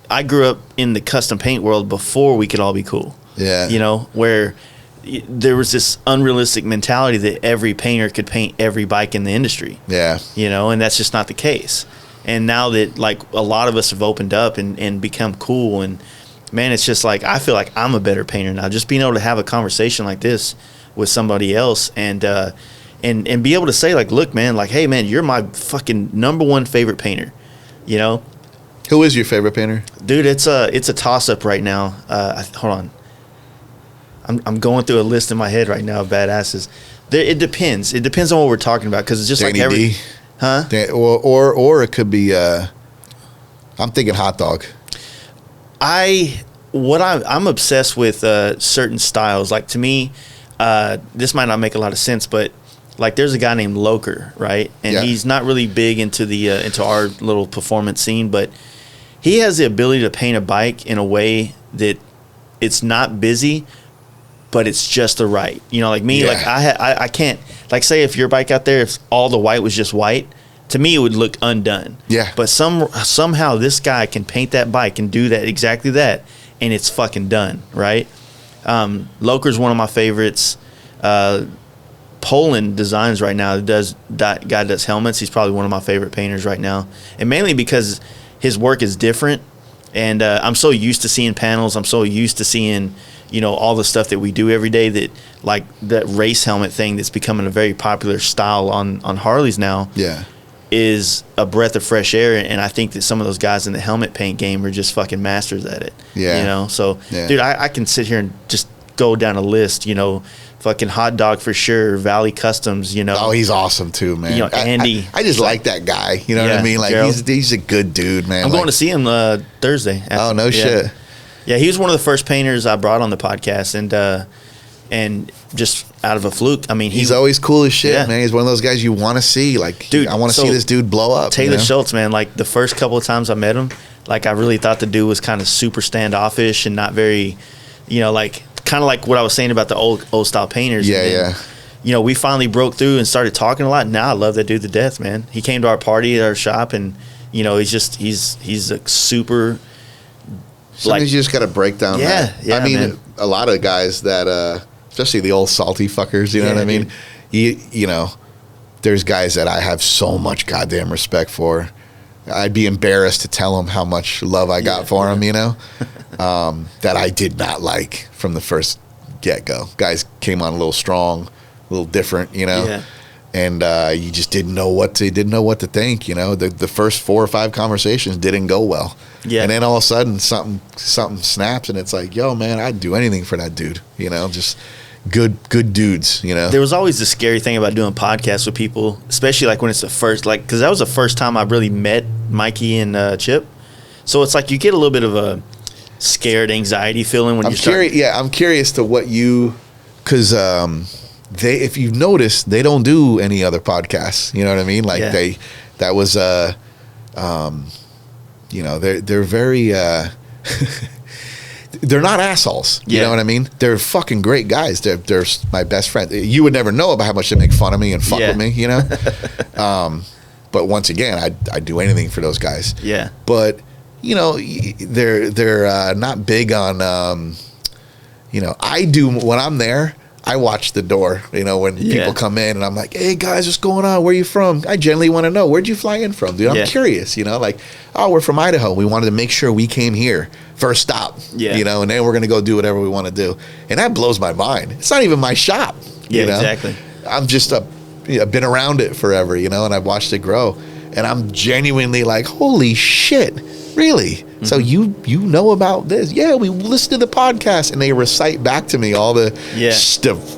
I grew up in the custom paint world before we could all be cool. Yeah. You know, where there was this unrealistic mentality that every painter could paint every bike in the industry. Yeah. You know, and that's just not the case. And now that, like, a lot of us have opened up and become cool, and man, it's just like, I feel like I'm a better painter now. Just being able to have a conversation like this with somebody else and be able to say, like, look, man, like, hey, man, you're my fucking number one favorite painter, you know? Who is your favorite painter? Dude, it's a toss-up right now. Hold on. I'm going through a list in my head right now of badasses. It depends. It depends on what we're talking about, because it's just Danny like every... D. Huh? Or it could be... I'm thinking Hot Dog. I'm obsessed with certain styles. Like, to me, this might not make a lot of sense, but like, there's a guy named Loker, right? And he's not really big into the into our little performance scene, but he has the ability to paint a bike in a way that it's not busy, but it's just the right. You know, like me, like I can't, like, say if your bike out there, if all the white was just white, to me it would look undone. Yeah. But somehow this guy can paint that bike and do that, exactly that, and it's fucking done, right? Loker's one of my favorites. Poland Designs right now does helmets. He's probably one of my favorite painters right now, and mainly because his work is different, and I'm so used to seeing panels. I'm so used to seeing, you know, all the stuff that we do every day, that, like, that race helmet thing that's becoming a very popular style on Harleys now. Yeah. Is a breath of fresh air, and I think that some of those guys in the helmet paint game are just fucking masters at it. Yeah. You know, so dude, I can sit here and just go down a list, you know. Fucking Hot Dog for sure, Valley Customs, you know. Oh, he's awesome too, man. You know, Andy. I just like that guy. You know what I mean? Like, he's a good dude, man. I'm going to see him Thursday. Oh, no shit. Yeah, he was one of the first painters I brought on the podcast, and just out of a fluke. I mean, he's always cool as shit, man. He's one of those guys you want to see. Like, dude, I want to see this dude blow up. Taylor Schultz, man. Like, the first couple of times I met him, like, I really thought the dude was kind of super standoffish and not very, you know, like, kind of like what I was saying about the old style painters. Yeah, then, you know, we finally broke through and started talking a lot. Now I love that dude to death, man. He came to our party at our shop, and You know, he's a super. Sometimes you just got to break down. Yeah, that. yeah. I mean, man. a lot of guys that, especially the old salty fuckers. You know what I mean? You know, there's guys that I have so much goddamn respect for. I'd be embarrassed to tell them how much love I got for them. You know, that I did not like from the first get go. Guys came on a little strong, a little different. You know. Yeah. And you just didn't know what to think. You know, the first 4 or 5 conversations didn't go well. Yeah. And then all of a sudden something snaps, and it's like, yo, man, I'd do anything for that dude. You know, just good dudes. You know, there was always the scary thing about doing podcasts with people, especially like when it's the first, like, because that was the first time I really met Mikey and Chip. So it's like you get a little bit of a scared anxiety feeling when you start. I'm curious to what you, because if you've noticed, they don't do any other podcasts. You know what I mean? Like that was you know, they're very they're not assholes. You know what I mean? They're fucking great guys. They're my best friend. You would never know about how much they make fun of me and fuck with me. You know. But once again, I'd do anything for those guys. Yeah. But you know, they're not big on. You know, I do when I'm there. I watch the door, you know, when people come in, and I'm like, hey, guys, what's going on? Where are you from? I generally want to know, where'd you fly in from, dude? I'm curious, you know, like, oh, we're from Idaho. We wanted to make sure we came here first stop, you know, and then we're going to go do whatever we want to do. And that blows my mind. It's not even my shop. You know? Exactly. I'm just I've been around it forever, you know, and I've watched it grow. And I'm genuinely like, holy shit, really? Mm-hmm. So you know about this? Yeah, we listen to the podcast, and they recite back to me all the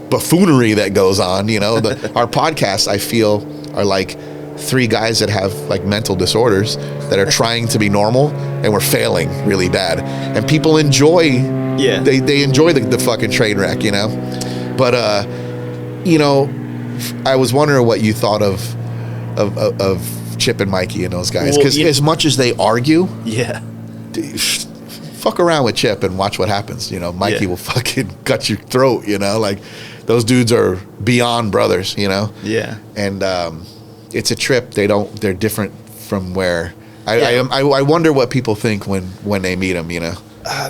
buffoonery that goes on. You know, our podcasts, I feel, are like 3 guys that have like mental disorders that are trying to be normal, and we're failing really bad. And people enjoy, they enjoy the fucking train wreck, you know. But you know, I was wondering what you thought of Chip and Mikey and those guys, because as much as they argue, fuck around with Chip and watch what happens. You know, Mikey will fucking cut your throat. You know, like those dudes are beyond brothers. You know, and it's a trip. They're different from where I wonder what people think when they meet them. You know,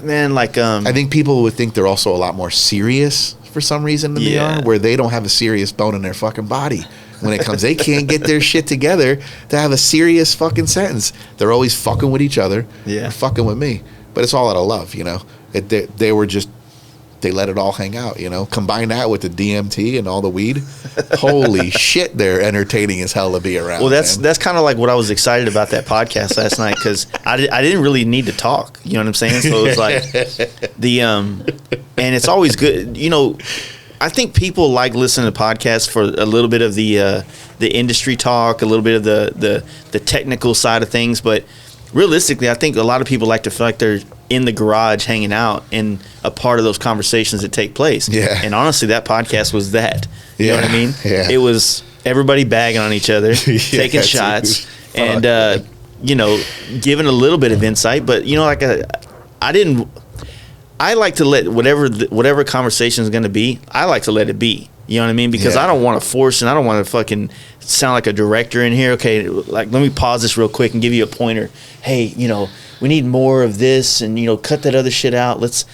man, like I think people would think they're also a lot more serious for some reason than they are, where they don't have a serious bone in their fucking body. When it comes, they can't get their shit together to have a serious fucking sentence. They're always fucking with each other, or fucking with me. But it's all out of love, you know. They let it all hang out, you know. Combine that with the DMT and all the weed, holy shit, they're entertaining as hell to be around. Well, that's kind of like what I was excited about that podcast last night, because I didn't really need to talk. You know what I'm saying? So it was like and it's always good, you know. I think people like listening to podcasts for a little bit of the industry talk, a little bit of the technical side of things. But realistically, I think a lot of people like to feel like they're in the garage hanging out and a part of those conversations that take place. Yeah. And honestly, that podcast was that. You know what I mean? Yeah. It was everybody bagging on each other, taking shots, and you know, giving a little bit of insight. But you know, like I like to let whatever conversation is going to be, I like to let it be. You know what I mean? Because I don't want to force, and I don't want to fucking sound like a director in here. Okay, like, let me pause this real quick and give you a pointer. Hey, you know, we need more of this, and you know, cut that other shit out. Let's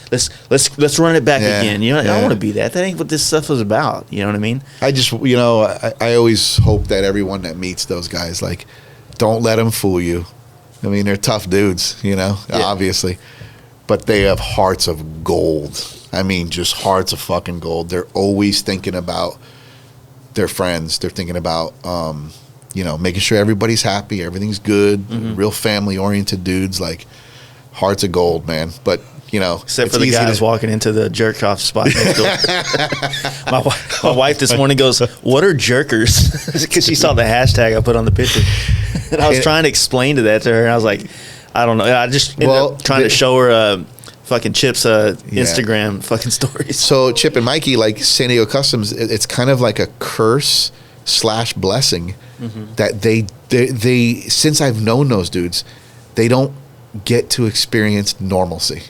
run it back again. You know, I don't want to be that. That ain't what this stuff is about. You know what I mean? I just, you know, I always hope that everyone that meets those guys, like, don't let them fool you. I mean, they're tough dudes, you know, obviously. But they have hearts of gold. I mean, just hearts of fucking gold. They're always thinking about their friends. They're thinking about, you know, making sure everybody's happy, everything's good. Mm-hmm. Real family-oriented dudes, like hearts of gold, man. But, you know, except for the guys walking into the jerk-off spot next door. my wife this morning goes, "What are jerkers?" Because she saw the hashtag I put on the picture. And I was trying to explain to her, and I was like, I don't know. I just ended up trying to show her fucking Chip's Instagram fucking stories. So Chip and Mikey, like San Diego Customs, it's kind of like a curse / blessing that they since I've known those dudes, they don't get to experience normalcy.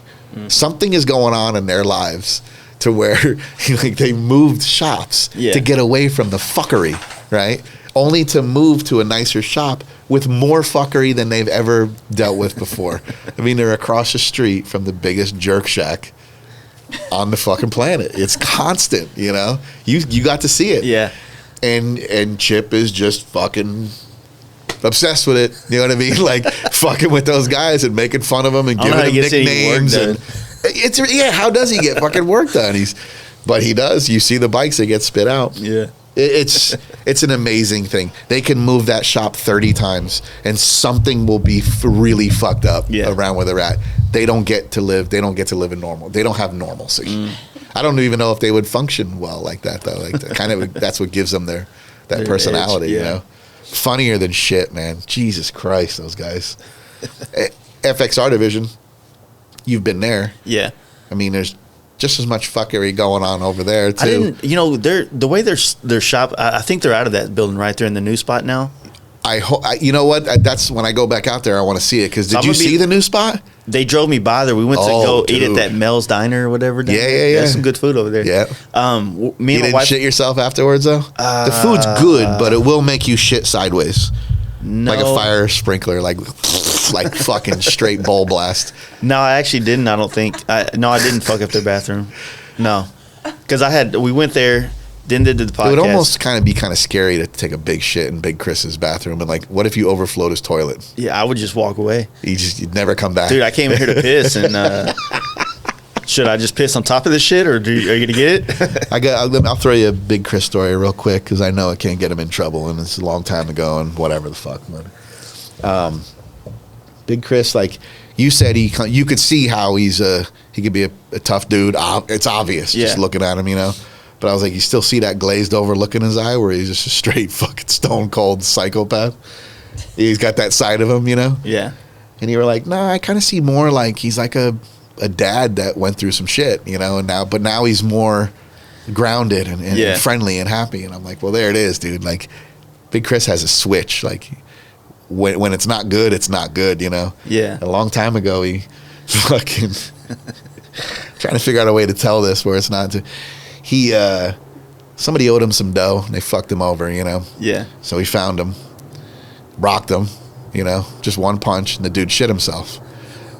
Something is going on in their lives to where like they moved shops to get away from the fuckery, right? only to move to a nicer shop with more fuckery than they've ever dealt with before. I mean, they're across the street from the biggest jerk shack on the fucking planet. It's constant, you know. You got to see it. Yeah. And Chip is just fucking obsessed with it. You know what I mean? Like fucking with those guys and making fun of them and giving them nicknames. And how does he get fucking work done? But he does. You see the bikes that get spit out. Yeah. It's an amazing thing. They can move that shop 30 times and something will be really fucked up around where they're at. They don't get to live in normal. They don't have normalcy. I don't even know if they would function well like that though. Like that's what gives them their personality, edge, you know. Funnier than shit, man. Jesus Christ, those guys. FXR division, you've been there. Yeah. I mean, there's just as much fuckery going on over there too. The way their shop, I think they're out of that building right there in the new spot now. You know what? That's when I go back out there, I want to see it. Because did you see the new spot? They drove me by there. We went to go eat at that Mel's Diner or whatever. Yeah. There's some good food over there. Yeah. Me and you my didn't wife shit yourself afterwards though. The food's good, but it will make you shit sideways, like a fire sprinkler, like fucking straight bowl blast. No, I actually didn't. I don't think. I didn't fuck up their bathroom. No, because we went there. Then did the podcast. It would almost be kind of scary to take a big shit in Big Chris's bathroom. And like, what if you overflowed his toilet? Yeah, I would just walk away. You'd never come back. Dude, I came in here to piss, and should I just piss on top of this shit, or are you gonna get it? I'll throw you a Big Chris story real quick because I know it can't get him in trouble, and it's a long time ago, and whatever the fuck. But, Big Chris, like you said, you could see how he could be a tough dude. It's obvious just looking at him, you know. But I was like, you still see that glazed over look in his eye where he's just a straight fucking stone cold psychopath. He's got that side of him, you know? Yeah. And you were like, no, I kind of see more like he's like a dad that went through some shit, you know, but now he's more grounded and friendly and happy. And I'm like, well, there it is, dude. Like, Big Chris has a switch. Like, when it's not good, it's not good, you know? Yeah. A long time ago, he fucking trying to figure out a way to tell this where it's not somebody owed him some dough and they fucked him over, you know? Yeah. So he found him, rocked him, you know, just one punch and the dude shit himself.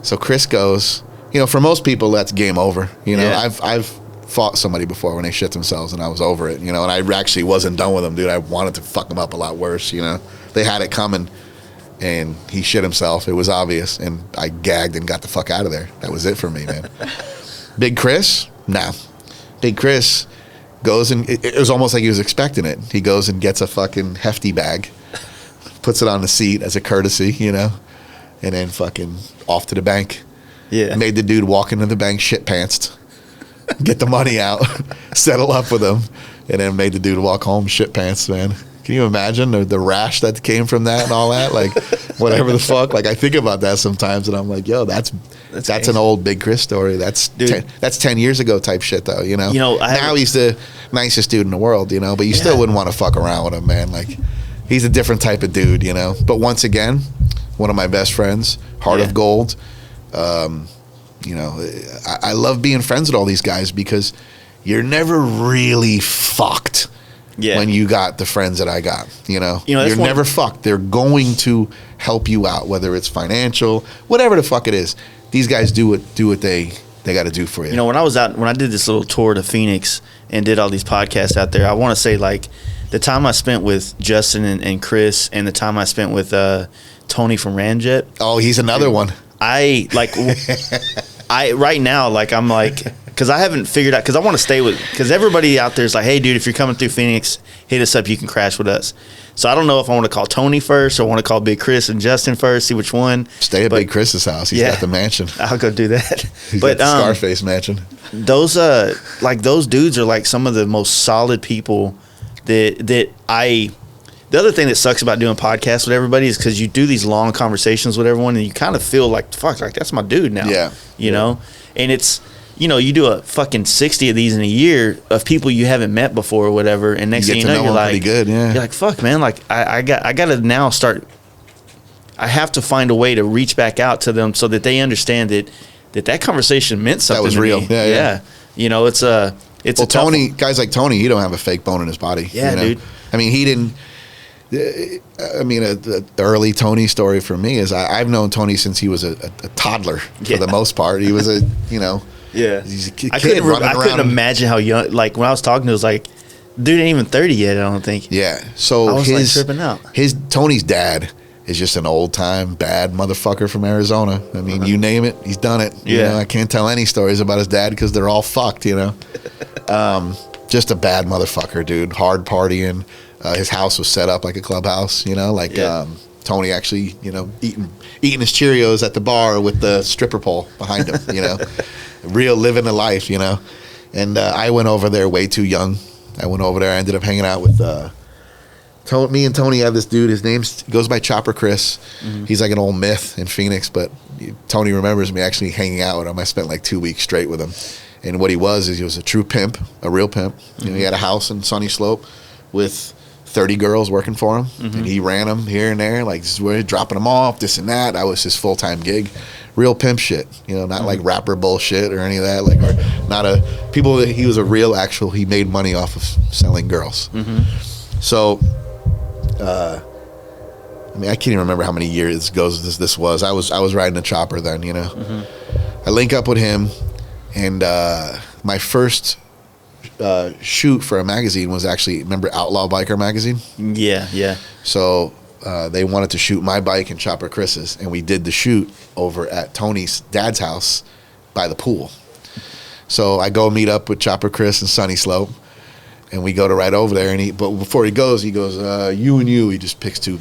So Chris goes, you know, for most people that's game over. You know, I've fought somebody before when they shit themselves and I was over it, you know, and I actually wasn't done with them, dude. I wanted to fuck them up a lot worse, you know. They had it coming and he shit himself. It was obvious and I gagged and got the fuck out of there. That was it for me, man. Big Chris? Nah. Big Chris goes and it was almost like he was expecting it. He goes and gets a fucking hefty bag, puts it on the seat as a courtesy, you know, and then fucking off to the bank. Yeah. Made the dude walk into the bank shit pantsed, get the money out, settle up with him, and then made the dude walk home shit pants, man. Can you imagine the rash that came from that and all that? Like, whatever the fuck. Like, I think about that sometimes, and I'm like, yo, that's an old Big Chris story. That's 10 years ago type shit, though, you know? Now he's the nicest dude in the world, you know? But you still wouldn't want to fuck around with him, man. Like, he's a different type of dude, you know? But once again, one of my best friends, heart of gold. You know, I love being friends with all these guys because you're never really fucked. Yeah. When you got the friends that I got, you know you're never fucked. They're going to help you out, whether it's financial, whatever the fuck it is. These guys do what they got to do for you. You know, when I did this little tour to Phoenix and did all these podcasts out there, I want to say like the time I spent with Justin and Chris and the time I spent with Tony from Ramjet. Oh, he's another one. Right now, like I'm like. Because I haven't figured out, because I want to stay with, because everybody out there is like, hey, dude, if you're coming through Phoenix, hit us up, you can crash with us. So I don't know if I want to call Tony first or I want to call Big Chris and Justin first, see which one. Stay at Big Chris's house. He's got the mansion. I'll go do that. He's got the Scarface mansion. Those dudes are like some of the most solid people that I... The other thing that sucks about doing podcasts with everybody is because you do these long conversations with everyone and you kind of feel like, fuck, like that's my dude now. Yeah. You know? And it's... You know, you do a fucking 60 of these in a year of people you haven't met before or whatever, and next thing you know, you're like, pretty good, yeah. You're like, fuck, man, like I got to now start. I have to find a way to reach back out to them so that they understand that conversation meant something. That was real. Yeah. You know, it's Tony, guys like Tony, he don't have a fake bone in his body. Yeah, you know? dude. I mean, he didn't. I mean, the early Tony story for me is I've known Tony since he was a toddler for the most part. He was he's a kid running around. I couldn't imagine how young. Like when I was talking to him, it was like, dude ain't even 30 yet. I don't think. Yeah. So I was like tripping out. Tony's dad is just an old time bad motherfucker from Arizona. I mean, you name it, he's done it. You know, I can't tell any stories about his dad because they're all fucked. Just a bad motherfucker, dude. Hard partying. His house was set up like a clubhouse, Tony actually, eating his Cheerios at the bar with the stripper pole behind him, real living the life, And I went over there way too young. I went over there. I ended up hanging out with me and Tony have this dude. His he goes by Chopper Chris. Mm-hmm. He's like an old myth in Phoenix, but Tony remembers me actually hanging out with him. I spent like 2 weeks straight with him. And what he was a true pimp, a real pimp. He had a house in Sunny Slope with 30 girls working for him, and he ran them here and there, like this is where dropping them off, this and that. That was his full-time gig. Real pimp shit, not like rapper bullshit or any of that, like, or not he was a real actual, he made money off of selling girls. So I can't even remember how many years ago this was. I was riding a chopper then, I link up with him, and my first shoot for a magazine was actually, remember Outlaw Biker magazine? Yeah. So they wanted to shoot my bike and Chopper Chris's, and we did the shoot over at Tony's dad's house by the pool. So I go meet up with Chopper Chris and Sunny Slope, and we go to ride over there, but before he goes, you and you, he just picks two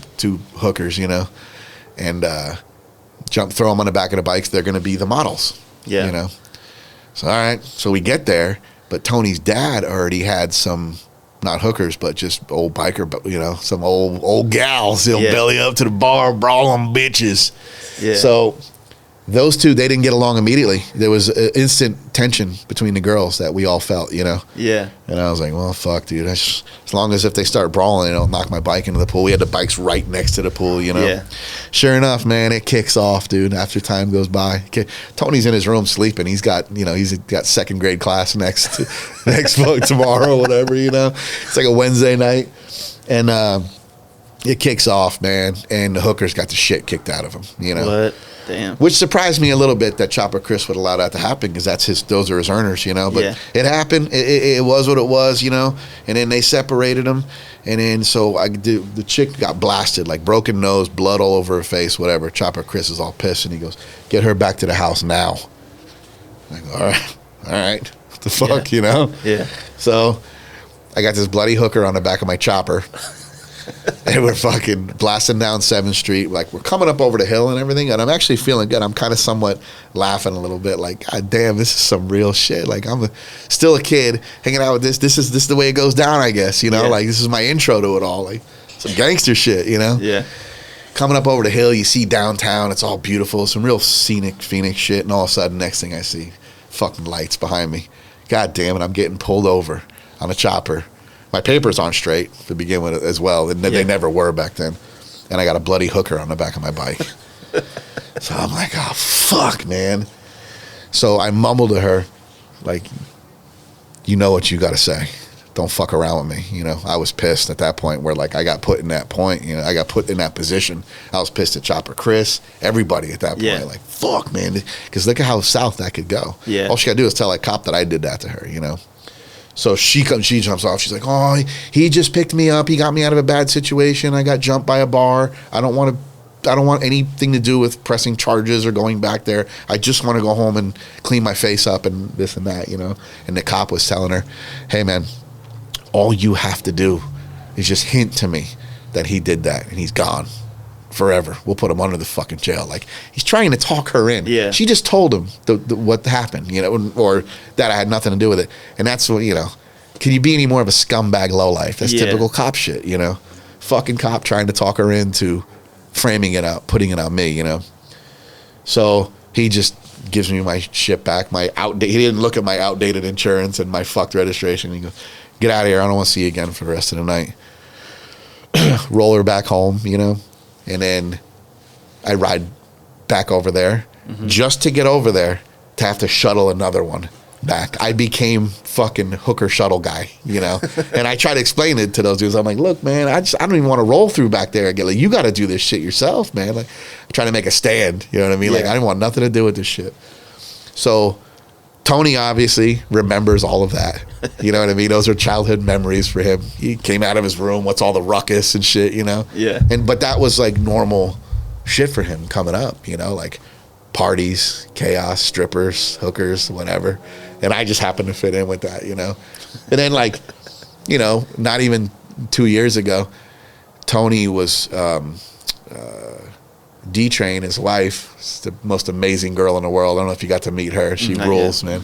hookers, and throw them on the back of the bikes. They're going to be the models, So all right, so we get there. But Tony's dad already had some, not hookers, but just old biker, some old gals. He'll belly up to the bar, brawling bitches. Yeah. So those two, they didn't get along immediately. There was instant tension between the girls that we all felt, Yeah. And I was like, well, fuck, dude. As long as if they start brawling, they'll knock my bike into the pool. We had the bikes right next to the pool, Yeah. Sure enough, man, it kicks off, dude. After time goes by, Tony's in his room sleeping. He's got, he's got second grade class next tomorrow, whatever, It's like a Wednesday night, and it kicks off, man, and the hookers got the shit kicked out of him, What? Damn. Which surprised me a little bit that Chopper Chris would allow that to happen, because those are his earners, But it happened. It was what it was, And then they separated them, and then so the chick got blasted, like broken nose, blood all over her face, whatever. Chopper Chris is all pissed, and he goes, "Get her back to the house now." I go, all right, what the fuck, Yeah. So I got this bloody hooker on the back of my chopper. And we're fucking blasting down 7th Street. Like, we're coming up over the hill and everything, and I'm actually feeling good. I'm kind of somewhat laughing a little bit, like, God damn, this is some real shit. Like, I'm still a kid hanging out with this. This is the way it goes down, I guess, Like, this is my intro to it all. Like, some gangster shit, Yeah. Coming up over the hill, you see downtown. It's all beautiful. Some real scenic Phoenix shit. And all of a sudden, next thing I see, fucking lights behind me. God damn it, I'm getting pulled over on a chopper. My papers aren't straight to begin with as well. They never were back then. And I got a bloody hooker on the back of my bike. So I'm like, oh, fuck, man. So I mumbled to her, like, you know what you got to say. Don't fuck around with me. I was pissed at that point where, like, I got put in that point. I got put in that position. I was pissed at Chopper Chris, everybody at that point. Yeah. Like, fuck, man. Because look at how south that could go. Yeah. All she got to do is tell that cop that I did that to her, So she jumps off. She's like, oh, he just picked me up. He got me out of a bad situation. I got jumped by a bar. I don't want anything to do with pressing charges or going back there. I just want to go home and clean my face up and this and that, And the cop was telling her, hey, man, all you have to do is just hint to me that he did that, and he's gone forever. We'll put him under the fucking jail. Like, he's trying to talk her in. Yeah. She just told him what happened, or that I had nothing to do with it. And that's what, can you be any more of a scumbag lowlife? That's typical cop shit, Fucking cop trying to talk her into framing it out, putting it on me, So he just gives me my shit back. He didn't look at my outdated insurance and my fucked registration. He goes, get out of here. I don't want to see you again for the rest of the night. Roll her back home, And then I ride back over there just to get over there to have to shuttle another one back. I became fucking hooker shuttle guy, you know. And I try to explain it to those dudes. I'm like, look, man, I don't even want to roll through back there again. Like, you got to do this shit yourself, man. Like, I'm trying to make a stand. You know what I mean? Like, I didn't want nothing to do with this shit. So Tony obviously remembers all of that. You know what I mean? Those are childhood memories for him. He came out of his room. What's all the ruckus and shit? You know? Yeah. But that was like normal shit for him coming up. You know, like parties, chaos, strippers, hookers, whatever. And I just happened to fit in with that, you know. And then, like, you know, not even 2 years ago, Tony was D-Train, his wife, is the most amazing girl in the world. I don't know if you got to meet her. She rules, man.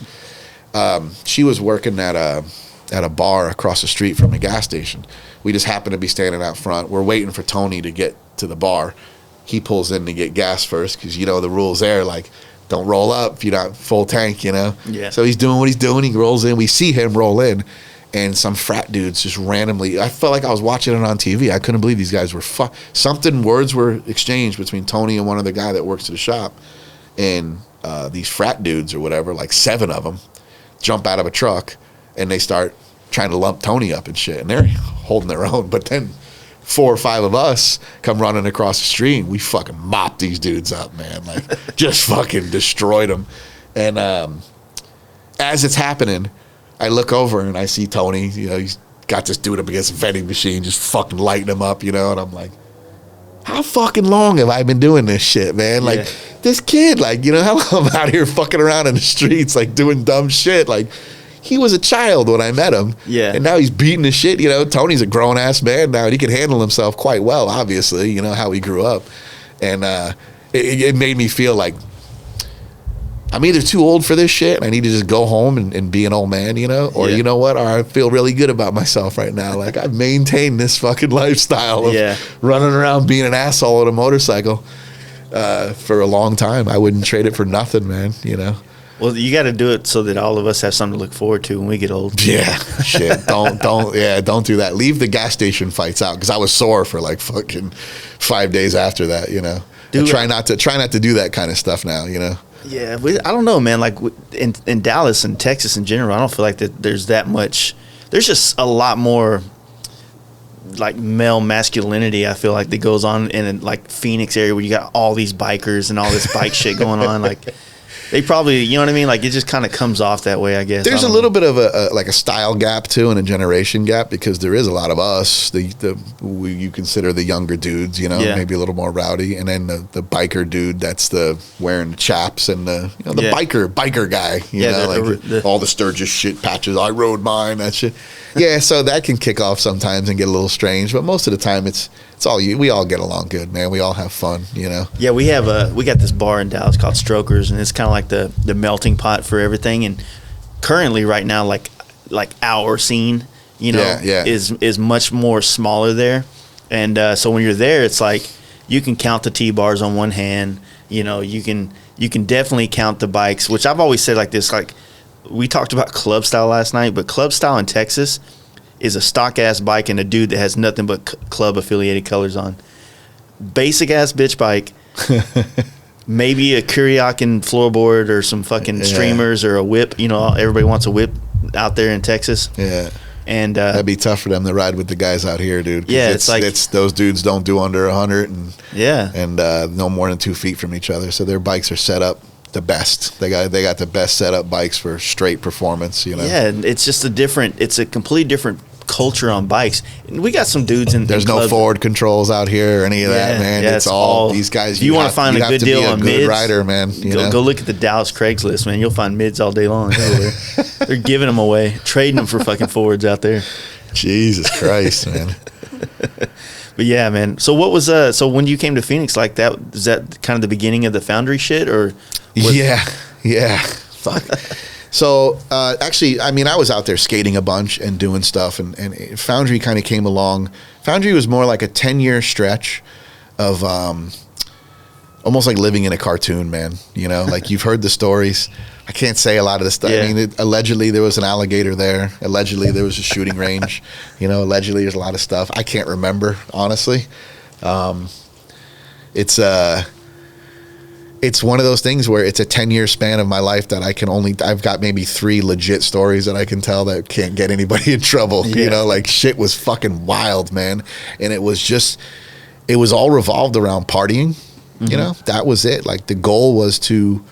She was working at a bar across the street from a gas station. We just happened to be standing out front. We're waiting for Tony to get to the bar. He pulls in to get gas first because, you know, the rules there, like, don't roll up if you're not full tank, you know? Yeah. So he's doing what he's doing. He rolls in. We see him roll in. And some frat dudes just randomly, I felt like I was watching it on TV. I couldn't believe these guys were words were exchanged between Tony and one other guy that works at the shop. And these frat dudes or whatever, like 7 of them, jump out of a truck and they start trying to lump Tony up and shit. And they're holding their own. But then 4 or 5 of us come running across the street. We fucking mopped these dudes up, man. Like, just fucking destroyed them. And as it's happening, I look over and I see Tony. You know, he's got this dude up against a vending machine, just fucking lighting him up, you know. And I'm like, how fucking long have I been doing this shit, man? Like, this kid, like, you know, how long I'm out here fucking around in the streets, like, doing dumb shit. Like, he was a child when I met him. Yeah. And now he's beating the shit. You know, Tony's a grown-ass man now, and he can handle himself quite well, obviously, you know, how he grew up. And it made me feel like I'm either too old for this shit and I need to just go home and be an old man, you know? Or, you know what? Or I feel really good about myself right now. Like, I've maintained this fucking lifestyle of running around being an asshole on a motorcycle for a long time. I wouldn't trade it for nothing, man, you know? Well, you got to do it so that all of us have something to look forward to when we get old. Yeah, shit. Don't do that. Leave the gas station fights out because I was sore for like fucking 5 days after that. You know, try not to do that kind of stuff now. You know. Yeah, I don't know, man. Like in Dallas and Texas in general, I don't feel like that there's that much. There's just a lot more like male masculinity. I feel like that goes on in like Phoenix area where you got all these bikers and all this bike shit going on. Like. They probably, you know what I mean? Like, it just kind of comes off that way, I guess. There's a little bit of a style gap, too, and a generation gap, because there is a lot of us, you consider the younger dudes, you know, maybe a little more rowdy, and then the biker dude that's wearing the chaps and the biker guy, you know, all the Sturgis shit patches. I rode mine, that shit. Yeah, so that can kick off sometimes and get a little strange, but most of the time it's all you. We all get along good, man. We all have fun, you know. Yeah, we got this bar in Dallas called Strokers, and it's kind of like the melting pot for everything. And currently, right now, like our scene, you know, is much more smaller there. And so when you're there, it's like you can count the T-bars on one hand. You know, you can definitely count the bikes, which I've always said like this. Like, we talked about club style last night, but club style in Texas is a stock ass bike and a dude that has nothing but club affiliated colors on. Basic ass bitch bike. Maybe a Kuryakin floorboard or some fucking streamers or a whip. You know, everybody wants a whip out there in Texas. Yeah. And that'd be tough for them to ride with the guys out here, dude. Yeah, it's like those dudes don't do under 100 and no more than 2 feet from each other. So their bikes are set up the best. They got the best setup bikes for straight performance, you know. Yeah, it's just it's a completely different culture on bikes. And we got some dudes in there's no forward controls out here or any of that, man. It's all these guys. If you want to find a good deal on mids, rider, man, go look at the Dallas Craigslist, man. You'll find mids all day long. They're giving them away, trading them for fucking forwards out there. Jesus Christ, man. But yeah, man. So what was so when you came to Phoenix, like that, is that kind of the beginning of the foundry shit, or? Yeah. Fuck. So actually, I mean, I was out there skating a bunch and doing stuff, and foundry kind of came along. Foundry was more like a 10-year stretch of almost like living in a cartoon, man. You know, like you've heard the stories. I can't say a lot of the stuff. Yeah. I mean, allegedly there was an alligator there. Allegedly there was a shooting range. You know, allegedly there's a lot of stuff. I can't remember, honestly. it's one of those things where it's a 10-year span of my life that I've got maybe 3 legit stories that I can tell that can't get anybody in trouble. You know, like shit was fucking wild, man. And it was all revolved around partying. You know, that was it. Like the goal was to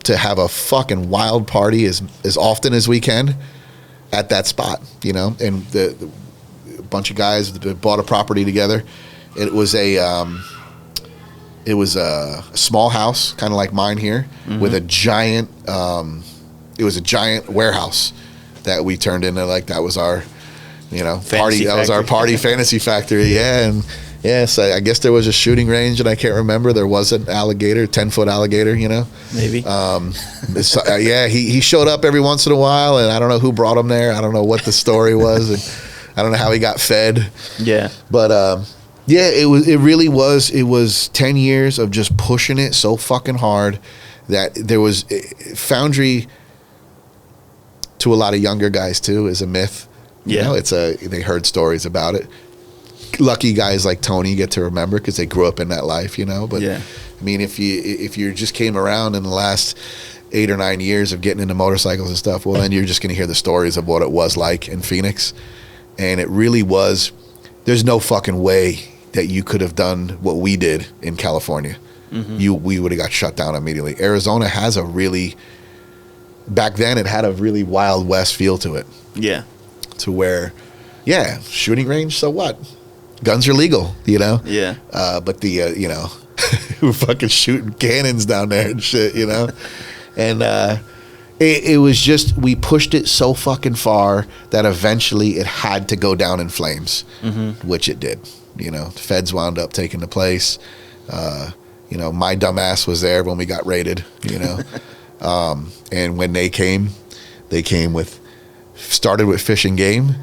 have a fucking wild party as often as we can at that spot, you know. And the bunch of guys that bought a property together. It was a small house, kind of like mine here, with a giant. It was a giant warehouse that we turned into like that was our, you know, Fantasy party. That was our factory. party fantasy factory. Yeah, and yes, I guess there was a shooting range, and I can't remember. There was an alligator, 10-foot alligator. You know, Maybe. yeah, he showed up every once in a while, and I don't know who brought him there. I don't know what the story was, and I don't know how he got fed. Yeah. But yeah, it really was. It was 10 years of just pushing it so fucking hard that there was foundry to a lot of younger guys too is a myth. You know, they heard stories about it. Lucky guys like Tony get to remember because they grew up in that life, you know. But I mean, if you just came around in the last 8 or 9 years of getting into motorcycles and stuff, well, then you're just going to hear the stories of what it was like in Phoenix. And it really was. There's no fucking way that you could have done what we did in California. We would have got shut down immediately. Arizona has a really, back then it had a really Wild West feel to it. Yeah. To where, yeah, shooting range, so what? Guns are legal, you know? Yeah. But the, you know, we're fucking shooting cannons down there and shit, you know? And it was just, we pushed it so fucking far that eventually it had to go down in flames, which it did. You know, the feds wound up taking the place. You know, my dumbass was there when we got raided, you know. And when they came started with Fish and Game,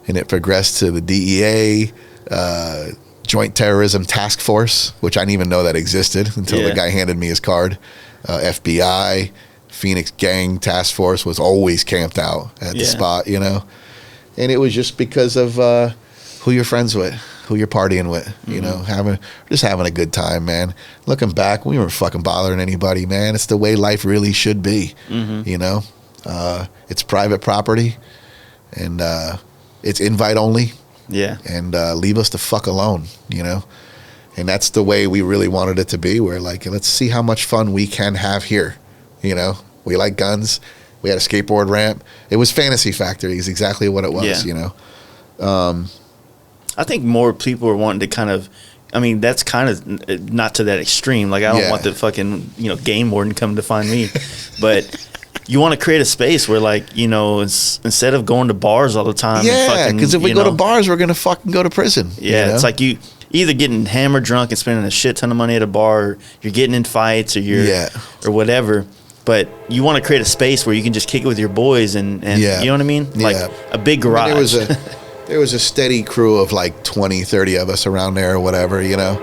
and it progressed to the DEA, Joint Terrorism Task Force, which I didn't even know that existed until the guy handed me his card. FBI, Phoenix Gang Task Force was always camped out at the spot, you know. And it was just because of who you're friends with, who you're partying with, you know, having a good time, man. Looking back, we weren't fucking bothering anybody, man. It's the way life really should be, you know. It's private property, and it's invite only. Yeah. And leave us the fuck alone, you know. And that's the way we really wanted it to be. We're like, let's see how much fun we can have here, you know. We like guns. We had a skateboard ramp. It was Fantasy Factory is exactly what it was, you know. I think more people are wanting to kind of, I mean, that's kind of not to that extreme. Like, I don't want the fucking, you know, game warden come to find me. But you want to create a space where, like, you know, instead of going to bars all the time. Yeah, because if we go to bars, we're going to fucking go to prison. Yeah, you know? it's like you either getting hammered drunk and spending a shit ton of money at a bar, or you're getting in fights, or or whatever. But you want to create a space where you can just kick it with your boys and you know what I mean? Like a big garage. I mean, there was a steady crew of like 20, 30 of us around there or whatever, you know.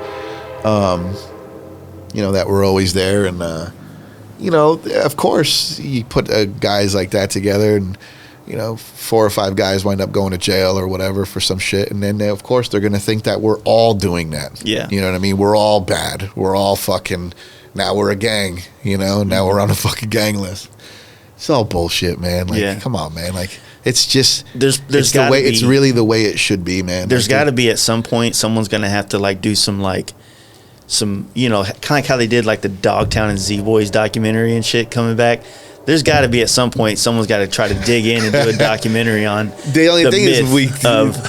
You know, that were always there. And, you know, of course, you put guys like that together and, you know, 4 or 5 guys wind up going to jail or whatever for some shit. And then, of course, they're going to think that we're all doing that. Yeah. You know what I mean? We're all bad. We're all fucking, now we're a gang, you know? Now we're on a fucking gang list. It's all bullshit, man. Like, come on, man. Like, it's just, there's it's the way, it's really the way it should be, man. There's got to be at some point, someone's going to have to, like, do some, you know, kind of like how they did, like, the Dogtown and Z-Boys documentary and shit coming back. There's got to be at some point someone's got to try to dig in and do a documentary on the only thing is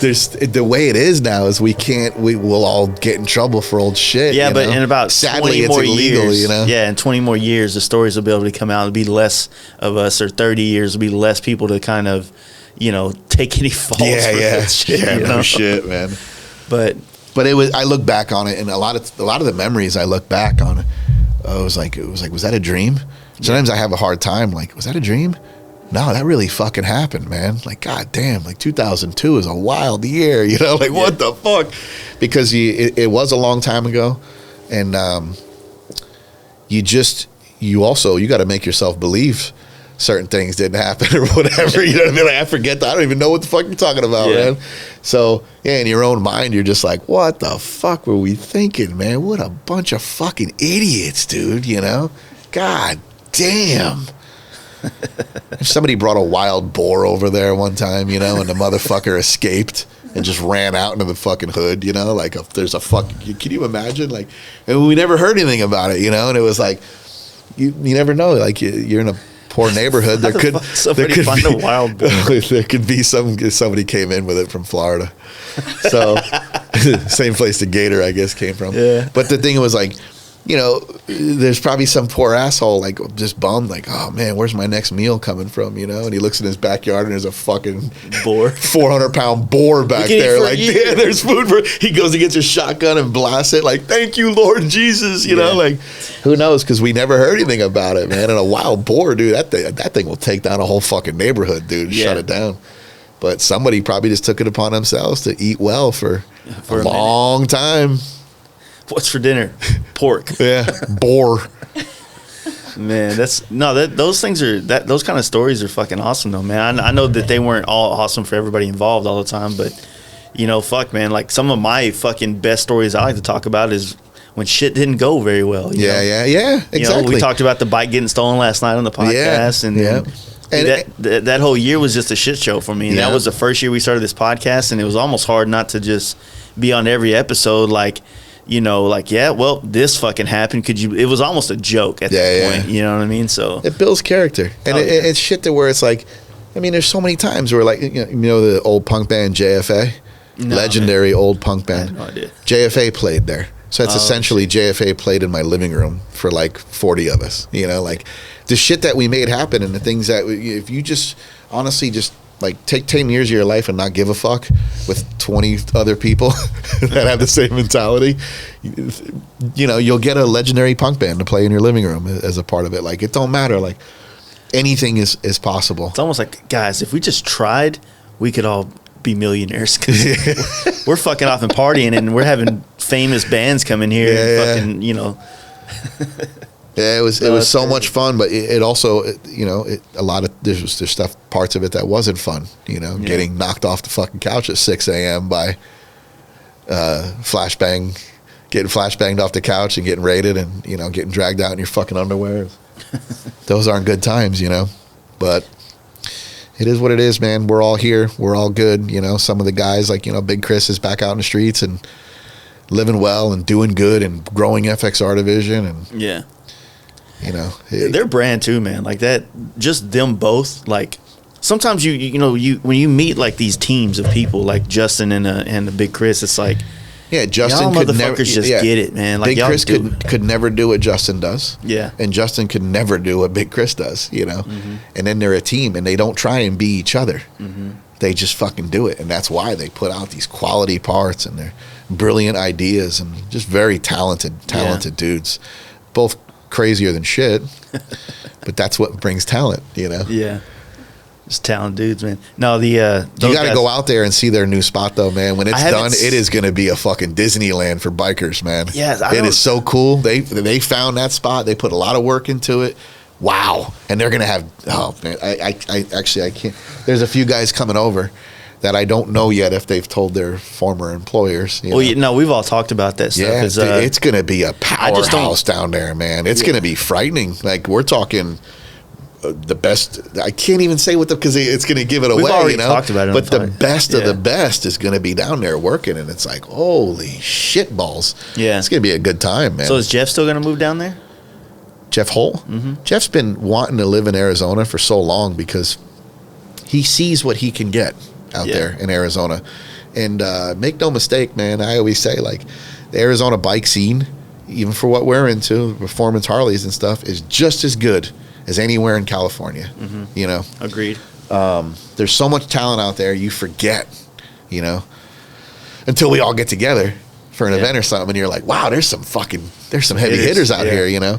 there's the way it is now is we'll all get in trouble for old shit. Yeah, but know? in about sadly 20 more it's illegal, years, you know. Yeah, in 20 more years, the stories will be able to come out. It'll be less of us, or 30 years will be less people to kind of, you know, take any fault. For that shit, you know? No shit, man. But it was. I look back on it, and a lot of the memories I look back on, it was like, was that a dream? Sometimes I have a hard time, like, was that a dream? No, that really fucking happened, man. Like, god damn, like 2002 is a wild year, you know? Like, what the fuck? Because it was a long time ago, and you got to make yourself believe certain things didn't happen or whatever. You know what I mean? Like, I forget that. I don't even know what the fuck you're talking about, man. So, yeah, in your own mind, you're just like, what the fuck were we thinking, man? What a bunch of fucking idiots, dude, you know? God damn. Somebody brought a wild boar over there one time, you know, and the motherfucker escaped and just ran out into the fucking hood, you know? Like, if there's a fucking, can you imagine? Like, and we never heard anything about it, you know? And it was like, you never know. Like, you're in a poor neighborhood. There could find be a wild boar. There could be somebody came in with it from Florida. So same place the gator, I guess, came from. Yeah. But the thing was, like, you know, there's probably some poor asshole like just bummed, like, oh man, where's my next meal coming from? You know, and he looks in his backyard and there's a fucking boar, 400-pound boar back there. Like, yeah, there's food for. He goes and gets a shotgun and blasts it. Like, thank you, Lord Jesus. You know, like, who knows? Because we never heard anything about it, man. And a wild boar, dude, that thing will take down a whole fucking neighborhood, dude. Shut it down. But somebody probably just took it upon themselves to eat well for a long time. What's for dinner? Pork. Yeah, boar. Man, those things are those kind of stories are fucking awesome though, man. I know that they weren't all awesome for everybody involved all the time, but you know, fuck, man. Like, some of my fucking best stories I like to talk about is when shit didn't go very well. Yeah, exactly. You know, we talked about the bike getting stolen last night on the podcast, and that whole year was just a shit show for me. And that was the first year we started this podcast, and it was almost hard not to just be on every episode, like, you know, like, yeah, well, this fucking happened. It was almost a joke at that point. You know what I mean? So it builds character. And it's shit to where it's like, I mean, there's so many times where, like, you know the old punk band JFA? Legendary old punk band. I had no idea. JFA played there. So it's essentially JFA played in my living room for like 40 of us. You know, like, the shit that we made happen and the things that, if you just honestly just, like, take 10 years of your life and not give a fuck with 20 other people that have the same mentality, you know, you'll get a legendary punk band to play in your living room as a part of it. Like, it don't matter. Like, anything is possible. It's almost like, guys, if we just tried, we could all be millionaires. 'Cause we're fucking off and partying, and we're having famous bands come in here and fucking, you know. Yeah, it was so much fun, but it also, you know, a lot of there's stuff, parts of it that wasn't fun. You know, getting knocked off the fucking couch at 6 a.m. by getting flashbanged off the couch and getting raided, and, you know, getting dragged out in your fucking underwear. Those aren't good times, you know. But it is what it is, man. We're all here. We're all good. You know, some of the guys, like, you know, Big Chris is back out in the streets and living well and doing good and growing FXR division, and you know, their brand too, man. Like, that, just them both. Like, sometimes you know, when you meet like these teams of people like Justin and the Big Chris, it's like, Justin y'all could never just get it, man. Like, Big Chris could never do what Justin does. Yeah, and Justin could never do what Big Chris does. You know, and then they're a team, and they don't try and be each other. They just fucking do it, and that's why they put out these quality parts, and they're brilliant ideas, and just very talented dudes. Both crazier than shit, but that's what brings talent, you know. Just talented dudes, man. No, you got to go out there and see their new spot, though, man. When it's done, it is going to be a fucking Disneyland for bikers, man. It is so cool. They found that spot. They put a lot of work into it. Wow. And they're going to have, oh man, I can't. There's a few guys coming over that I don't know yet if they've told their former employers. We've all talked about that stuff. Yeah, it's going to be a powerhouse down there, man. It's going to be frightening. Like, we're talking the best. I can't even say what because it's going to give it away. We've already talked about it. But the best of the best is going to be down there working, and it's like, holy shit balls. Yeah, it's going to be a good time, man. So is Jeff still going to move down there? Jeff Hull? Jeff's been wanting to live in Arizona for so long because he sees what he can get out there in Arizona. And make no mistake, man, I always say, like, the Arizona bike scene, even for what we're into, performance Harleys and stuff, is just as good as anywhere in California. You know? Agreed. There's so much talent out there, you forget, you know, until we all get together for an event or something, and you're like, wow, there's some heavy hitters out here, you know?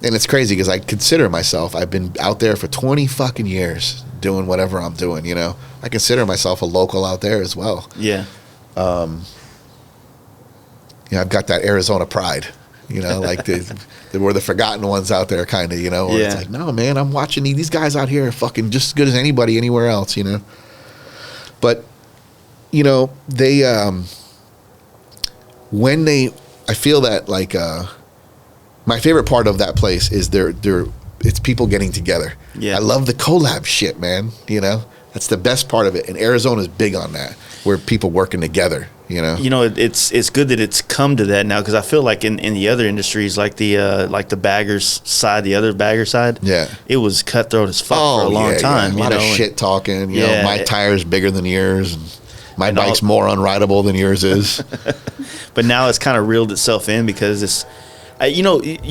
And it's crazy because I consider myself, I've been out there for 20 fucking years doing whatever I'm doing, you know. I consider myself a local out there as well. Yeah. I've got that Arizona pride, You know, like they were the forgotten ones out there, kind of. You know, where it's like, no, man, I'm watching these guys out here are fucking just as good as anybody anywhere else. You know, but you know they I feel that like my favorite part of that place is it's people getting together. Yeah, I love the collab shit, man. You know, that's the best part of it, and Arizona's big on that, where people working together. You know, it's good that it's come to that now, because I feel like in the other industries, like the baggers side, the other bagger side, it was cutthroat as fuck for a long time. A lot of shit talking. You know, my tire's bigger than yours, and my bike's more unrideable than yours is. But now it's kind of reeled itself in, because it's, you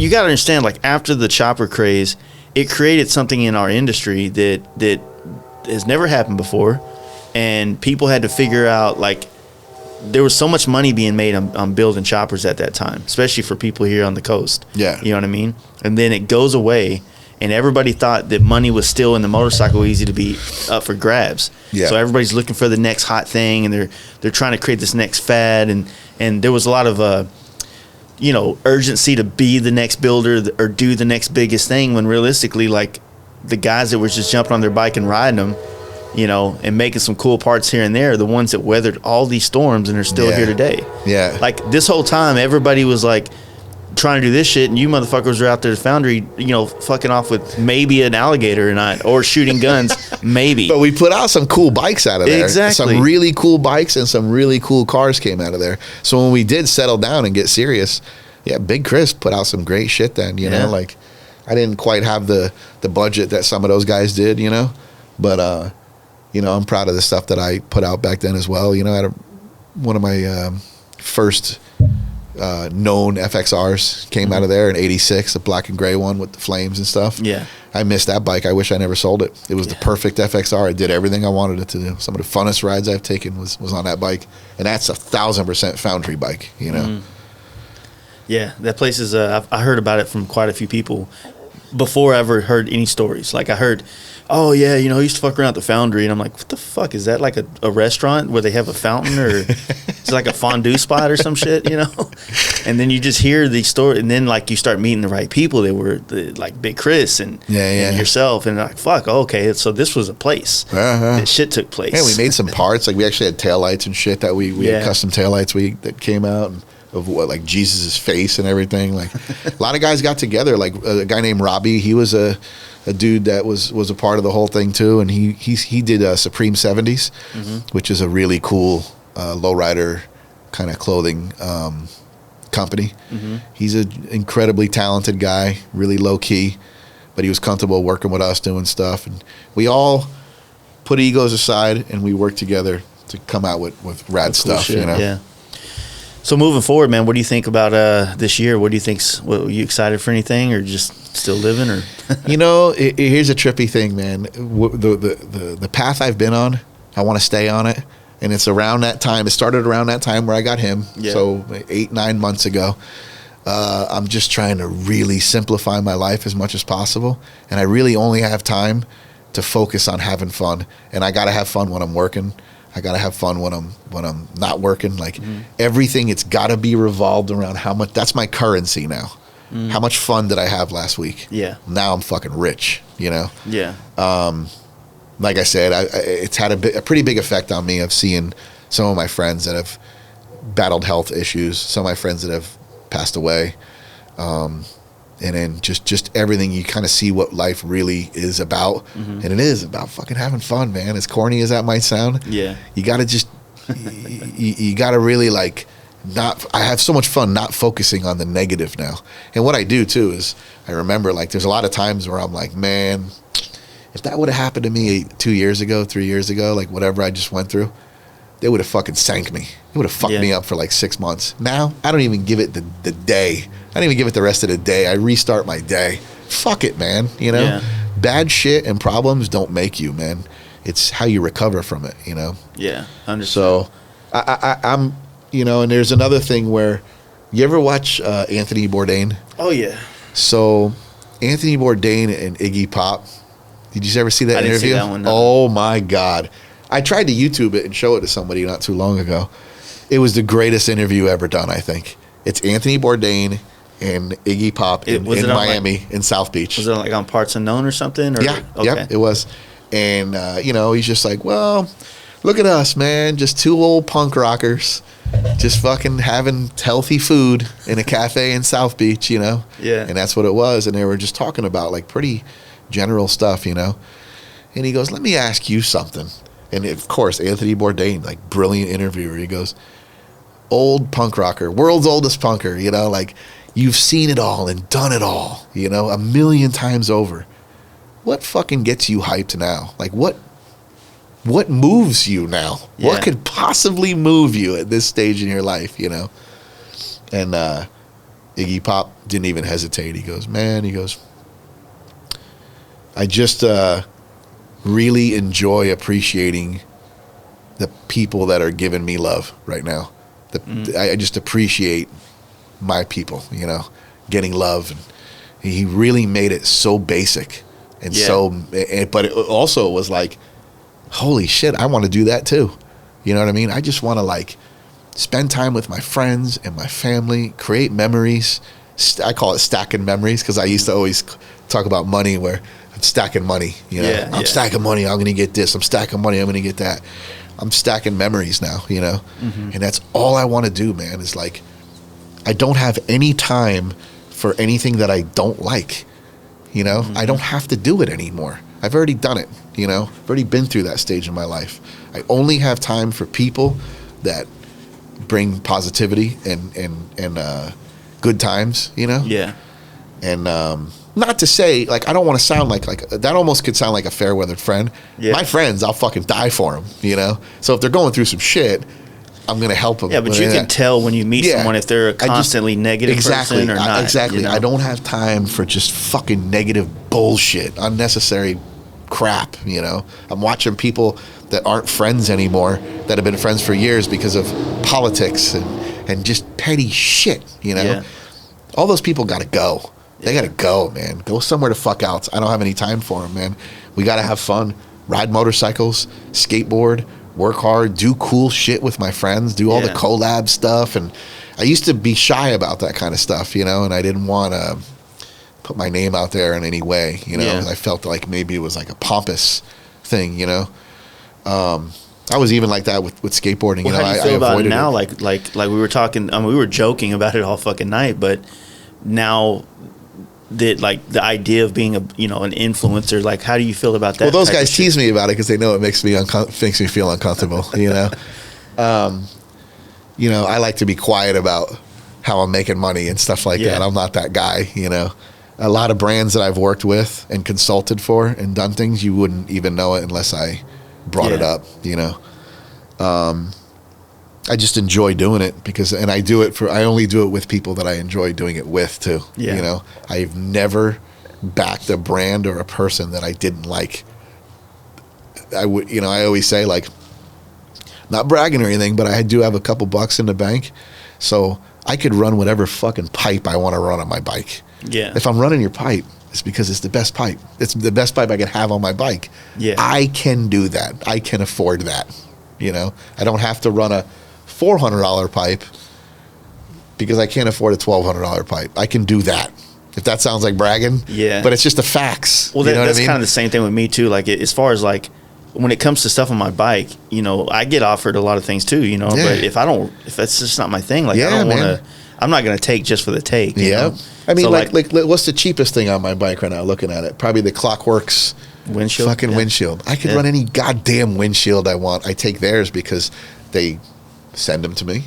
got to understand, like after the chopper craze, it created something in our industry that has never happened before, and people had to figure out, like, there was so much money being made on building choppers at that time, especially for people here on the coast. Yeah. You know what I mean? And then it goes away, and everybody thought that money was still in the motorcycle easy to be up for grabs. Yeah. So everybody's looking for the next hot thing, and they're trying to create this next fad, and there was a lot of urgency to be the next builder or do the next biggest thing, when realistically, like, the guys that were just jumping on their bike and riding them, and making some cool parts here and there, the ones that weathered all these storms and are still here today. Yeah. Like, this whole time, everybody was like trying to do this shit, and you motherfuckers are out there at Foundry, fucking off with maybe an alligator or shooting guns, maybe. But we put out some cool bikes out of there. Exactly. Some really cool bikes and some really cool cars came out of there. So when we did settle down and get serious, Big Chris put out some great shit then, you know? Like, I didn't quite have the budget that some of those guys did, but I'm proud of the stuff that I put out back then as well. I had one of my first known FXRs came out of there in '86, a black and gray one with the flames and stuff. Yeah, I missed that bike. I wish I never sold it. It was the perfect FXR. It did everything I wanted it to do. Some of the funnest rides I've taken was on that bike, and that's 1,000% Foundry bike. Yeah, that place is. I heard about it from quite a few people before I ever heard any stories. Like, I heard, oh yeah, he used to fuck around at the Foundry, and I'm like, what the fuck is that? Like a restaurant where they have a fountain, or it's like a fondue spot or some shit, And then you just hear these stories, and then like you start meeting the right people. They were like Big Chris and yourself, and like, fuck, okay, so this was a place. That shit took place. Yeah, we made some parts. Like, we actually had taillights and shit that we had custom taillights that came out, and of what, like Jesus's face and everything. Like, a lot of guys got together. Like, a guy named Robbie, he was a dude that was a part of the whole thing too, and he did Supreme 70s, which is a really cool lowrider kind of clothing company. He's an incredibly talented guy, really low key, but he was comfortable working with us doing stuff, and we all put egos aside and we worked together to come out with rad stuff. Shit, Yeah. So moving forward, man, what do you think about this year? What do you think's? Are you excited for anything, or just still living? Or here's a trippy thing, man. The path I've been on, I want to stay on it, and it's around that time. It started around that time where I got him. Yeah. So 8-9 months ago. I'm just trying to really simplify my life as much as possible, and I really only have time to focus on having fun. And I got to have fun when I'm working. I gotta have fun when I'm not working. Like, everything, it's gotta be revolved around how much. That's my currency now. How much fun did I have last week? Yeah. Now I'm fucking rich. Yeah. Like I said, it's had a pretty big effect on me of seeing some of my friends that have battled health issues, some of my friends that have passed away, and then just everything. You kind of see what life really is about, and it is about fucking having fun, man. As corny as that might sound, you gotta just you gotta really, like, not. I have so much fun not focusing on the negative now. And what I do too is, I remember, like, there's a lot of times where I'm like, man, if that would have happened to me 2 years ago, 3 years ago, like whatever I just went through, they would have fucking sank me. It would have fucked me up for like 6 months. Now I don't even give it the day. I don't even give it the rest of the day. I restart my day. Fuck it, man. Bad shit and problems don't make you, man. It's how you recover from it. Yeah, 100%. So I'm, and there's another thing where, you ever watch Anthony Bourdain? Oh yeah. So Anthony Bourdain and Iggy Pop. Did you ever see that interview? I didn't see that one. No. Oh my God. I tried to YouTube it and show it to somebody not too long ago. It was the greatest interview ever done, I think. It's Anthony Bourdain and Iggy Pop in Miami, in South Beach. Was it like on Parts Unknown or something? Or? Yeah, Okay. yep, it was. And, he's just like, well, look at us, man. Just two old punk rockers just fucking having healthy food in a cafe in South Beach, Yeah. And that's what it was. And they were just talking about, like, pretty general stuff, And he goes, let me ask you something. And, of course, Anthony Bourdain, like, brilliant interviewer. He goes, old punk rocker, world's oldest punker, like, you've seen it all and done it all, a million times over. What fucking gets you hyped now? Like, what moves you now? Yeah. What could possibly move you at this stage in your life, And Iggy Pop didn't even hesitate. He goes, I just really enjoy appreciating the people that are giving me love right now. I just appreciate my people, getting love. And he really made it so basic and but it also was like, holy shit, I want to do that too. You know what I mean? I just want to like spend time with my friends and my family, create memories. I call it stacking memories because I used to always talk about money where I'm stacking money, I'm stacking money, I'm going to get this. I'm stacking money, I'm going to get that. I'm stacking memories now, and that's all I want to do, man, is like, I don't have any time for anything that I don't like, I don't have to do it anymore. I've already done it, I've already been through that stage in my life. I only have time for people that bring positivity and good times, Yeah. And not to say, like, I don't want to sound like that almost could sound like a fair weathered friend. Yeah. My friends, I'll fucking die for them, So if they're going through some shit, I'm going to help them. Yeah, but you can tell when you meet someone if they're a constantly negative person or not. Exactly. I don't have time for just fucking negative bullshit, unnecessary crap, I'm watching people that aren't friends anymore, that have been friends for years because of politics and just petty shit, Yeah. All those people got to go. They got to go, man. Go somewhere to fuck else. I don't have any time for them, man. We got to have fun. Ride motorcycles, skateboard, work hard, do cool shit with my friends, do all the collab stuff. And I used to be shy about that kind of stuff, and I didn't want to put my name out there in any way, I felt like maybe it was like a pompous thing, I was even like that with skateboarding. Well, how do you feel about it now? Like we were talking, we were joking about it all fucking night, but now that like the idea of being an influencer, like how do you feel about that? Well, those guys tease me about it because they know it makes me feel uncomfortable. I like to be quiet about how I'm making money and stuff like that. I'm not that guy. A lot of brands that I've worked with and consulted for and done things, you wouldn't even know it unless I brought it up. I just enjoy doing it and I only do it with people that I enjoy doing it with too. Yeah. I've never backed a brand or a person that I didn't like. I always say, like, not bragging or anything, but I do have a couple bucks in the bank, so I could run whatever fucking pipe I want to run on my bike. Yeah. If I'm running your pipe, it's because it's the best pipe. It's the best pipe I can have on my bike. Yeah. I can do that. I can afford that. I don't have to run a $400 pipe because I can't afford a $1,200 pipe. I can do that. If that sounds like bragging, but it's just the facts. Well, that's kind of the same thing with me too. Like, as far as like when it comes to stuff on my bike, I get offered a lot of things too. But if that's just not my thing, like I don't want to. I'm not going to take just for the take. You know? I mean, so like, what's the cheapest thing on my bike right now? Looking at it, probably the Clockworks windshield. Windshield. I could run any goddamn windshield I want. I take theirs because they send them to me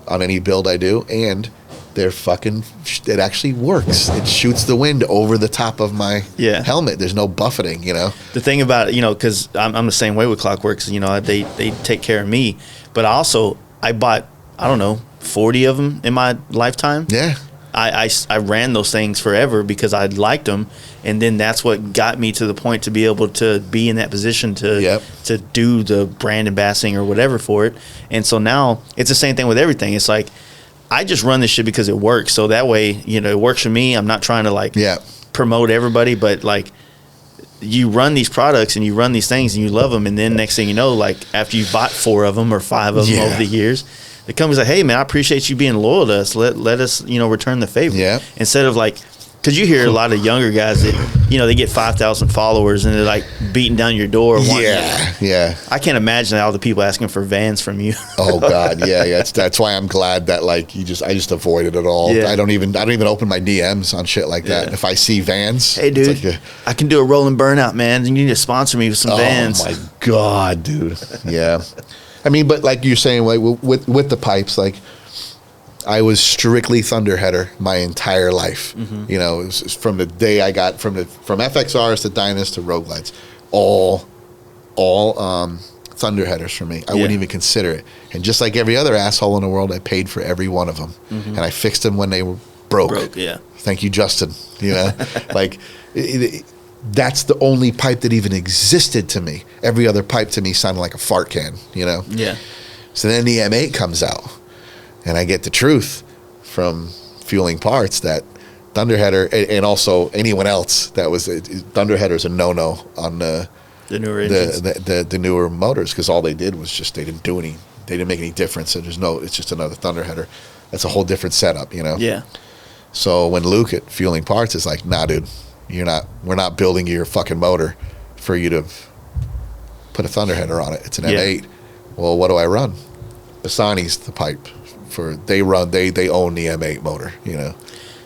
on any build I do, and it actually works. It shoots the wind over the top of my helmet. There's no buffeting, The thing about it, because I'm the same way with Clockworks, they take care of me, but I bought, I don't know, 40 of them in my lifetime. Yeah. I ran those things forever because I liked them, and then that's what got me to the point to be able to be in that position to do the brand ambassading or whatever for it. And so now it's the same thing with everything. It's like I just run this shit because it works. So that way, it works for me. I'm not trying to promote everybody, but like you run these products and you run these things and you love them, and then next thing you know, like after you bought 4 of them or 5 of them over the years, The company's like, hey man, I appreciate you being loyal to us. Let us, return the favor. Yeah. Instead of like, because you hear a lot of younger guys that, they get 5,000 followers and they're like beating down your door. Yeah. I can't imagine all the people asking for vans from you. Oh God, yeah. That's why I'm glad that like I just avoided it all. Yeah. I don't even open my DMs on shit like that. Yeah. If I see vans, Hey dude, it's like I can do a rolling burnout, man. You need to sponsor me with some vans. Oh my God, dude. Yeah. I mean, but like you're saying, like with the pipes, like I was strictly Thunderheader my entire life. Mm-hmm. It was from the day I got from FXRs to Dynas to Rogue Lights, all Thunderheaders for me. I wouldn't even consider it. And just like every other asshole in the world, I paid for every one of them, and I fixed them when they were broke. Yeah. Thank you, Justin. Like that's the only pipe that even existed to me. Every other pipe to me sounded like a fart can. Yeah. So then the M8 comes out. And I get the truth from Fueling Parts that Thunderheader and also anyone else that was Thunderheader's a no on the newer engines. the newer motors, because all they did was just they didn't make any difference, and it's just another Thunderheader. That's a whole different setup, Yeah. So when Luke at Fueling Parts is like, nah, dude, we're not building your fucking motor for you to put a Thunderheader on it. It's an M8. Well, what do I run? Bassani's the pipe. They own the M8 motor,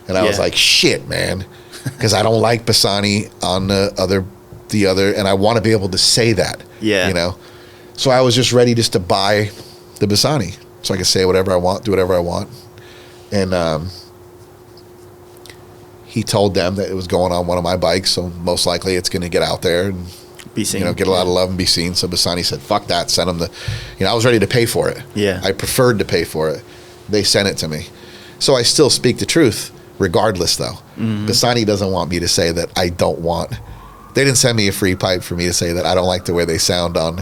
and I was like, shit, man, because I don't like Bassani on the other, and I want to be able to say that, So I was just ready just to buy the Bassani, so I could say whatever I want, do whatever I want, and he told them that it was going on one of my bikes, so most likely it's going to get out there and Be seen. get a lot of love and be seen. So Bassani said, fuck that, send them I was ready to pay for it. Yeah. I preferred to pay for it. They sent it to me. So I still speak the truth, regardless, though. Mm-hmm. Bassani doesn't want me to say that I don't want. They didn't send me a free pipe for me to say that I don't like the way they sound on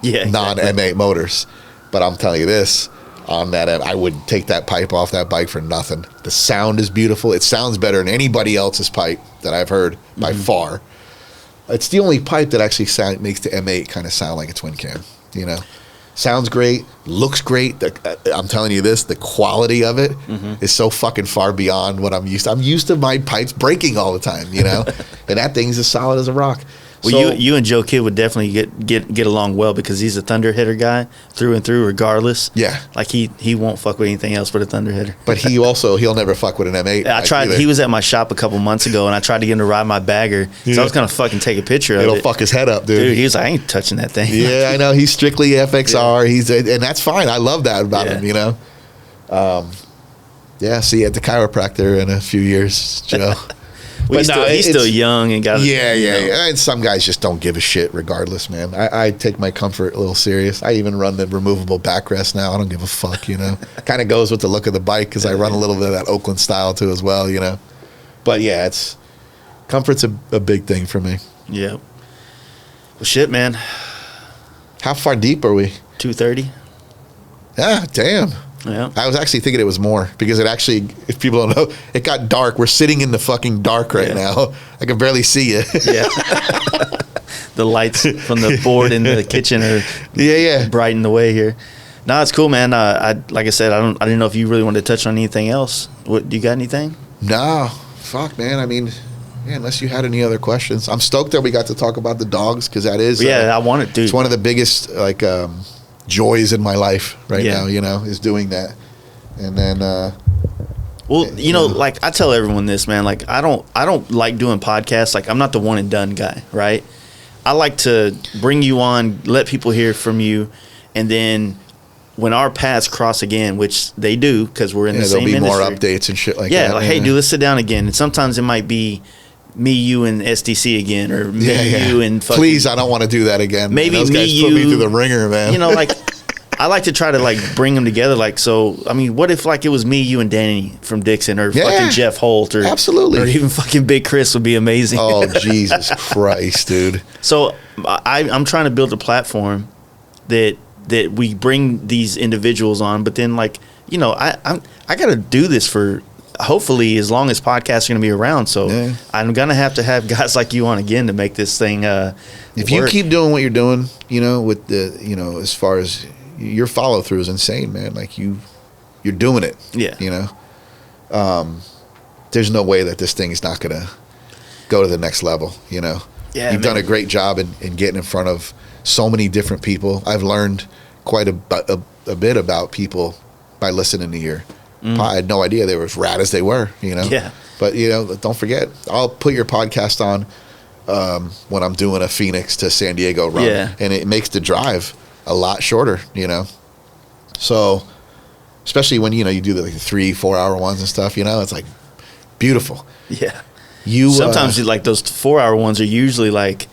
non-M8 motors. But I'm telling you this, on that, I would take that pipe off that bike for nothing. The sound is beautiful. It sounds better than anybody else's pipe that I've heard by far. It's the only pipe that actually makes the M8 kind of sound like a twin cam, Sounds great, looks great. I'm telling you this, the quality of it is so fucking far beyond what I'm used to. I'm used to my pipes breaking all the time, and that thing's as solid as a rock. Well, So, you and Joe Kidd would definitely get along well, because he's a Thunderheader guy through and through, regardless. Yeah. Like he won't fuck with anything else but a Thunderheader. but he'll never fuck with an M8. I tried. either. He was at my shop a couple months ago, and I tried to get him to ride my bagger. So I was gonna fucking take a picture of It'll it. fuck his head up, Dude, he was like, I ain't touching that thing. Yeah, I know. He's strictly FXR. And that's fine. I love that about him, see you at the chiropractor in a few years, Joe. Well, he's still young and got. Yeah. And some guys just don't give a shit regardless, man. I take my comfort a little serious. I even run the removable backrest now. I don't give a fuck, Kind of goes with the look of the bike, because I run a little bit of that Oakland style too as well, But yeah, comfort's a big thing for me. Yeah. Well, shit, man. How far deep are we? 2:30. Ah, damn. Yeah. I was actually thinking it was more, because it actually, if people don't know, it got dark. We're sitting in the fucking dark right now. I can barely see you. Yeah. The lights from the board in the kitchen are brighten the way here. No, it's cool, man. Like I said, I didn't know if you really wanted to touch on anything else. What, do you got anything? No, fuck, man. I mean, unless you had any other questions. I'm stoked that we got to talk about the dogs, because that is I wanted to. It's one of the biggest joys in my life right now, is doing that. And then like I tell everyone this, man, like I don't like doing podcasts. Like I'm not the one and done guy, right? I like to bring you on, let people hear from you, and then when our paths cross again, which they do, because we're in the same industry. There'll be more updates and shit like that. Yeah, like, hey, dude, let's sit down again. And sometimes it might be me, you, and SDC again, or me, you, and fucking... Please, I don't want to do that again. Maybe those me, guys you... put me through the ringer, man. Like... I like to try to like bring them together. Like, so, I mean, what if like it was me, you, and Danny from Dixon, or fucking Jeff Holt, or absolutely, or even fucking Big Chris would be amazing. Oh, Jesus Christ, dude. So I'm trying to build a platform that we bring these individuals on, but then like, I got to do this for hopefully as long as podcasts are going to be around. So I'm going to have guys like you on again to make this thing if you keep doing what you're doing, with the, as far as, your follow through is insane, man. Like you're doing it. Yeah. You know, there's no way that this thing is not gonna go to the next level. You know. Yeah, You've done a great job in getting in front of so many different people. I've learned quite a bit about people by listening to your. I had no idea they were as rad as they were. You know. Yeah. But you know, don't forget, I'll put your podcast on when I'm doing a Phoenix to San Diego run, and it makes the drive a lot shorter. You know, so especially when you do the 3-4 hour ones and stuff. You know, it's like beautiful. Yeah. Sometimes like those 4 hour ones are usually like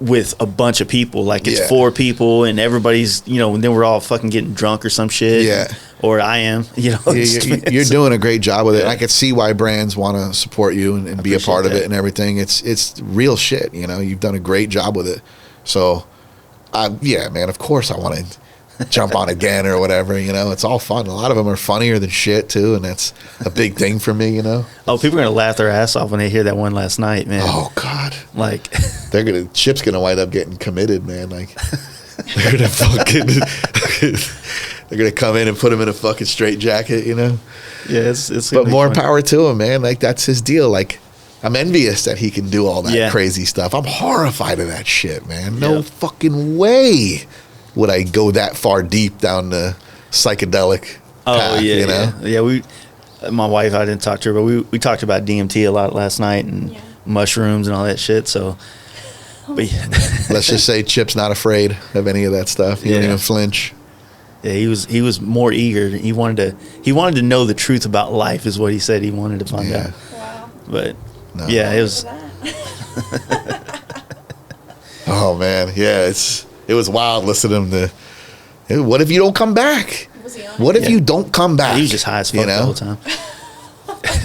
with a bunch of people, like it's 4 people and everybody's, and then we're all fucking getting drunk or some shit. Yeah. Or I am, You're doing a great job with it. I could see why brands want to support you and be a part of it and everything. It's real shit. You've done a great job with it. So, man, of course I want to jump on again or whatever. It's all fun. A lot of them are funnier than shit too, and that's a big thing for me. Oh, people are gonna laugh their ass off when they hear that one last night, man. Oh God, like Chip's gonna wind up getting committed, man. Like they're gonna fucking they're gonna come in and put him in a fucking straitjacket, Yeah, it's but more power to him, man. Like that's his deal. Like I'm envious that he can do all that crazy stuff. I'm horrified of that shit, man. No fucking way would I go that far deep down the psychedelic path, Yeah, my wife, I didn't talk to her, but we talked about DMT a lot last night and mushrooms and all that shit, so but let's just say Chip's not afraid of any of that stuff. He didn't even flinch. Yeah, he was more eager. He wanted to know the truth about life is what he said he wanted to find out. Wow. But it was oh man, it was wild listening to what if you don't come back? What if you don't come back? He was just high as fuck the whole time.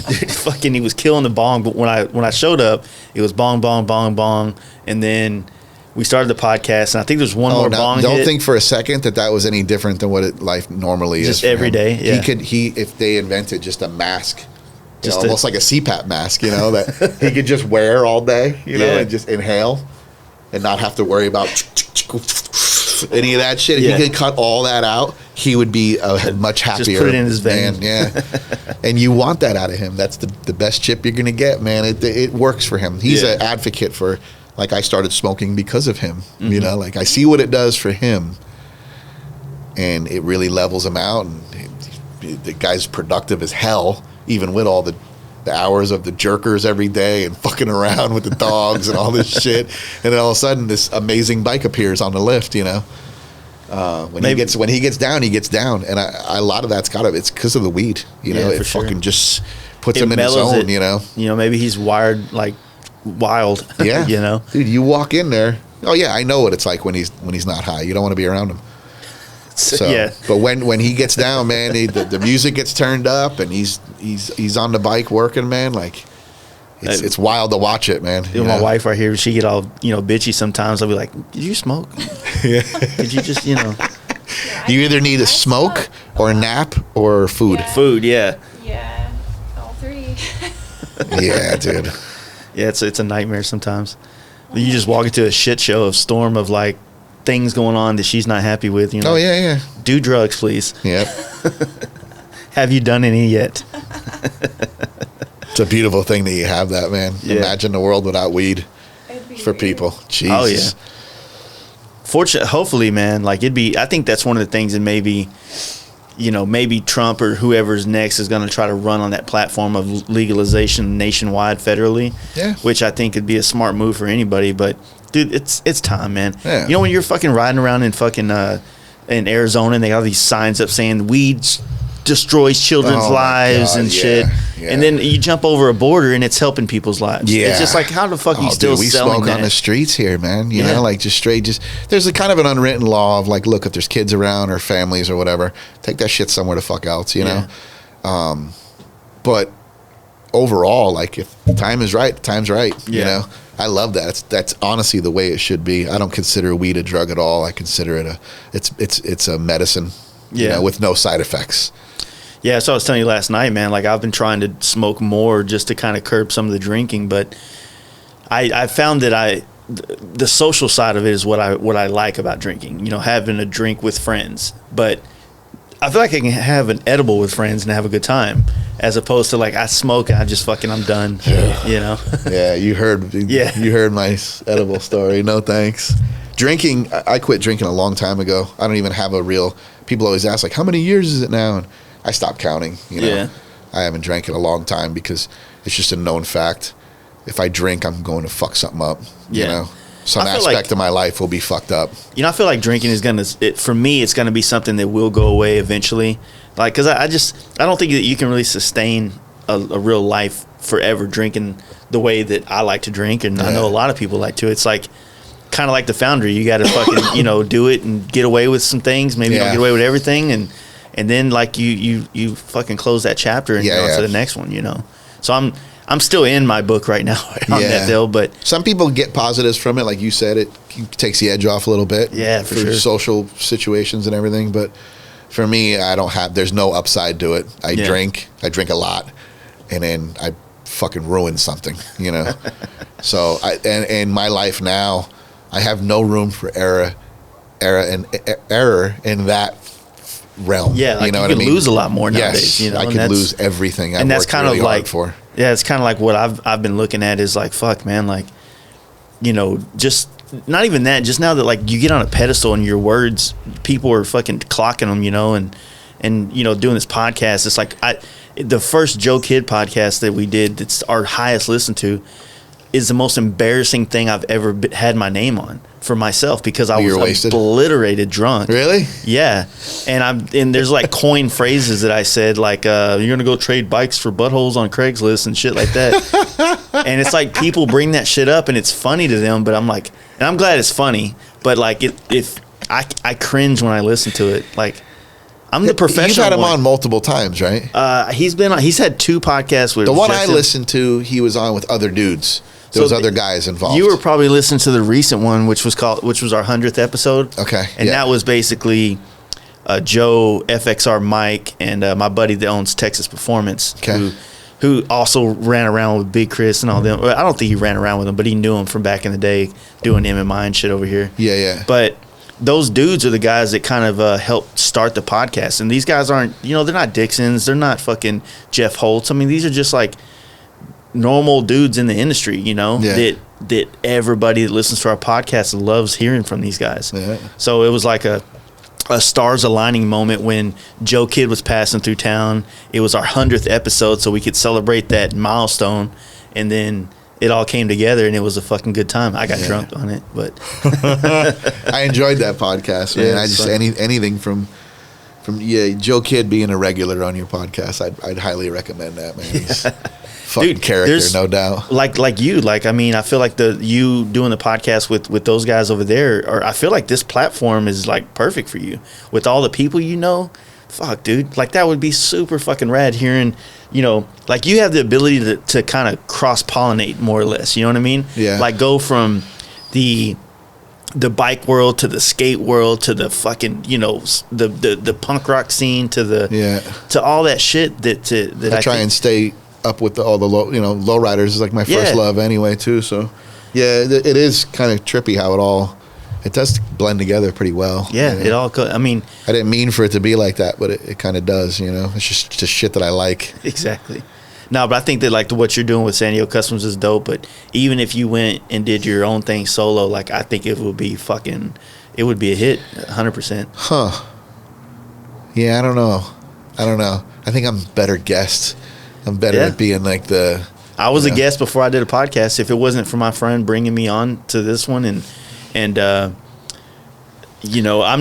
Dude, fucking, he was killing the bong. But when I showed up, it was bong, bong, bong, bong, and then we started the podcast. And I think there's one more bong. Don't think for a second that was any different than what life normally is. Just every day. Yeah. If they invented just a mask, almost like a CPAP mask, that he could just wear all day, and just inhale and not have to worry about any of that shit. If he could cut all that out, he would be a much happier just put it in his vein. Man. Yeah. And you want that out of him. That's the best chip you're going to get, man. It works for him. He's an advocate for, like, I started smoking because of him. Mm-hmm. Like I see what it does for him, and it really levels him out, and the guy's productive as hell, even with all the hours of the jerkers every day and fucking around with the dogs and all this shit, and then all of a sudden this amazing bike appears on the lift. When he gets down, and a lot of that's it's because of the weed. It fucking just puts him in his zone. Maybe he's wired like wild. Yeah, dude, you walk in there. Oh yeah, I know what it's like when he's not high. You don't want to be around him. So, but when he gets down, man, the music gets turned up, and he's on the bike working, man. Like it's wild to watch it, man. My wife right here, she get all bitchy sometimes. I'll be like, "Did you smoke? Yeah. Did you just You either need a smoke or a nap or food. Yeah. Food, yeah. Yeah, all three. Yeah, dude. Yeah, it's a nightmare sometimes. You just walk into a shit show of storm of like things going on that she's not happy with. Oh yeah. Do drugs, please. Yep. Have you done any yet? It's a beautiful thing that you have that, man. Yeah. Imagine the world without weed for Great. people. Jesus. Oh yeah. Hopefully, man. Like I think that's one of the things that maybe Trump or whoever's next is going to try to run on that platform of legalization nationwide federally. Yeah. Which I think could be a smart move for anybody. But dude, it's time, man. Yeah. When you're fucking riding around in fucking in Arizona and they have these signs up saying weeds destroys children's lives and shit. Yeah. And then you jump over a border and it's helping people's lives. Yeah. It's just like, how the fuck are you still we selling smoke that? on the streets here, man. You know, like there's a kind of an unwritten law of like, look, if there's kids around or families or whatever, take that shit somewhere the fuck else, you know? But overall, like if the time is right, the time's right. You know? I love that. That's honestly the way it should be. I don't consider weed a drug at all. I consider it it's a medicine, with no side effects. Yeah, so I was telling you last night, man, like I've been trying to smoke more just to kind of curb some of the drinking, but I found that the social side of it is what I like about drinking. You know, having a drink with friends, but I feel like I can have an edible with friends and have a good time, as opposed to like I smoke and I'm done. You know. Yeah, you heard. Yeah. You heard my edible story. No thanks. Drinking, I quit drinking a long time ago. I don't even have a real. People always ask like, how many years is it now? And I stopped counting. You know, Yeah. I haven't drank in a long time because it's just a known fact. If I drink, I'm going to fuck something up. You Yeah. know, some I feel aspect like- of my life will be fucked up. You know, I feel like drinking is for me, it's gonna be something that will go away eventually. Like, cause I don't think that you can really sustain a real life forever drinking the way that I like to drink, and I know a lot of people like to. It's like kind of like the foundry. You got to fucking do it and get away with some things. Maybe you don't get away with everything, and then like you fucking close that chapter and go on to the next one. You know, so I'm still in my book right now on that deal, but some people get positives from it, like you said. It takes the edge off a little bit. Yeah, for sure. Social situations and everything, but for me, there's no upside to it. I drink a lot, and then I fucking ruin something, you know. So in my life now, I have no room for error in that realm. Yeah, like you know you what I can mean? lose a lot more nowadays. Yes, You know, I and can that's- lose everything. and that's kind really of like hard for. Yeah, it's kind of like what I've been looking at is like, fuck, man, like, just not even that, just now that like you get on a pedestal and your words, people are fucking clocking them, and doing this podcast, it's like the first Joe Kidd podcast that we did, that's our highest listened to, is the most embarrassing thing I've ever had my name on for myself, because I was wasted? obliterated drunk. Really? Yeah, and there's like coin phrases that I said, like you're gonna go trade bikes for buttholes on Craigslist and shit like that. And it's like people bring that shit up and it's funny to them, but I'm like, and I'm glad it's funny, but like if I cringe when I listen to it. Like, I'm the professional. You've had him one. on multiple times, right? He's had 2 podcasts with The one I Justin. listened to, he was on with other dudes. There was other guys involved. You were probably listening to the recent one, which was our 100th episode. Okay, and yeah. that was basically Joe, FXR Mike, and my buddy that owns Texas Performance, Okay. who also ran around with Big Chris and all them. Well, I don't think he ran around with them, but he knew him from back in the day doing MMA and shit over here. Yeah. But those dudes are the guys that kind of helped start the podcast. And these guys aren't, they're not Dixons. They're not fucking Jeff Holtz. I mean, these are just like normal dudes in the industry, that everybody that listens to our podcast loves hearing from these guys. Yeah. So it was like a stars aligning moment when Joe Kidd was passing through town. It was our 100th episode, so we could celebrate that milestone, and then it all came together, and it was a fucking good time. I got drunk on it, but I enjoyed that podcast, man. Yeah, I just fun. anything from Joe Kidd being a regular on your podcast, I'd highly recommend that, man. He's fucking Dude, character, there's- no doubt. like you, like, I mean, I feel like you doing the podcast with those guys over there, or I feel like this platform is like perfect for you with all the people fuck, dude, like that would be super fucking rad hearing, like you have the ability to kind of cross pollinate more or less, you know what I mean? Yeah. Like go from the bike world to the skate world to the fucking the punk rock scene to all that shit that I try and stay up with all the low riders is like my first love anyway too. So yeah, it is kind of trippy how it does blend together pretty well. Yeah, it all. I mean, I didn't mean for it to be like that, but it kind of does. It's just shit that I like. exactly. No, but I think that like what you're doing with San Diego Customs is dope. But even if you went and did your own thing solo, like I think it would be a hit, 100%. Huh? Yeah, I don't know. I think I'm better guest. I'm better at being like the. I was a guest before I did a podcast. If it wasn't for my friend bringing me on to this one, and I'm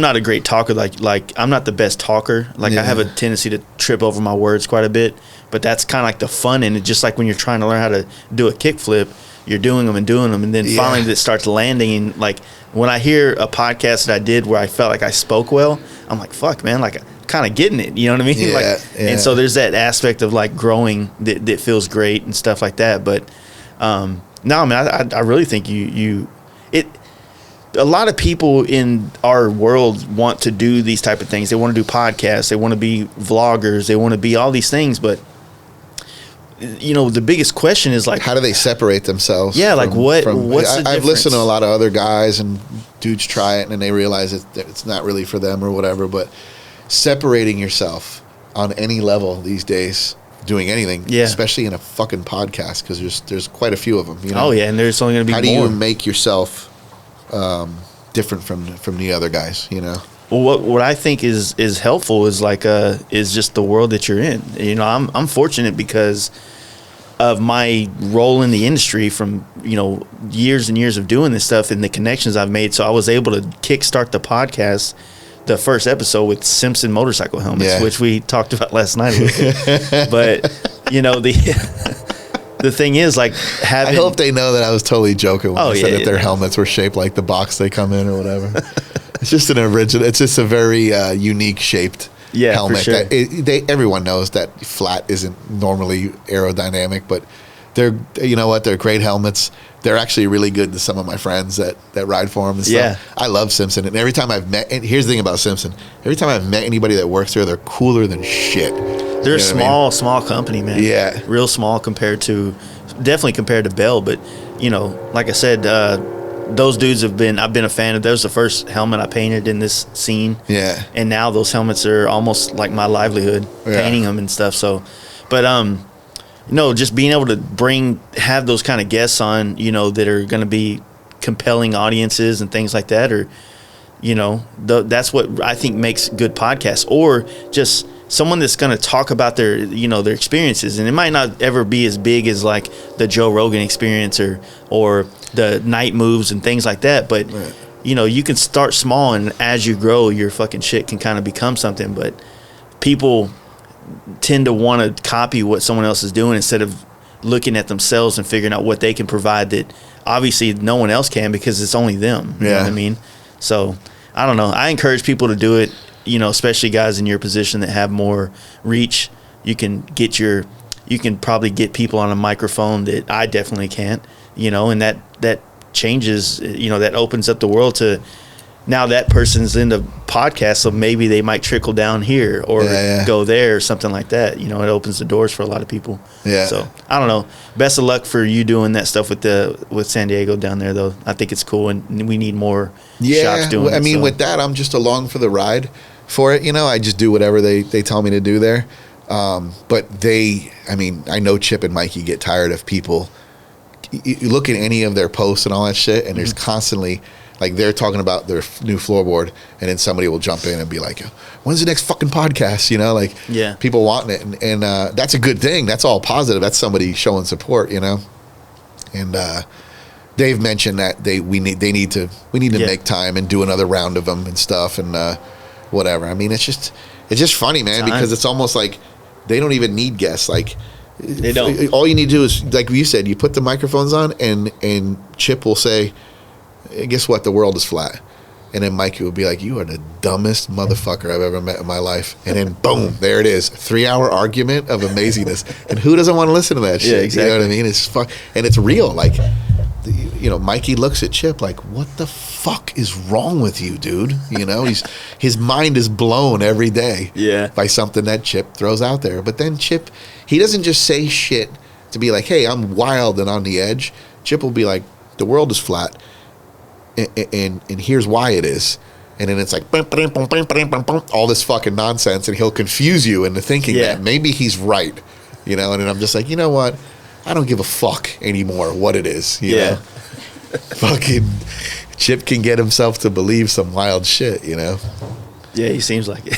not a great talker. Like I'm not the best talker. Like I have a tendency to trip over my words quite a bit. But that's kind of like the fun in it. Just like when you're trying to learn how to do a kickflip, you're doing them, and then finally it starts landing. And like when I hear a podcast that I did where I felt like I spoke well, I'm like, fuck, man, like kind of getting it. You know what I mean? Yeah, And so there's that aspect of like growing that feels great and stuff like that. But no, I mean, I really think a lot of people in our world want to do these type of things. They want to do podcasts. They want to be vloggers. They want to be all these things. But the biggest question is like, how do they separate themselves? Yeah, like what's the I've listened to difference? a lot of other guys and dudes try it and they realize it's not really for them or whatever. But separating yourself on any level these days, doing anything, especially in a fucking podcast, because there's quite a few of them. Oh yeah, and there's only going to be how more. do you make yourself different from the other guys? Well, what I think is helpful is like is just the world that you're in. I'm fortunate because of my role in the industry from years and years of doing this stuff and the connections I've made. So I was able to kickstart the podcast, the first episode with Simpson motorcycle helmets, which we talked about last night a little bit. But the thing is, like, having. I hope they know that I was totally joking when I said that their yeah. helmets were shaped like the box they come in or whatever. It's just an original. It's just a very unique shaped helmet. For sure. That everyone knows that flat isn't normally aerodynamic, but they're they're great helmets. They're actually really good to some of my friends that ride for them and stuff. Yeah. I love Simpson, and every time I've met, and here's the thing about Simpson, every time I've met anybody that works there, they're cooler than shit. They're a small company, man. Yeah. Real small definitely compared to Bell. But, like I said, those dudes I've been a fan of. That was the first helmet I painted in this scene. Yeah. And now those helmets are almost like my livelihood, painting them and stuff. So, but, just being able to have those kind of guests on, that are going to be compelling audiences and things like that, or, that's what I think makes good podcasts, or just someone that's going to talk about their experiences. And it might not ever be as big as like the Joe Rogan experience or the night moves and things like that. But, you can start small, and as you grow, your fucking shit can kind of become something. But people tend to want to copy what someone else is doing instead of looking at themselves and figuring out what they can provide that obviously no one else can, because it's only them. You know what I mean? So I don't know. I encourage people to do it, especially guys in your position that have more reach. You can probably get people on a microphone that I definitely can't, and that changes, that opens up the world to, now that person's into podcasts, so maybe they might trickle down here or go there or something like that. It opens the doors for a lot of people. Yeah. So I don't know. Best of luck for you doing that stuff with San Diego down there, though. I think it's cool, and we need more shops doing it. I mean, with that, I'm just along for the ride for it. I just do whatever they tell me to do there. But I know Chip and Mikey get tired of people. You look at any of their posts and all that shit, and there's constantly. Like, they're talking about their new floorboard, and then somebody will jump in and be like, when's the next fucking podcast? People wanting it. And that's a good thing. That's all positive. That's somebody showing support, And Dave mentioned that we need to make time and do another round of them and stuff and whatever. I mean, it's just funny, man, because it's almost like they don't even need guests. Like, they don't. All you need to do is, like you said, you put the microphones on, and Chip will say, guess what? The world is flat. And then Mikey would be like, you are the dumbest motherfucker I've ever met in my life. And then boom, there it is. 3-hour argument of amazingness. And who doesn't want to listen to that shit? Yeah, exactly. You know what I mean? It's fun. And it's real. Like, Mikey looks at Chip like, what the fuck is wrong with you, dude? His mind is blown every day by something that Chip throws out there. But then Chip, he doesn't just say shit to be like, hey, I'm wild and on the edge. Chip will be like, the world is flat. And here's why it is. And then it's like all this fucking nonsense, and he'll confuse you into thinking that maybe he's right, and then I'm just like, you know what, I don't give a fuck anymore what it is. You know? Fucking Chip can get himself to believe some wild shit. Yeah, he seems like it.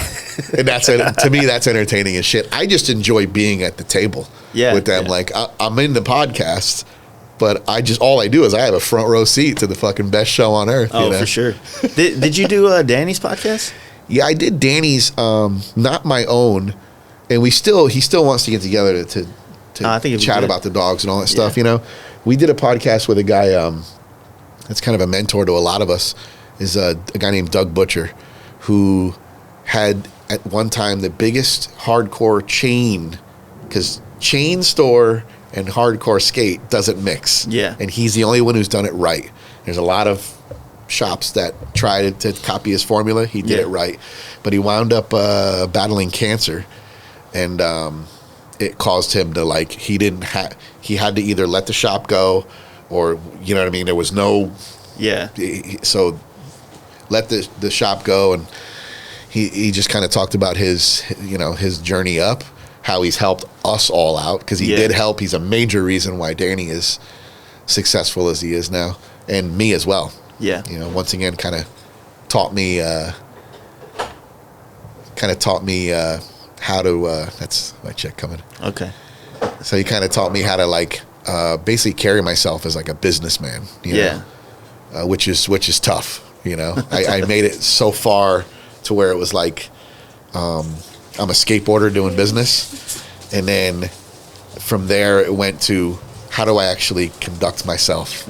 And to me, that's entertaining as shit. I just enjoy being at the table with them. Like, I'm in the podcast, but all I do is I have a front row seat to the fucking best show on earth. Oh, for sure. Did you do Danny's podcast? Yeah, I did Danny's, not my own, and he still wants to get together to chat about the dogs and all that stuff. We did a podcast with a guy that's kind of a mentor to a lot of us. Is a guy named Doug Butcher, who had at one time the biggest hardcore chain, because chain store and hardcore skate doesn't mix. Yeah. And he's the only one who's done it right. There's a lot of shops that tried to copy his formula. He did it right. But he wound up battling cancer. And it caused him to like he had to either let the shop go, or you know what I mean. There was no so let the shop go, and he just kind of talked about his journey up, how he's helped us all out, because he did help. He's a major reason why Danny is successful as he is now, and me as well. Yeah, once again, kind of taught me how to. That's my check coming. Okay. So he kind of taught me how to like basically carry myself as like a businessman. You know, which is tough. I made it so far to where it was like I'm a skateboarder doing business, and then from there it went to how do I actually conduct myself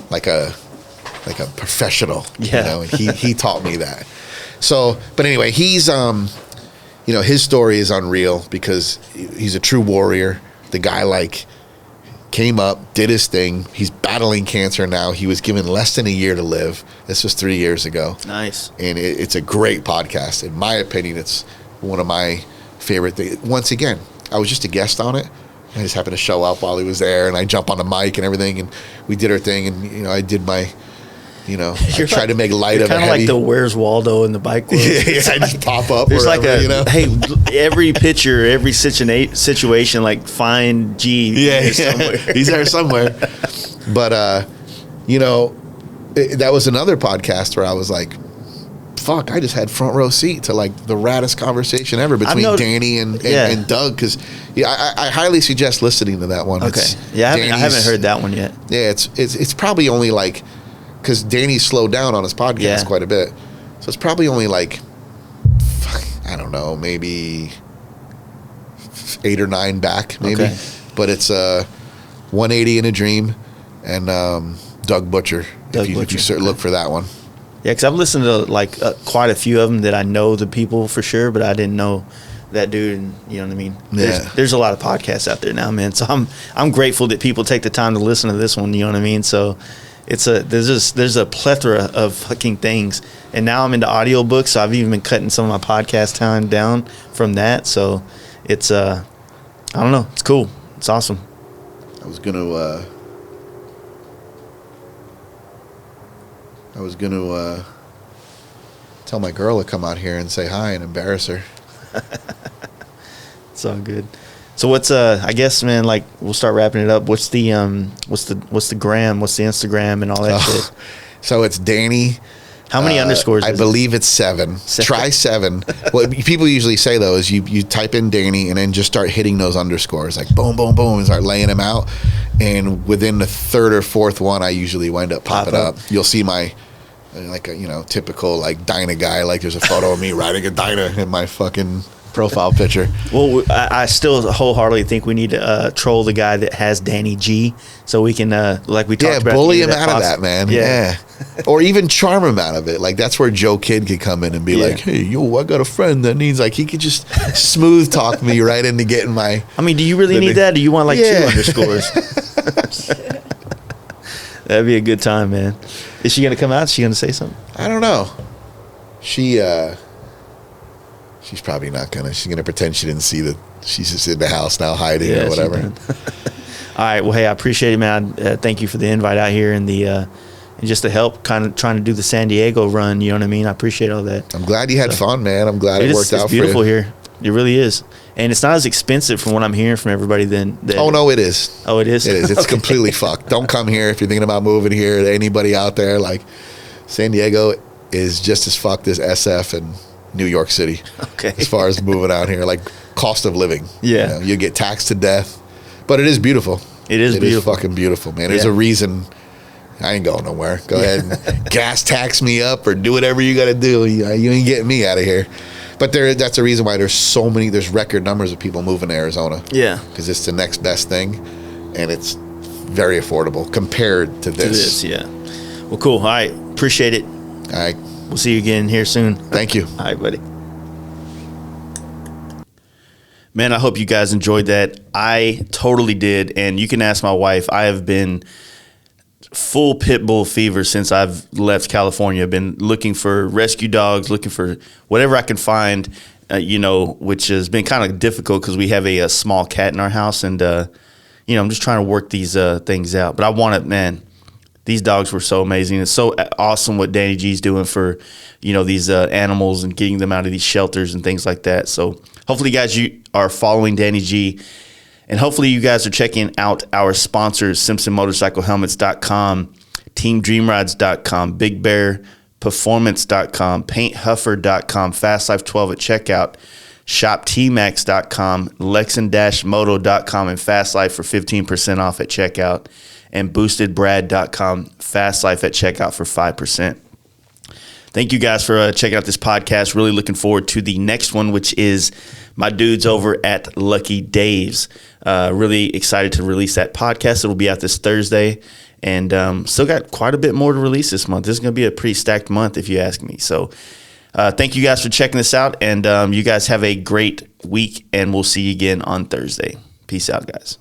like a professional. And he taught me that. So, but anyway, he's his story is unreal because he's a true warrior. The guy like came up, did his thing. He's battling cancer now. He was given less than a year to live. This was 3 years ago. Nice. And it's a great podcast. In my opinion, it's one of my favorite things. Once again, I was just a guest on it. I just happened to show up while he was there, and I jump on the mic and everything, and we did our thing, and I did my, I tried to make light of it. Kind of like the Where's Waldo in the bike world. I just pop up. There's wherever, like hey, every picture, every situation, like find G. Somewhere. He's there somewhere. But that was another podcast where I was like, fuck, I just had front row seat to like the raddest conversation ever between Danny and Doug, because I highly suggest listening to that one. Okay. I haven't heard that one yet. Yeah, it's probably only like, because Danny slowed down on his podcast quite a bit, so it's probably only like, I don't know, maybe 8 or 9 back, maybe. Okay. But it's 180 in a Dream and Doug Butcher. If you look for that one. Yeah, because I've listened to like quite a few of them that I know the people for sure, but I didn't know that dude. And you know what I mean? There's a lot of podcasts out there now, man. So I'm grateful that people take the time to listen to this one. You know what I mean? So there's a plethora of fucking things, and now I'm into audiobooks, so I've even been cutting some of my podcast time down from that. So it's I don't know, it's cool, it's awesome. I was gonna tell my girl to come out here and say hi and embarrass her. It's all good. So what's I guess, man, like we'll start wrapping it up. What's the gram? What's the Instagram and all that shit? So it's Danny. How many underscores? I believe it's 7. Try 7. What people usually say though is you type in Danny and then just start hitting those underscores, like boom, boom, boom, and start laying them out. And within the 3rd or 4th one, I usually wind up popping up. You'll see my like a typical like Dyna guy. Like there's a photo of me riding a Dyna in my fucking profile picture. Well, I still wholeheartedly think we need to troll the guy that has Danny G, so we can like we talked about. Bully him out of that, man. Yeah. Or even charm him out of it. Like that's where Joe Kidd could come in and be like, hey, yo, I got a friend that needs, like, he could just smooth talk me right into getting my. I mean, do you really need that? Do you want like 2 underscores? That'd be a good time, man. Is she gonna come out? Is she gonna say something? I don't know. She's probably not gonna. She's gonna pretend she didn't see that she's just in the house now hiding or whatever. All right. Well, hey, I appreciate it, man. Thank you for the invite out here and and just to help kind of trying to do the San Diego run. You know what I mean? I appreciate all that. I'm glad you had fun, man. I'm glad it worked out for you. It's beautiful here. It really is. And it's not as expensive from what I'm hearing from everybody than oh, no, it is. Oh, it is? It is. It's completely fucked. Don't come here if you're thinking about moving here. Anybody out there, like, San Diego is just as fucked as SF and New York City. Okay. As far as moving out here, like cost of living. Yeah. You get taxed to death. But it is beautiful. It is beautiful. It is fucking beautiful, man. There's a reason. I ain't going nowhere. Go ahead and gas tax me up or do whatever you got to do. You ain't getting me out of here. But that's the reason why there's record numbers of people moving to Arizona. Yeah. Because it's the next best thing, and it's very affordable compared to this. Yeah. Well, cool. All right. Appreciate it. All right. We'll see you again here soon. Thank you. All right, buddy. Man, I hope you guys enjoyed that. I totally did, and you can ask my wife. I have been full pit bull fever since I've left California. I've been looking for rescue dogs, looking for whatever I can find which has been kind of difficult because we have a small cat in our house, and I'm just trying to work these things out. But I want it, man. These dogs were so amazing. It's so awesome what Danny G's doing for, these animals and getting them out of these shelters and things like that. So hopefully, guys, you are following Danny G, and hopefully you guys are checking out our sponsors, SimpsonMotorcycleHelmets.com, TeamDreamRides.com, Big Bear Performance.com, PaintHuffer.com, FastLife12 at checkout, ShopTmax.com, Lexan-Moto.com, and FastLife for 15% off at checkout, and BoostedBrad.com, FastLife at checkout for 5%. Thank you guys for checking out this podcast. Really looking forward to the next one, which is my dudes over at Lucky Dave's. Really excited to release that podcast. It'll be out this Thursday. And still got quite a bit more to release this month. This is going to be a pretty stacked month if you ask me. So thank you guys for checking this out. And you guys have a great week, and we'll see you again on Thursday. Peace out, guys.